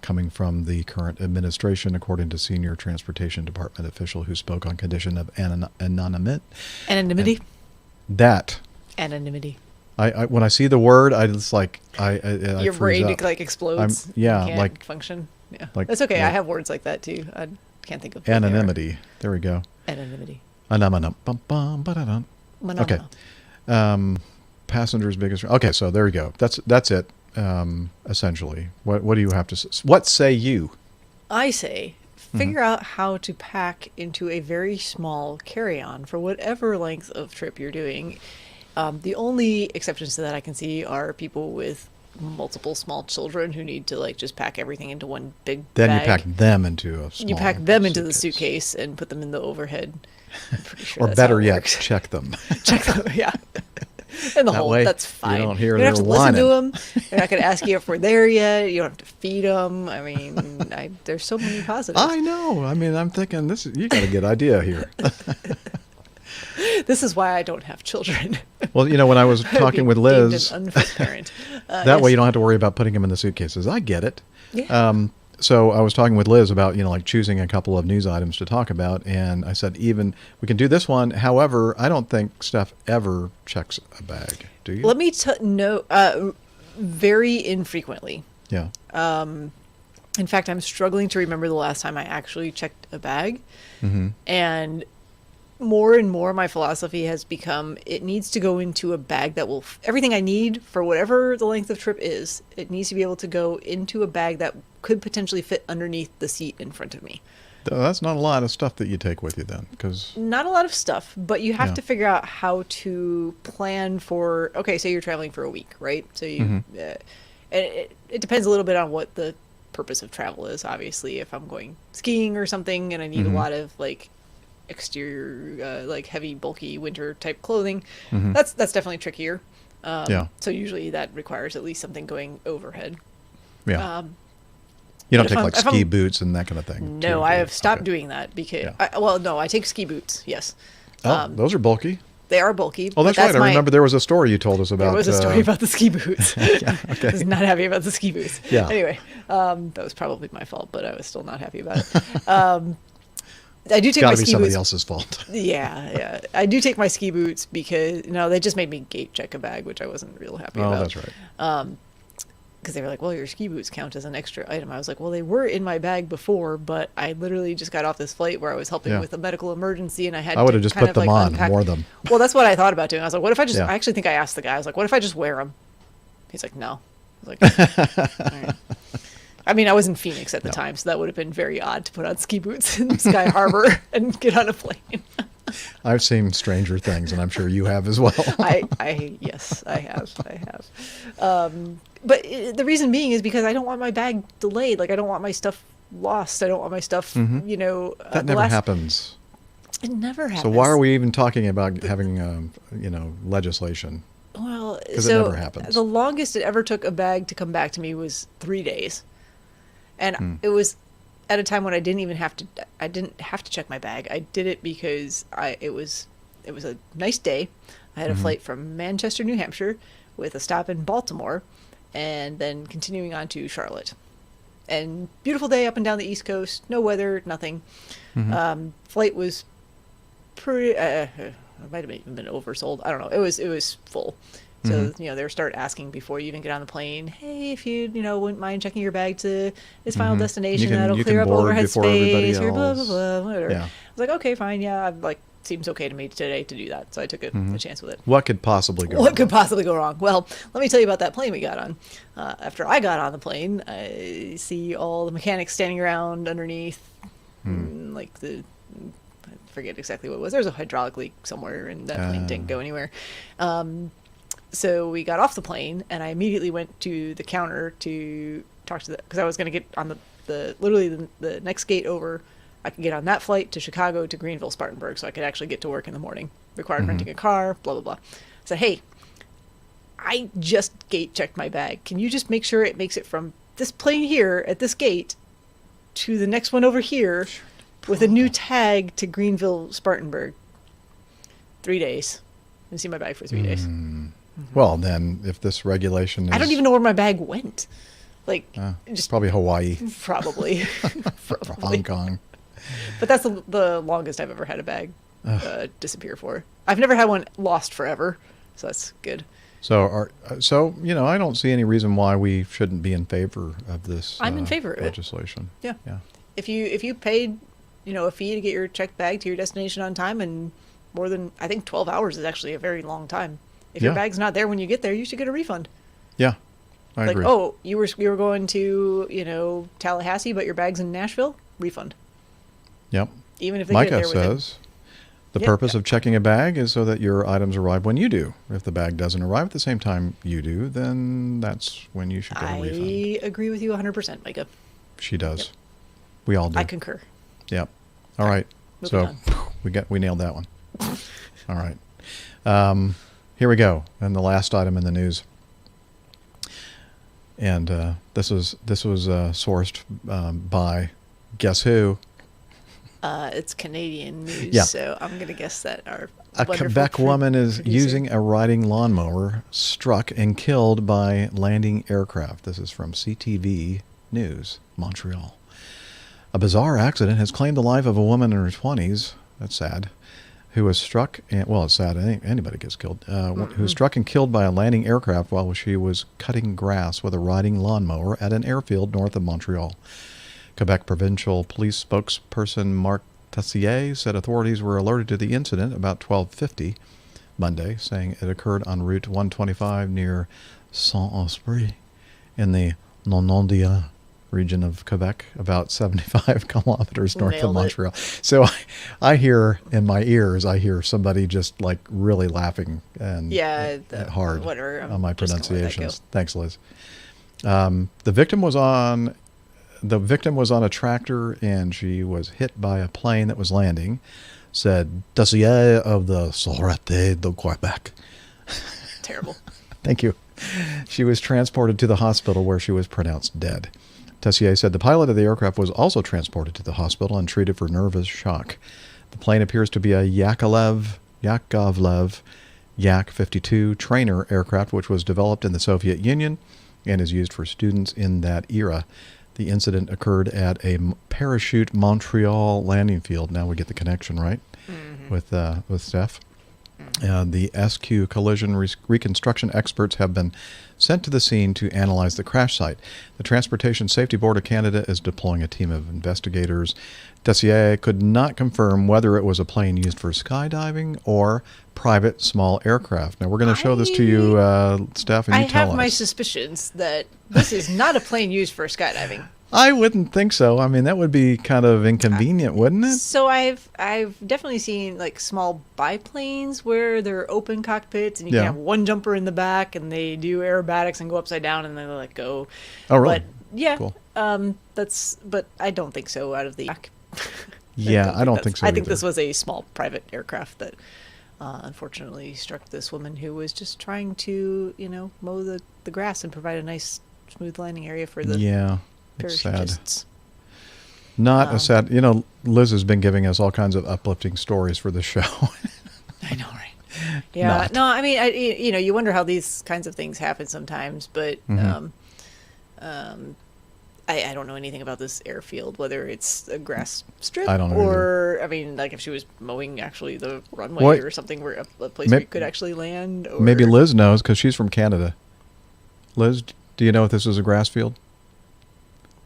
coming from the current administration, according to senior Transportation Department official who spoke on condition of anonymity. Anonymity. I when I see the word, I just like I your brain like explodes. You can't function. Yeah, that's okay. I have words like that too. I can't think of anonymity. There we go. Anonymity. Okay. Passenger's biggest. Okay, so there you go. That's it. Essentially, what do you have to? What say you? I say figure out how to pack into a very small carry-on for whatever length of trip you're doing. The only exceptions to that I can see are people with multiple small children who need to like just pack everything into one big Then bag. you pack them into a small. You pack them into the suitcase and put them in the overhead. I'm pretty sure or that's better how it yet, works. check them. Check them, yeah. In the That hole, way that's fine. you don't hear you don't have their to listen to whining. them. They're not going to ask you if we're there yet. You don't have to feed them. I mean, there's so many positives. I know. I mean, I'm thinking you got a good idea here. This is why I don't have children. Well, when I was talking with Liz, an unfit parent. that way you don't have to worry about putting them in the suitcases. I get it. Yeah. So I was talking with Liz about, like choosing a couple of news items to talk about. And I said, even we can do this one. However, I don't think Steph ever checks a bag. Do you? Let me very infrequently. Yeah. In fact, I'm struggling to remember the last time I actually checked a bag. Mm-hmm. And more and more my philosophy has become it needs to go into a bag that will everything I need for whatever the length of trip is. It needs to be able to go into a bag that could potentially fit underneath the seat in front of me. That's not a lot of stuff that you take with you then, because not a lot of stuff, but you have to figure out how to plan for. Okay, say you're traveling for a week, right? So you, and it depends a little bit on what the purpose of travel is. Obviously, if I'm going skiing or something and I need a lot of like exterior, like heavy, bulky winter type clothing, that's definitely trickier. So usually that requires at least something going overhead. Yeah. You don't take like ski boots and that kind of thing? No, I have stopped doing that because, I take ski boots, yes. Oh, those are bulky. They are bulky. Oh, that's right. I remember there was a story you told us about. There was a story about the ski boots. Yeah, okay. I was not happy about the ski boots. Yeah. Anyway, that was probably my fault, but I was still not happy about it. I do take my ski boots. It's got to be somebody else's fault. Yeah. I do take my ski boots because, they just made me gate check a bag, which I wasn't real happy about. Oh, that's right. Because they were like, well, your ski boots count as an extra item. I was like, well, they were in my bag before, but I literally just got off this flight where I was helping with a medical emergency, and I would have just put them on, wore them. Well, that's what I thought about doing. I was like, what if I just, I actually think I asked the guy, I was like, what if I just wear them? He's like, no. I was like, all right. I mean, I was in Phoenix at the time, so that would have been very odd to put on ski boots in Sky Harbor and get on a plane. I've seen stranger things, and I'm sure you have as well. Yes, I have. But the reason being is because I don't want my bag delayed. Like, I don't want my stuff lost. I don't want my stuff, that never happens. It never happens. So why are we even talking about having, legislation? Well, because it never happens. The longest it ever took a bag to come back to me was 3 days, and it was at a time when I didn't have to check my bag. I did it because it was a nice day. I had a flight from Manchester, New Hampshire, with a stop in Baltimore, and then continuing on to Charlotte. And beautiful day up and down the East Coast. No weather, nothing. Flight was pretty. It might have even been oversold. I don't know. It was full. So, they start asking before you even get on the plane, hey, if you, wouldn't mind checking your bag to its final destination, that'll clear up overhead space, or blah, blah, blah, whatever. Yeah. I was like, okay, fine, yeah, seems okay to me today to do that. So I took a chance with it. What could possibly go wrong? What could possibly go wrong? Well, let me tell you about that plane we got on. After I got on the plane, I see all the mechanics standing around underneath, I forget exactly what it was. There was a hydraulic leak somewhere, and that plane didn't go anywhere. So we got off the plane, and I immediately went to the counter to talk to because I was going to get on the next gate over. I could get on that flight to Chicago to Greenville, Spartanburg, so I could actually get to work in the morning. Required renting a car, blah, blah, blah. I said, hey, I just gate checked my bag. Can you just make sure it makes it from this plane here at this gate to the next one over here with a new tag to Greenville, Spartanburg? 3 days. I didn't see my bag for 3 days. Well, then, if this regulation is... I don't even know where my bag went. Just probably Hawaii. Probably. Hong Kong. But that's the longest I've ever had a bag disappear for. I've never had one lost forever, so that's good. So, I don't see any reason why we shouldn't be in favor of this. I'm in favor of legislation. Yeah. If you paid, a fee to get your checked bag to your destination on time, and more than 12 hours is actually a very long time. If your bag's not there when you get there, you should get a refund. Yeah, I like, agree. oh, you were going to, Tallahassee, but your bag's in Nashville? Refund. Yep. Even if they Micah get there says the purpose of checking a bag is so that your items arrive when you do. If the bag doesn't arrive at the same time you do, then that's when you should get a refund. I agree with you 100%, Micah. She does. Yep. We all do. I concur. Yep. All right. So we nailed that one. All right. Here we go. And the last item in the news. And this was sourced by guess who? It's Canadian news, Yeah. so I'm going to guess that our A Quebec woman is using a riding lawnmower, struck and killed by landing aircraft. This is from CTV News, Montreal. A bizarre accident has claimed the life of a woman in her 20s. That's sad. Who was struck, it's sad, anybody gets killed, who was struck and killed by a landing aircraft while she was cutting grass with a riding lawnmower at an airfield north of Montreal. Quebec Provincial Police spokesperson Marc Tessier said authorities were alerted to the incident about 12:50 Monday, saying it occurred on Route 125 near Saint-Esprit in the Normandia region of Quebec, about 75 kilometers north of Montreal. So I hear in my ears, somebody just like really laughing and hard on my pronunciations. Thanks, Liz. The victim was on a tractor and she was hit by a plane that was landing, said Dossier of the Sûreté de Quebec. Terrible. Thank you. She was transported to the hospital where she was pronounced dead. Tessier said the pilot of the aircraft was also transported to the hospital and treated for nervous shock. The plane appears to be a Yakovlev Yak-52 trainer aircraft, which was developed in the Soviet Union and is used for students in that era. The incident occurred at a Parachute Montreal landing field. Now we get the connection, right? With Steph. The SQ collision reconstruction experts have been sent to the scene to analyze the crash site. The Transportation Safety Board of Canada is deploying a team of investigators. Tessier could not confirm whether it was a plane used for skydiving or private small aircraft. Now, we're going to show this to you, Steph, and you tell us. I have my suspicions that this is not a plane used for skydiving. I wouldn't think so. I mean, that would be kind of inconvenient, wouldn't it? So I've definitely seen like small biplanes where they're open cockpits and you can have one jumper in the back and they do aerobatics and go upside down and they let go. Oh, really? But yeah, cool. But I don't think so out of the back. I don't think so I think either. this was a small private aircraft that unfortunately struck this woman who was just trying to, mow the grass and provide a nice smooth landing area for the It's sad. parachutists. Not a sad. Liz has been giving us all kinds of uplifting stories for the show. I know, right? Yeah. No, I mean, you wonder how these kinds of things happen sometimes, but I don't know anything about this airfield, whether it's a grass strip I don't know or, I mean, like if she was mowing actually the runway or something where a place where you could actually land. Or... Maybe Liz knows because she's from Canada. Liz, do you know if this is a grass field?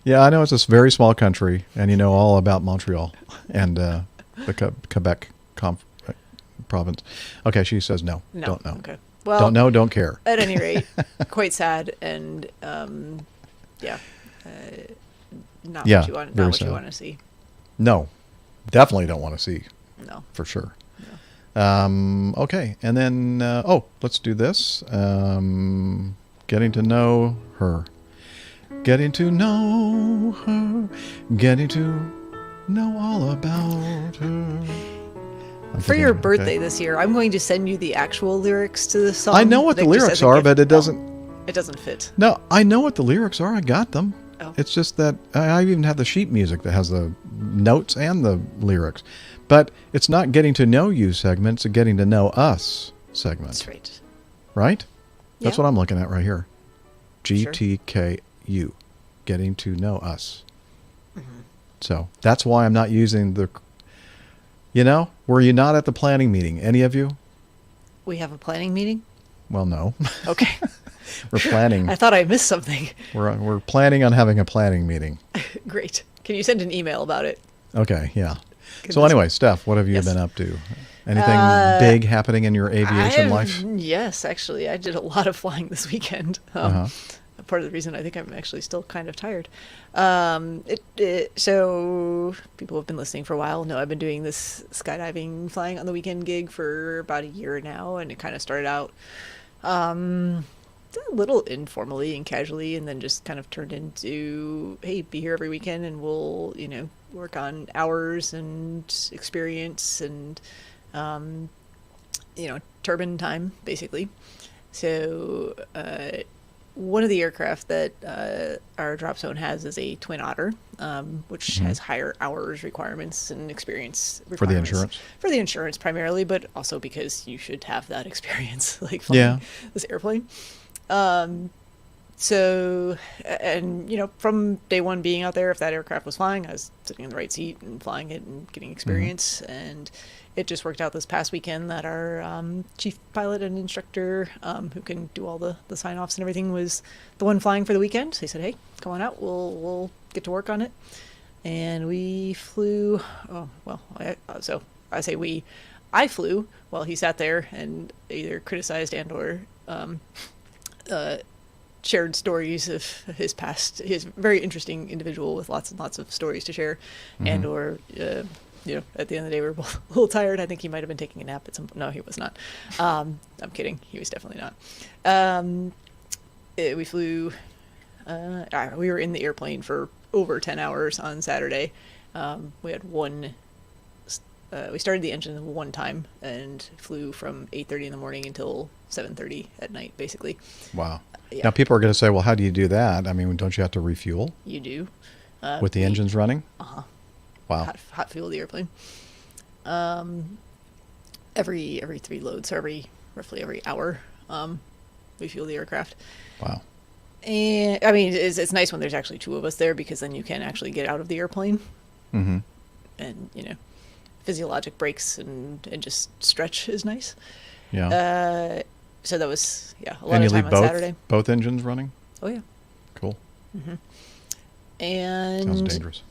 Yeah, I know it's a very small country, and you know all about Montreal and the Quebec province. Okay, she says no. Don't know. Okay. Well, don't know, don't care. At any rate, quite sad, and not what you want to see. No, definitely don't want to see. No, for sure. No. Okay, and then let's do this. Getting to know her. Getting to know her, getting to know all about her. For your birthday this year, I'm going to send you the actual lyrics to the song. I know what the lyrics are, but it doesn't... It doesn't fit. No, I know what the lyrics are. I got them. Oh. It's just that I even have the sheet music that has the notes and the lyrics. But it's not getting to know you segment, it's a getting to know us segment. That's right. Right? That's Yeah. what I'm looking at right here. GTK. You getting to know us. So that's why I'm not using the, were you not at the planning meeting? Any of you? We have a planning meeting? Well, no. Okay. We're planning. I thought I missed something. We're planning on having a planning meeting. Great. Can you send an email about it? Okay. Yeah. So anyway, Steph, what have you been up to? Anything big happening in your aviation life? Yes, actually, I did a lot of flying this weekend. Part of the reason I think I'm actually still kind of tired. So people who have been listening for a while know I've been doing this skydiving flying on the weekend gig for about a year now, and it kind of started out a little informally and casually, and then just kind of turned into, hey, be here every weekend and we'll, work on hours and experience and, turbine time, basically. So, one of the aircraft that our drop zone has is a Twin Otter, which has higher hours requirements and experience requirements. For the insurance? For the insurance primarily, but also because you should have that experience, like flying this airplane. So, and, from day one being out there, if that aircraft was flying, I was sitting in the right seat and flying it and getting experience. And it just worked out this past weekend that our chief pilot and instructor, who can do all the sign-offs and everything, was the one flying for the weekend. So he said, hey, come on out. We'll get to work on it. And we flew, I flew while he sat there and either criticized and or shared stories of his past. He's a very interesting individual with lots and lots of stories to share, and or at the end of the day, we were both a little tired. I think he might have been taking a nap at some point. No, he was not. I'm kidding. He was definitely not. We flew, we were in the airplane for over 10 hours on Saturday. We had we started the engine one time and flew from 8:30 in the morning until 7:30 at night, basically. Wow. Now people are going to say, well, how do you do that? I mean, don't you have to refuel? You do. With the engines running? Wow. Hot fuel the airplane. Every 3 loads, so roughly every hour, we fuel the aircraft. Wow. And I mean, it's nice when there's actually 2 of us there, because then you can actually get out of the airplane. And physiologic breaks and just stretch is nice. Yeah. So that was a lot of time on Saturday. Both engines running? Oh yeah. Cool. And sounds dangerous.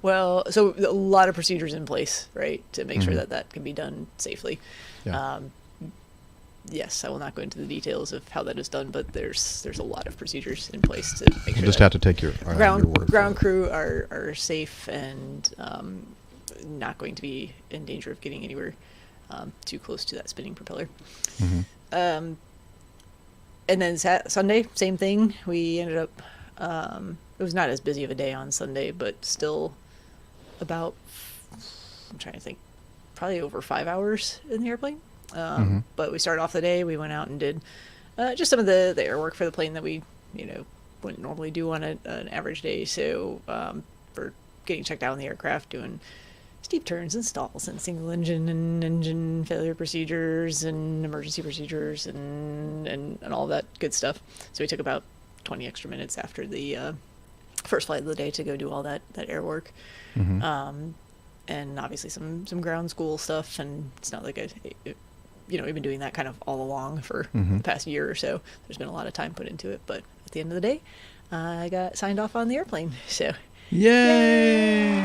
Well, so a lot of procedures in place, right, to make sure that can be done safely. Yeah. Yes, I will not go into the details of how that is done, but there's a lot of procedures in place to make sure. You just have to take your ground crew are safe and not going to be in danger of getting anywhere too close to that spinning propeller. And then Sunday, same thing. We ended up, it was not as busy of a day on Sunday, but still about, I'm trying to think, probably over 5 hours in the airplane. But we started off the day, we went out and did just some of the air work for the plane that we, wouldn't normally do on an average day. So for getting checked out on the aircraft, doing steep turns and stalls and single engine and engine failure procedures and emergency procedures and all that good stuff. So we took about 20 extra minutes after the first flight of the day to go do all that air work. And obviously some ground school stuff, and it's not like we've been doing that kind of all along for the past year or so. There's been a lot of time put into it, but at the end of the day, I got signed off on the airplane. So yay!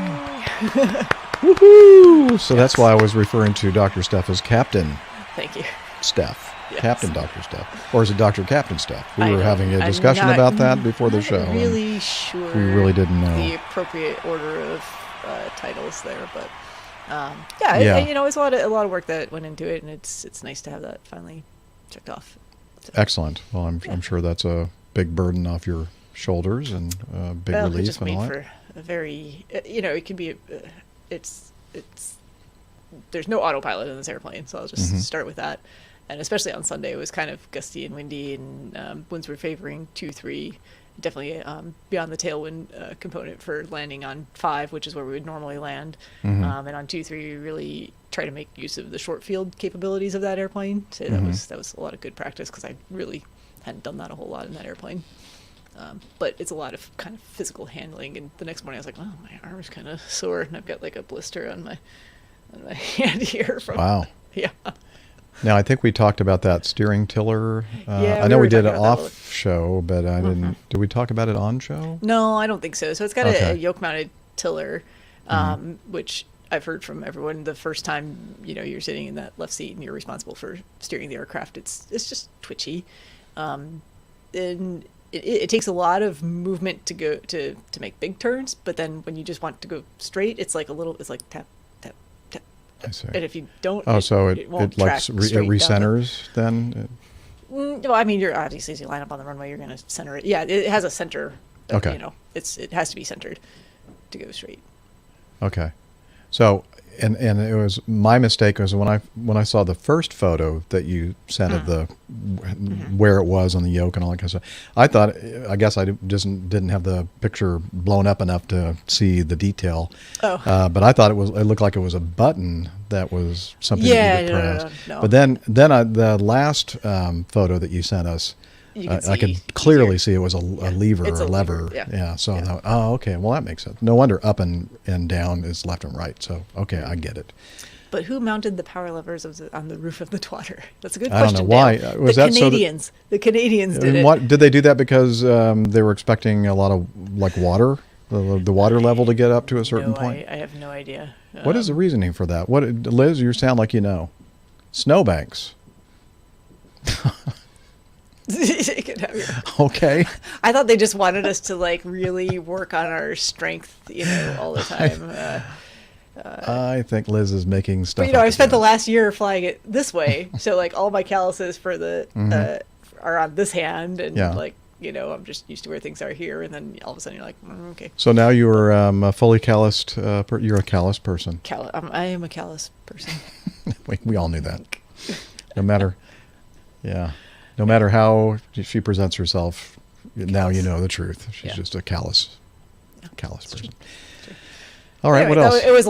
Woohoo! So that's why I was referring to Dr. Steph as Captain. Thank you. Steph. Yes. Captain Dr. Steph. Or is it Dr. Captain Steph? We were having a discussion about that before the show. I'm really sure. We really didn't know the appropriate order of titles there, but it's a lot of work that went into it, and it's nice to have that finally checked off. So. Excellent. Well, I'm sure that's a big burden off your shoulders and big relief. It just and made all that. for a very, it can be, it's there's no autopilot in this airplane, so I'll just start with that. And especially on Sunday, it was kind of gusty and windy, and winds were favoring 2-3. Definitely beyond the tailwind component for landing on 5, which is where we would normally land. And on 2-3, we really try to make use of the short field capabilities of that airplane. So that was a lot of good practice, because I really hadn't done that a whole lot in that airplane. But it's a lot of kind of physical handling. And the next morning, I was like, "Oh, my arm's kind of sore, and I've got like a blister on my hand here." Wow. Yeah. Now, I think we talked about that steering tiller. I know we did it off show, but I didn't. Did we talk about it on show? No, I don't think so. So it's got a yoke-mounted tiller, which I've heard from everyone, the first time, you're sitting in that left seat and you're responsible for steering the aircraft, it's just twitchy. And it takes a lot of movement to go to make big turns, but then when you just want to go straight, it's like tap, tap, tap. I see. And if you don't, so it won't it like track straight down recenters then? well, I mean, you're obviously, as you line up on the runway, you're going to center it. Yeah, it has a center. Okay. It has to be centered to go straight. Okay. So, and it was my mistake was when I saw the first photo that you sent of the where it was on the yoke and all that kind of stuff. I guess I just didn't have the picture blown up enough to see the detail. Oh. But I thought it looked like it was a button that was something that you could press. No. But then the last photo that you sent us, I could clearly see it was a lever or a lever. Yeah. So I thought, okay. Well, that makes sense. No wonder up and down is left and right. So, okay, I get it. But who mounted the power levers on the roof of the twatter? That's a good I question. don't know why. Was the that Canadians. The Canadians did it. Did they do that because they were expecting a lot of water, the water level to get up to a certain point? I have no idea. What is the reasoning for that? Liz, you sound like you know. Snowbanks. Okay. I thought they just wanted us to really work on our strength, all the time. I think Liz is making stuff. But, I spent the last year flying it this way, so all my calluses for the are on this hand, and I'm just used to where things are here, and then all of a sudden you're like, okay. So now you're a fully calloused. You're a callous person. I am a callous person. we all knew that. No matter. Yeah. No matter how she presents herself, now you know the truth. She's just a callous person. All right, anyway, what else? It was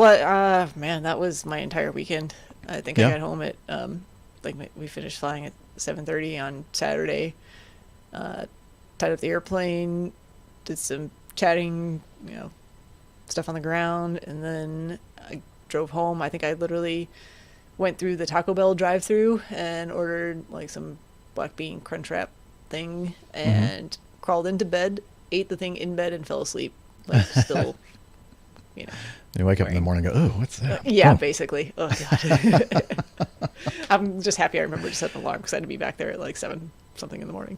man, that was my entire weekend. I think I got home at we finished flying at 7:30 on Saturday. Tied up the airplane, did some chatting, stuff on the ground, and then I drove home. I think I literally went through the Taco Bell drive-through and ordered some black bean crunch wrap thing and crawled into bed, ate the thing in bed, and fell asleep. Still, You wake up in the morning and go, oh, what's that? Basically. Oh, God. I'm just happy I remembered to set an alarm because I had to be back there at 7 something in the morning.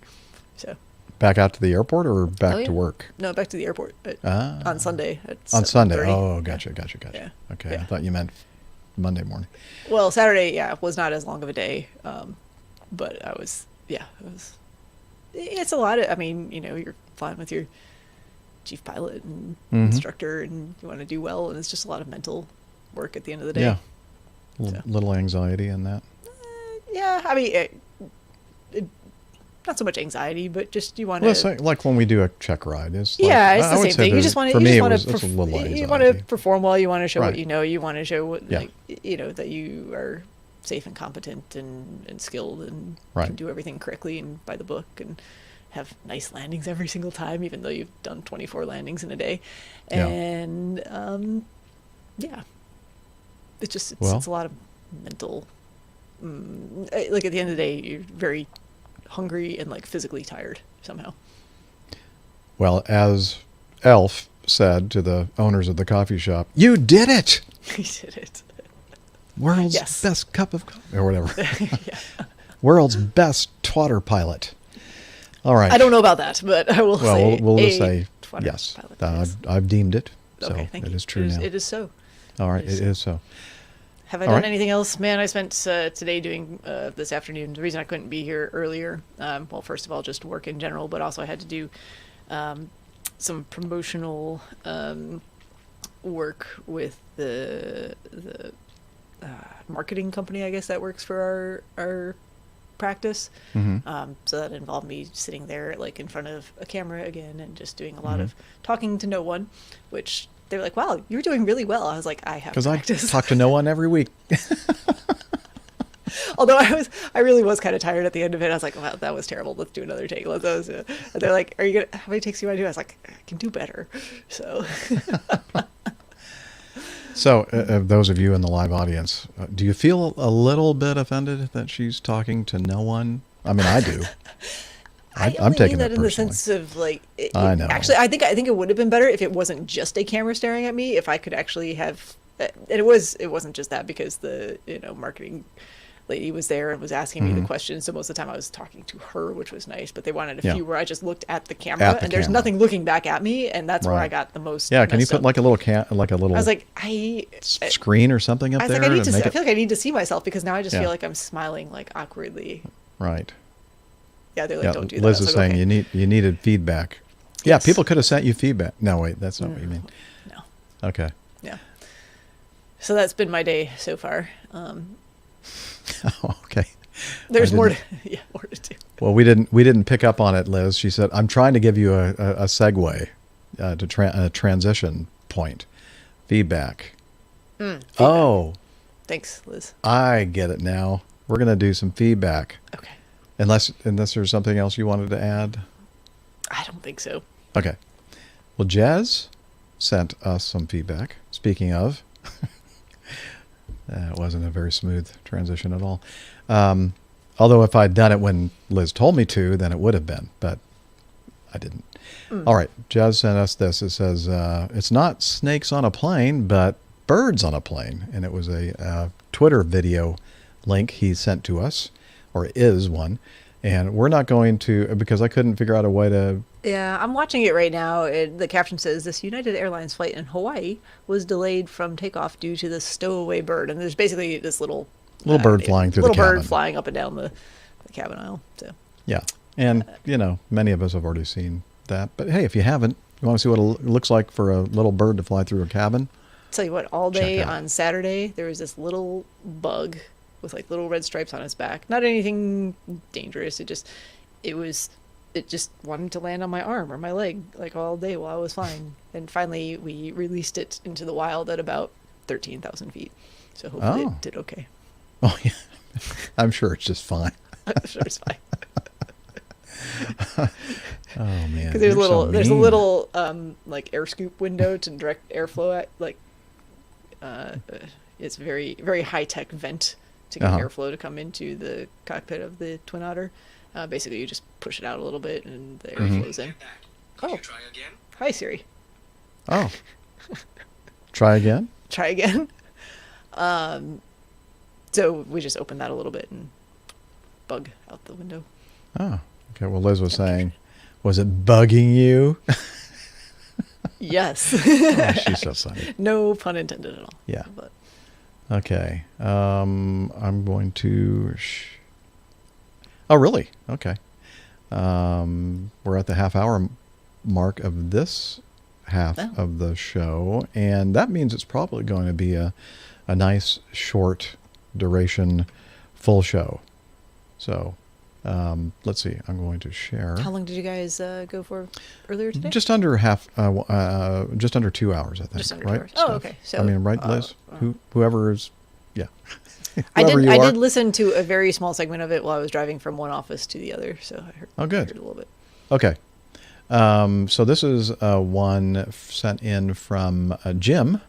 So. Back out to the airport or back to work? No, back to the airport on Sunday. On Sunday. Oh, gotcha. Yeah. Okay. Yeah. I thought you meant Monday morning. Well, Saturday, was not as long of a day. But it's a lot of, you're flying with your chief pilot and instructor, and you want to do well, and it's just a lot of mental work at the end of the day. Yeah. Little anxiety in that. Not so much anxiety, but just you want to. Well, like when we do a check ride, it's it's the same thing. You just want to. You want to perform well. You want to show what you know. You want to show what that you are safe and competent and skilled and can do everything correctly and by the book and have nice landings every single time, even though you've done 24 landings in a day. And it's a lot of mental. At the end of the day, you're very hungry and physically tired somehow. Well, as Elf said to the owners of the coffee shop, "You did it! He did it. World's best cup of coffee," or whatever. World's best twatter pilot. All right. I don't know about that, but I will say. We'll just say yes. Pilot, I've deemed it. So okay, thank you. It is true now. It is so. All right, it is so. Have I done anything else? Man, I spent today doing this afternoon. The reason I couldn't be here earlier, well, first of all, just work in general, but also I had to do some promotional work with the marketing company, I guess, that works for our practice. So that involved me sitting there in front of a camera again and just doing a lot of talking to no one, which they were like, "Wow, you're doing really well." I was like, "I have practice." Because I talk to no one every week. Although I really was kind of tired at the end of it. I was like, "Wow, that was terrible. Let's do another take." And they're like, "Are you gonna? How many takes do you want to do?" I was like, "I can do better." So. So, those of you in the live audience, do you feel a little bit offended that she's talking to no one? I mean, I do. I'm taking that in the personally. sense of I know. Actually, I think it would have been better if it wasn't just a camera staring at me. If I could actually have And it wasn't just that, because the marketing lady was there and was asking me the questions. So most of the time I was talking to her, which was nice. But they wanted a few where I just looked at the camera and there's nothing looking back at me, and that's where I got the most. Yeah, can you put like a little I was like, screen or something up there? I was like, I feel like I need to see myself, because now I just feel like I'm smiling like awkwardly. Right. Yeah, they're like, don't do that. Liz is saying you needed feedback. Yeah, Yes. people could have sent you feedback. No, wait, that's not what you mean. No. Okay. Yeah. So that's been my day so far. Okay. There's more to do. Well, we didn't pick up on it, Liz. She said, "I'm trying to give you a segue to a transition point, feedback." Feedback. Oh, thanks, Liz. I get it now. We're gonna do some feedback. Okay. Unless there's something else you wanted to add. I don't think so. Okay. Well, Jez sent us some feedback. Speaking of. It wasn't a very smooth transition at all. Although if I'd done it when Liz told me to, then it would have been, but I didn't. All right. Jazz sent us this. It says, it's not snakes on a plane, but birds on a plane. And it was a Twitter video link he sent to us, or is one. And we're not going to, because I couldn't figure out a way to. Yeah, I'm watching it right now. The caption says, this United Airlines flight in Hawaii was delayed from takeoff due to the stowaway bird. And there's basically this little bird flying through the cabin. Little bird flying up and down the cabin aisle. So. Yeah. And, many of us have already seen that. But hey, if you haven't, you want to see what it looks like for a little bird to fly through a cabin? Tell you what, all day on Saturday, there was this little bug with like little red stripes on its back. Not anything dangerous. It just wanted to land on my arm or my leg like all day while I was flying. And finally we released it into the wild at about 13,000 feet. So hopefully it did okay. Oh yeah. I'm sure it's just fine. I'm sure it's fine. Oh man. Because there's a little like air scoop window to direct airflow at, like it's very, very high tech vent to get airflow to come into the cockpit of the Twin Otter. Basically, you just push it out a little bit and the air flows in. Oh, try again? Hi, Siri. Oh. Try again? Try again. So we just opened that a little bit and bug out the window. Oh, okay. Well, Liz was saying, was it bugging you? Yes. Oh, she's so funny. No pun intended at all. Yeah. But. Okay. I'm going to. Oh, really? Okay. We're at the half-hour mark of this half of the show, and that means it's probably going to be a nice short duration full show. So let's see. I'm going to share. How long did you guys go for earlier today? Just under 2 hours, I think. Just under 2 right? hours. Oh, okay. So I mean, right, Liz? Whoever is, yeah. I did listen to a very small segment of it while I was driving from one office to the other, so I heard, good. Heard a little bit. Okay. So this is one sent in from Jim,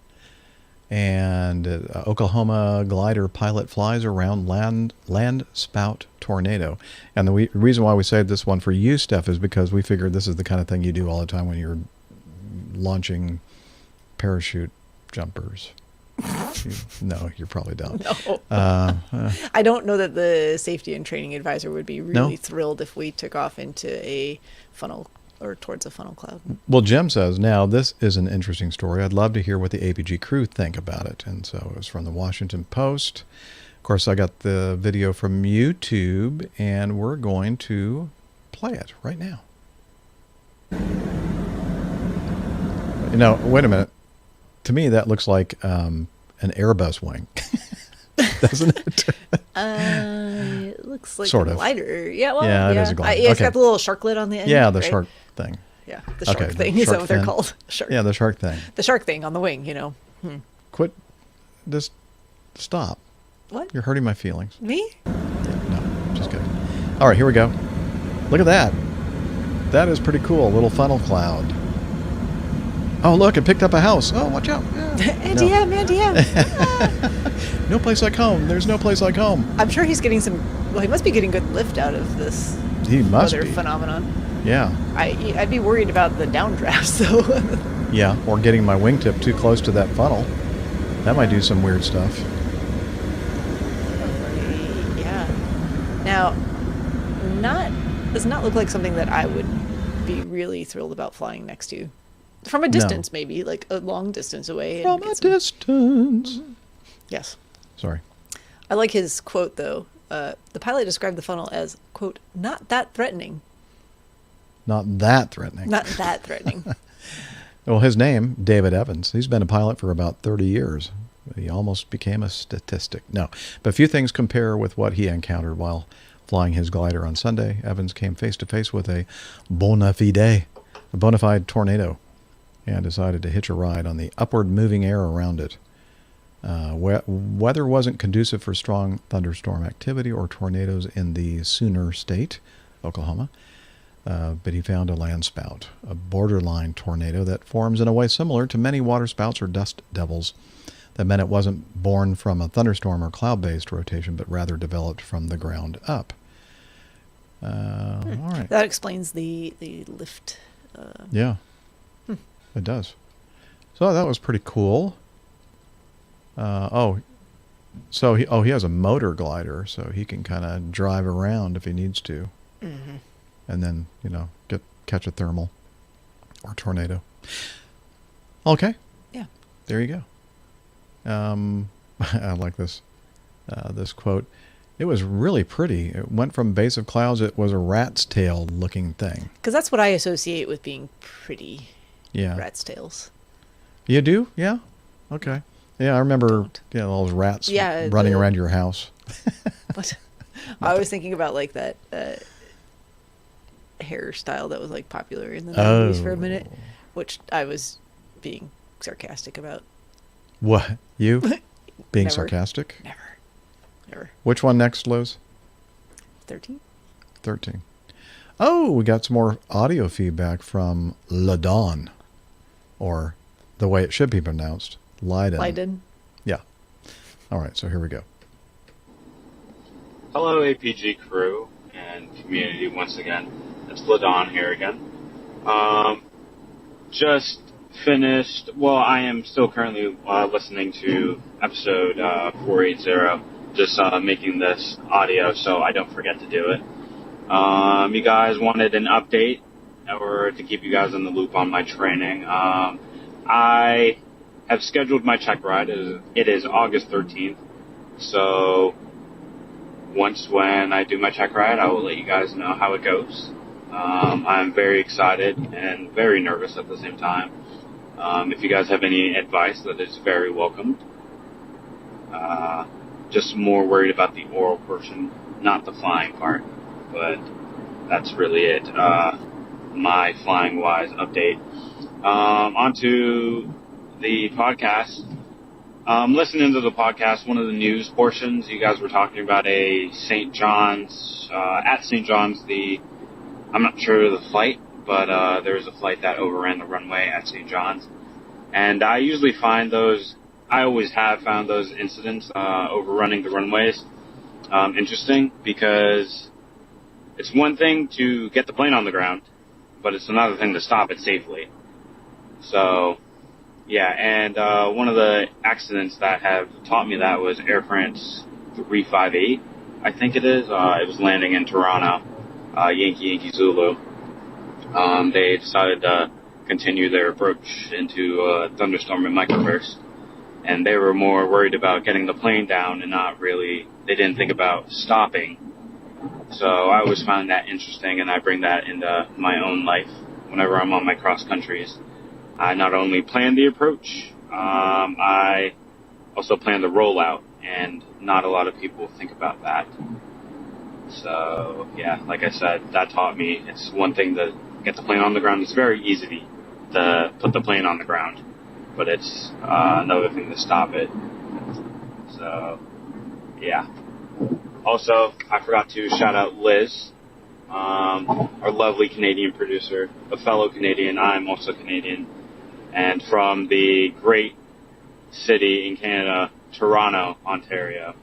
and Oklahoma glider pilot flies around land spout tornado. And the reason why we saved this one for you, Steph, is because we figured this is the kind of thing you do all the time when you're launching parachute jumpers. No, you probably don't. No. I don't know that the safety and training advisor would be really thrilled if we took off into a funnel or towards a funnel cloud. Well, Jim says, now this is an interesting story. I'd love to hear what the APG crew think about it. And so it was from the Washington Post. Of course, I got the video from YouTube, and we're going to play it right now. Wait a minute. To me, that looks like an Airbus wing, doesn't it? It looks like sort a of glider. Yeah, well, yeah, it is a glider. It's got the little sharklet on the end. Yeah, the right? shark thing. Yeah, the shark thing. Is that what they're called? Shark. Yeah, the shark thing. The shark thing on the wing, Quit. Just stop. What? You're hurting my feelings. Me? Yeah, no, just kidding. All right, here we go. Look at that. That is pretty cool. A little funnel cloud. Oh, look, it picked up a house. Oh, watch out. Anti-M. No place like home. There's no place like home. I'm sure he's getting he must be getting good lift out of this He must weather be. phenomenon. Yeah. I'd be worried about the downdrafts, though. Yeah, or getting my wingtip too close to that funnel. That might do some weird stuff. Yeah. Now, does not look like something that I would be really thrilled about flying next to. From a distance, maybe, like a long distance away. From a distance. Yes. Sorry. I like his quote, though. The pilot described the funnel as, quote, not that threatening. Not that threatening. Not that threatening. Well, his name, David Evans, he's been a pilot for about 30 years. He almost became a statistic. No, but few things compare with what he encountered while flying his glider on Sunday. Evans came face to face with a bona fide tornado, and decided to hitch a ride on the upward moving air around it. Weather wasn't conducive for strong thunderstorm activity or tornadoes in the Sooner State, Oklahoma. But he found a landspout, a borderline tornado that forms in a way similar to many waterspouts or dust devils. That meant it wasn't born from a thunderstorm or cloud-based rotation, but rather developed from the ground up. All right. That explains the lift. Yeah, it does. So that was pretty cool. So he has a motor glider, so he can kind of drive around if he needs to. Mm-hmm. And then, catch a thermal or tornado. Okay. Yeah. There you go. I like this quote. It was really pretty. It went from base of clouds. It was a rat's tail looking thing. Because that's what I associate with being pretty. Yeah. Rat's tails. You do? Yeah. Okay. Yeah, I remember all those rats running around your house. What? I was thinking about like that hairstyle that was like popular in the 90s for a minute, which I was being sarcastic about. What? You? Being Never. sarcastic? Never. Which one next, Liz? 13. Oh, we got some more audio feedback from Landon, or the way it should be pronounced, Leiden. Yeah. All right, so here we go. Hello, APG crew and community once again. It's Landon here again. Just finished, I am still currently listening to episode 480, just making this audio so I don't forget to do it. You guys wanted an update or to keep you guys in the loop on my training. I have scheduled my check ride. It is August 13th, so when I do my check ride, I will let you guys know how it goes. I'm very excited and very nervous at the same time. If you guys have any advice, that is very welcomed. Just more worried about the oral portion, not the flying part, but that's really it. My flying-wise update. Onto the podcast. Listening to the podcast, one of the news portions, you guys were talking about a St. John's, at St. John's, I'm not sure of the flight, but there was a flight that overran the runway at St. John's. And I usually find I always have found those incidents overrunning the runways interesting, because it's one thing to get the plane on the ground, but it's another thing to stop it safely. So, yeah, and one of the accidents that have taught me that was Air France 358, I think it is. It was landing in Toronto, Yankee Zulu. They decided to continue their approach into a thunderstorm and microburst, and they were more worried about getting the plane down and they didn't think about stopping. So I always found that interesting, and I bring that into my own life whenever I'm on my cross countries. I not only plan the approach, I also plan the rollout, and not a lot of people think about that. So, yeah, like I said, that taught me it's one thing to get the plane on the ground. It's very easy to put the plane on the ground, but it's another thing to stop it. So, yeah. Also, I forgot to shout out Liz, our lovely Canadian producer, a fellow Canadian. I'm also Canadian, and from the great city in Canada, Toronto, Ontario.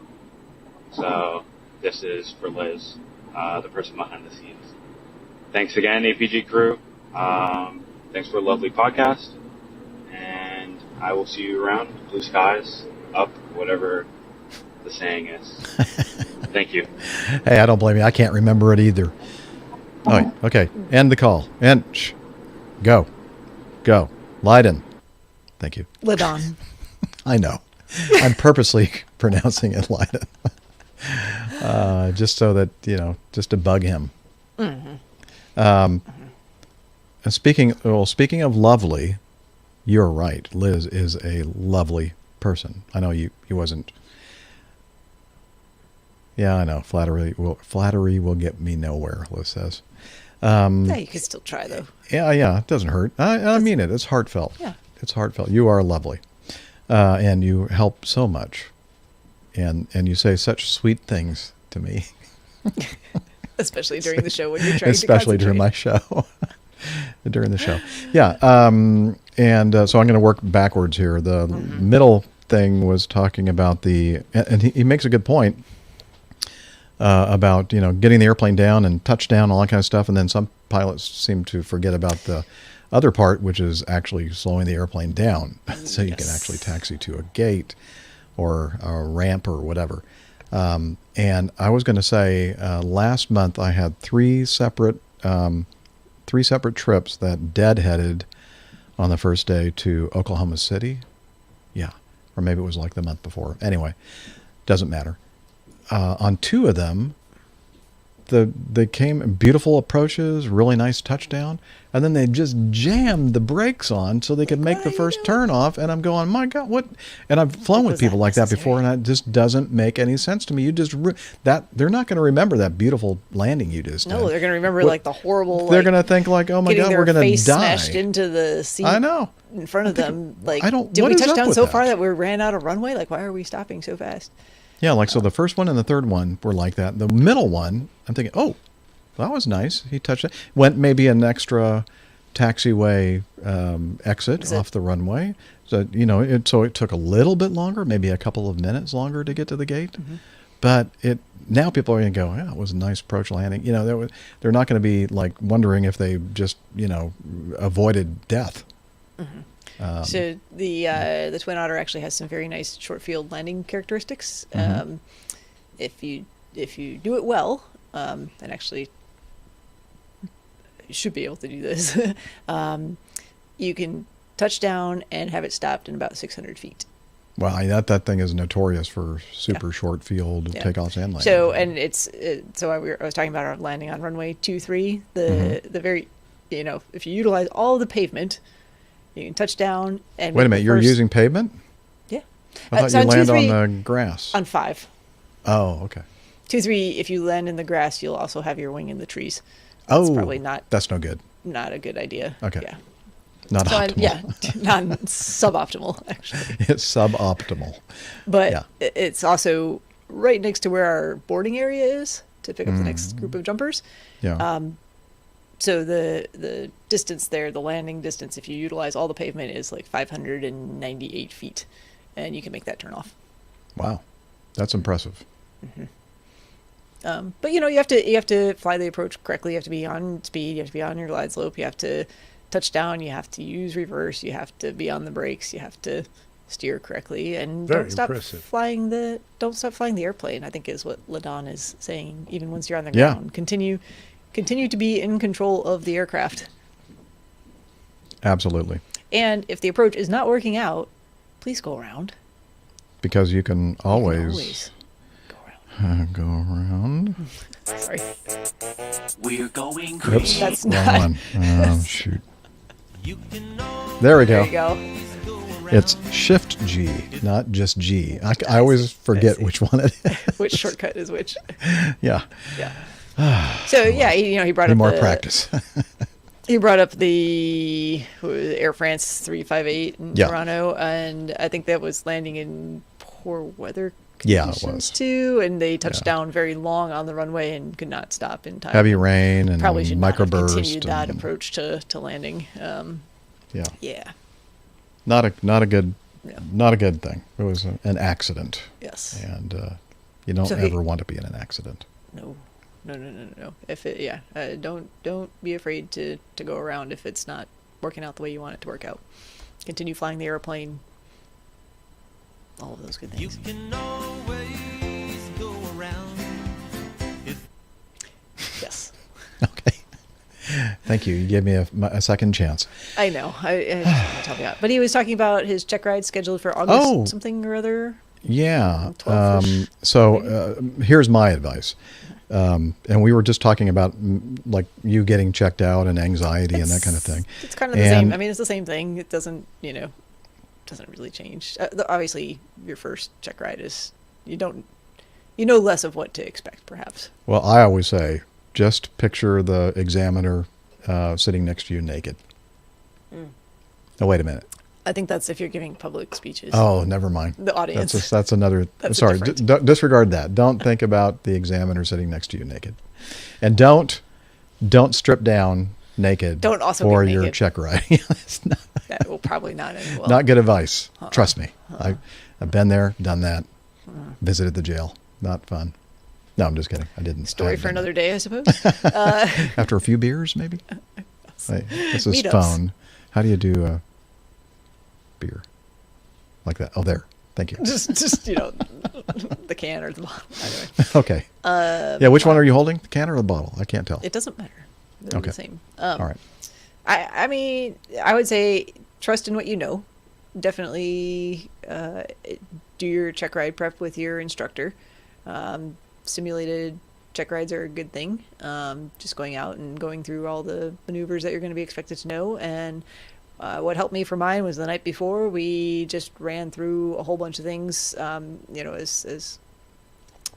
So this is for Liz, the person behind the scenes. Thanks again, APG crew. Thanks for a lovely podcast, and I will see you around. Blue skies, up, whatever the saying is. Thank you. Hey, I don't blame you. I can't remember it either. Oh, okay. End the call. And go. Leiden. Thank you. Landon. I know. I'm purposely pronouncing it Leiden. Just so that, just to bug him. And speaking of lovely, you're right. Liz is a lovely person. I know he wasn't. Yeah, I know. Flattery will get me nowhere, Liz says. Yeah, you can still try, though. Yeah, it doesn't hurt. I mean it. It's heartfelt. Yeah. It's heartfelt. You are lovely. And you help so much. And you say such sweet things to me. Especially during the show when you're trying Especially to during my show. During the show. Yeah. And so I'm going to work backwards here. The middle thing was talking about and he makes a good point about, getting the airplane down and touchdown, all that kind of stuff. And then some pilots seem to forget about the other part, which is actually slowing the airplane down so you can actually taxi to a gate or a ramp or whatever. And I was going to say, last month I had three separate trips that deadheaded on the first day to Oklahoma City. Yeah. Or maybe it was like the month before. Anyway, doesn't matter. On two of them, they came beautiful approaches, really nice touchdown, and then they just jammed the brakes on so they could make the first turn off. And I'm going, my God, what? And I've flown with people like that before, and it just doesn't make any sense to me. You just they're not going to remember that beautiful landing you just did. No, they're going to remember like the horrible. They're going to think like, oh my God, we're going to die. Smashed into the seat. I know. In front of them, like, did we touch down so far that we ran out of runway? Like, why are we stopping so fast? Yeah, so the first one and the third one were like that. The middle one, I'm thinking, oh, that was nice. He touched it. Went maybe an extra taxiway exit off the runway. So, it took a little bit longer, maybe a couple of minutes longer to get to the gate. Mm-hmm. But now people are going to go, yeah, it was a nice approach landing. They're not going to be like wondering if they just, avoided death. Mm-hmm. So the Twin Otter actually has some very nice short field landing characteristics. Mm-hmm. If you do it well, and actually you should be able to do this, you can touch down and have it stopped in about 600 feet. Wow, that thing is notorious for super short field takeoffs and landings. So I was talking about our landing on runway 23. The very, if you utilize all the pavement. You can touch down and... Wait a minute, you're using pavement? Yeah. I thought you land on the grass. On 5. Oh, okay. 2-3, if you land in the grass, you'll also have your wing in the trees. That's probably not... That's no good. Not a good idea. Okay. Yeah. Not optimal. Suboptimal, actually. It's suboptimal. But it's also right next to where our boarding area is to pick up the next group of jumpers. Yeah. So the distance there, the landing distance, if you utilize all the pavement, is like 598 feet, and you can make that turn off. Wow, that's impressive. Mm-hmm. But you have to fly the approach correctly. You have to be on speed. You have to be on your glide slope. You have to touch down. You have to use reverse. You have to be on the brakes. You have to steer correctly, and don't stop flying the airplane. I think is what Landon is saying. Even once you're on the ground, continue to be in control of the aircraft. Absolutely. And if the approach is not working out, please go around. Because you can always go around. Sorry. We're going crazy. Oops, that's not. One. Oh, shoot. There we go. There you go. It's Shift G, not just G. I always forget which one it is. Which shortcut is which. Yeah. Yeah. So yeah, he brought up more practice. He brought up the Air France 358 in Toronto, and I think that was landing in poor weather conditions too, and they touched down very long on the runway and could not stop in time. Heavy rain and probably should microburst. Not have continued that approach to landing. Yeah. Not a good thing. It was an accident. Yes. And you don't ever want to be in an accident. No. If don't be afraid to go around if it's not working out the way you want it to work out. continue flying the airplane. All of those good things. You can always go around. Yes. Okay. Thank you. You gave me a second chance. I know. I help you out. But he was talking about his check ride scheduled for August something or other. Yeah. Here's my advice. And we were just talking about like you getting checked out and anxiety and that kind of thing. It's kind of the same. I mean, it's the same thing. It doesn't, doesn't really change. Obviously, your first check ride is you know less of what to expect, perhaps. Well, I always say, just picture the examiner sitting next to you naked. Oh, wait a minute. I think that's if you're giving public speeches. Oh, never mind. The audience. That's another. That's sorry, disregard that. Don't think about the examiner sitting next to you naked, and don't strip down naked. Don't also for get your naked. check ride. That will probably not end well. Not good advice. Trust me. I've been there, done that, visited the jail. Not fun. No, I'm just kidding. I didn't. Story for another day, I suppose. After a few beers, maybe. Wait, this is Meetups. phone. How do you do a beer like that? Oh, there. Thank you. just the can or the bottle. Anyway. Okay. Yeah, which one are you holding? The can or the bottle? I can't tell. It doesn't matter. They're Okay. the same. All right. I mean, I would say trust in what you know. Definitely do your check ride prep with your instructor. Simulated check rides are a good thing. Just going out and going through all the maneuvers that you're going to be expected to know. And what helped me for mine was the night before, we just ran through a whole bunch of things, as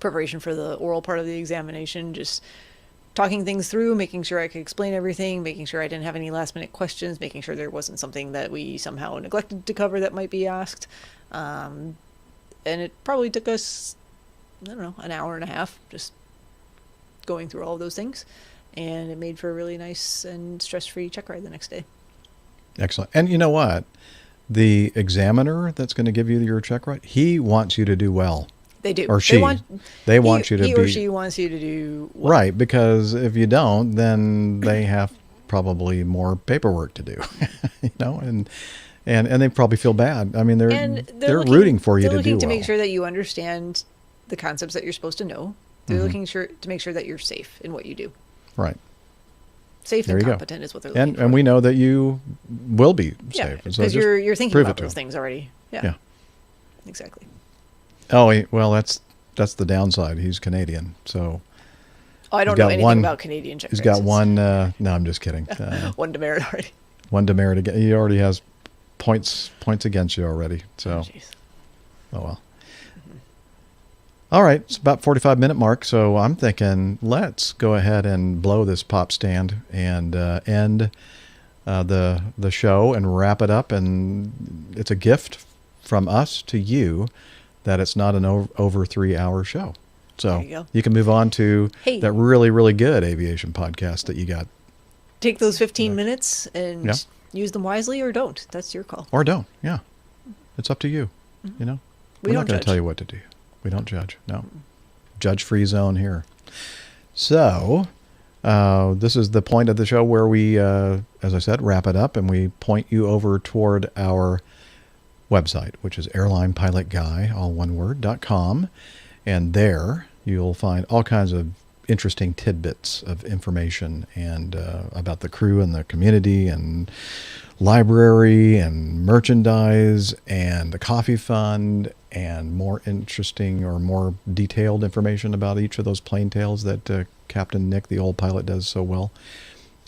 preparation for the oral part of the examination, just talking things through, making sure I could explain everything, making sure I didn't have any last minute questions, making sure there wasn't something that we somehow neglected to cover that might be asked. And it probably took us, I don't know, an hour and a half just going through all of those things. And it made for a really nice and stress-free check ride the next day. Excellent. And you know what? The examiner that's going to give you your check ride, he wants you to do well. They do. Or she. They want you to be. He or she wants you to do well. Right, because if you don't, then they have probably more paperwork to do, and they probably feel bad. I mean, they're rooting for you to do well. They're looking to make sure that you understand the concepts that you're supposed to know. They're looking to make sure that you're safe in what you do. Right. Safe and competent is what they're looking for. And we know that you will be safe. Because so you're thinking about those things already. Yeah. Exactly. Oh, well, that's the downside. He's Canadian, so. Oh, I don't know anything about Canadian check He's got one. No, I'm just kidding. One demerit already. One demerit again. He already has points against you already. So. Oh well. All right, it's about 45-minute mark, so I'm thinking let's go ahead and blow this pop stand and end the show and wrap it up. And it's a gift from us to you that it's not an over 3-hour show. So you can move on to that really, really good aviation podcast that you got. Take those 15 minutes and use them wisely, or don't. That's your call. Or don't. Yeah, it's up to you. We're not going to tell you what to do. We don't judge. No. Judge-free zone here. So, this is the point of the show where we, as I said, wrap it up and we point you over toward our website, which is airlinepilotguy, all one word, .com. And there you'll find all kinds of interesting tidbits of information and about the crew and the community and library and merchandise and the coffee fund and more interesting or more detailed information about each of those plane tales that Captain Nick, the old pilot, does so well.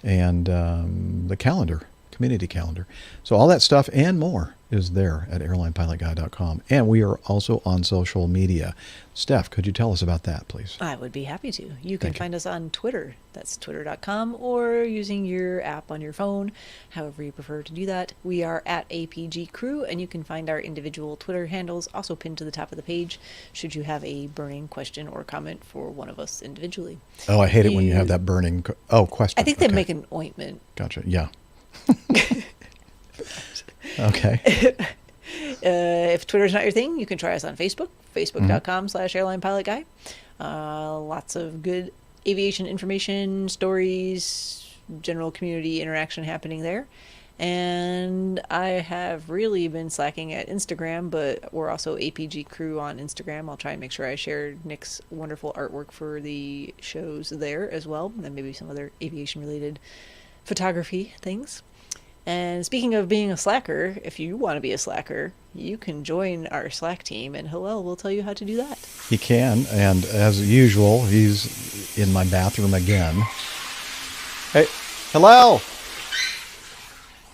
And the calendar, community calendar. So all that stuff and more is there at airlinepilotguy.com. And we are also on social media. Steph, could you tell us about that, please? I would be happy to. You can find us on Twitter. That's twitter.com, or using your app on your phone, however you prefer to do that. We are at APG Crew, and you can find our individual Twitter handles also pinned to the top of the page should you have a burning question or comment for one of us individually. Oh, I hate it when you have that burning question. I think they make an ointment. Gotcha. Yeah. Okay. If Twitter's not your thing, you can try us on Facebook, facebook.com/airlinepilotguy. Lots of good aviation information, stories, general community interaction happening there. And I have really been slacking at Instagram, but we're also APG Crew on Instagram. I'll try and make sure I share Nick's wonderful artwork for the shows there as well, and maybe some other aviation-related photography things. And speaking of being a slacker, if you want to be a slacker, you can join our Slack team, and Hillel will tell you how to do that. He can, and as usual, he's in my bathroom again. Hey, Hillel!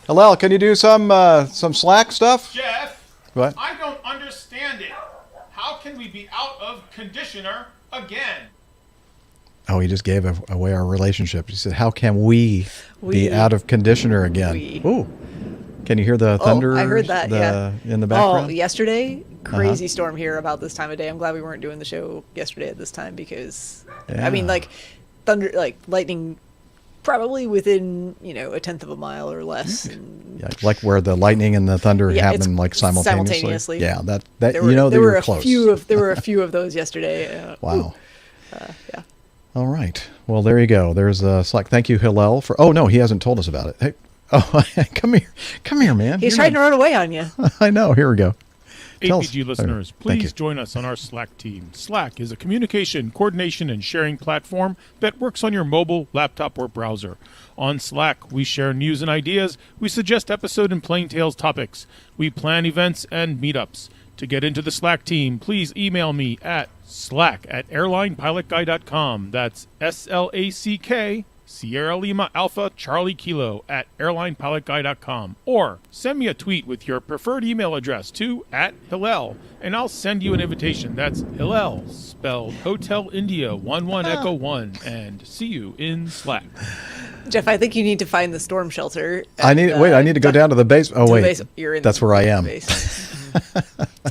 Hillel, can you do some Slack stuff? Jeff, What? I don't understand it. How can we be out of conditioner again? Oh, he just gave away our relationship. He said, how can we be out of conditioner again? Ooh. Can you hear the thunder? I heard that, in the background? Oh, yesterday, crazy storm here about this time of day. I'm glad we weren't doing the show yesterday at this time because, I mean, like, thunder, like, lightning probably within, a tenth of a mile or less. And like where the lightning and the thunder happen like simultaneously. Yeah, that they were close. There were a few of those yesterday. Wow. Yeah. All right. Well, there you go. There's Slack. Thank you, Hillel, for. Oh no, he hasn't told us about it. Hey, come here, man. He's trying to run away on you. I know. Here we go. APG listeners, please join us on our Slack team. Slack is a communication, coordination, and sharing platform that works on your mobile, laptop, or browser. On Slack, we share news and ideas, we suggest episode and plain tales topics, we plan events and meetups. To get into the Slack team, please email me at slack@airlinepilotguy.com. That's SLACK, Sierra Lima Alpha Charlie Kilo @airlinepilotguy.com, or send me a tweet with your preferred email address to @Hillel, and I'll send you an invitation. That's Hillel, spelled Hotel India 11 Echo 1, and see you in Slack. Jeff, I think you need to find the storm shelter. I need to go down to the base. Oh wait, that's where I am. It's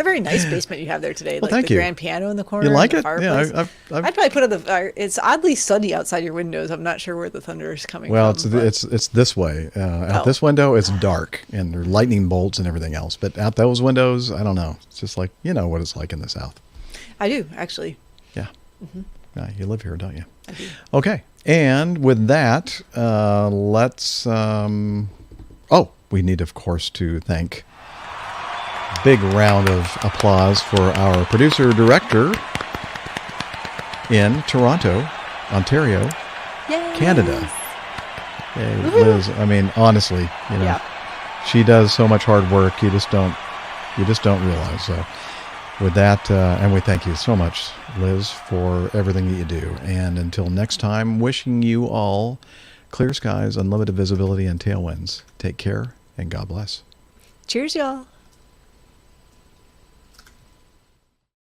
a very nice basement you have there today. Well, like thank the you. grand piano in the corner. You like and it? the fireplace. Yeah, I'd probably put on the fire. It's oddly sunny outside your windows. I'm not sure where the thunder is coming well, from. it's this way. Out this window, it's dark and there are lightning bolts and everything else. But out those windows, I don't know. It's just like what it's like in the South. I do actually. Yeah. Mm-hmm. Yeah, you live here, don't you? I do. Okay. And with that, let's. We need, of course, to thank. Big round of applause for our producer-director in Toronto, Ontario, Canada. Hey, Liz, I mean, honestly, she does so much hard work. You just don't realize. So with that, and we thank you so much, Liz, for everything that you do. And until next time, wishing you all clear skies, unlimited visibility, and tailwinds. Take care, and God bless. Cheers, y'all.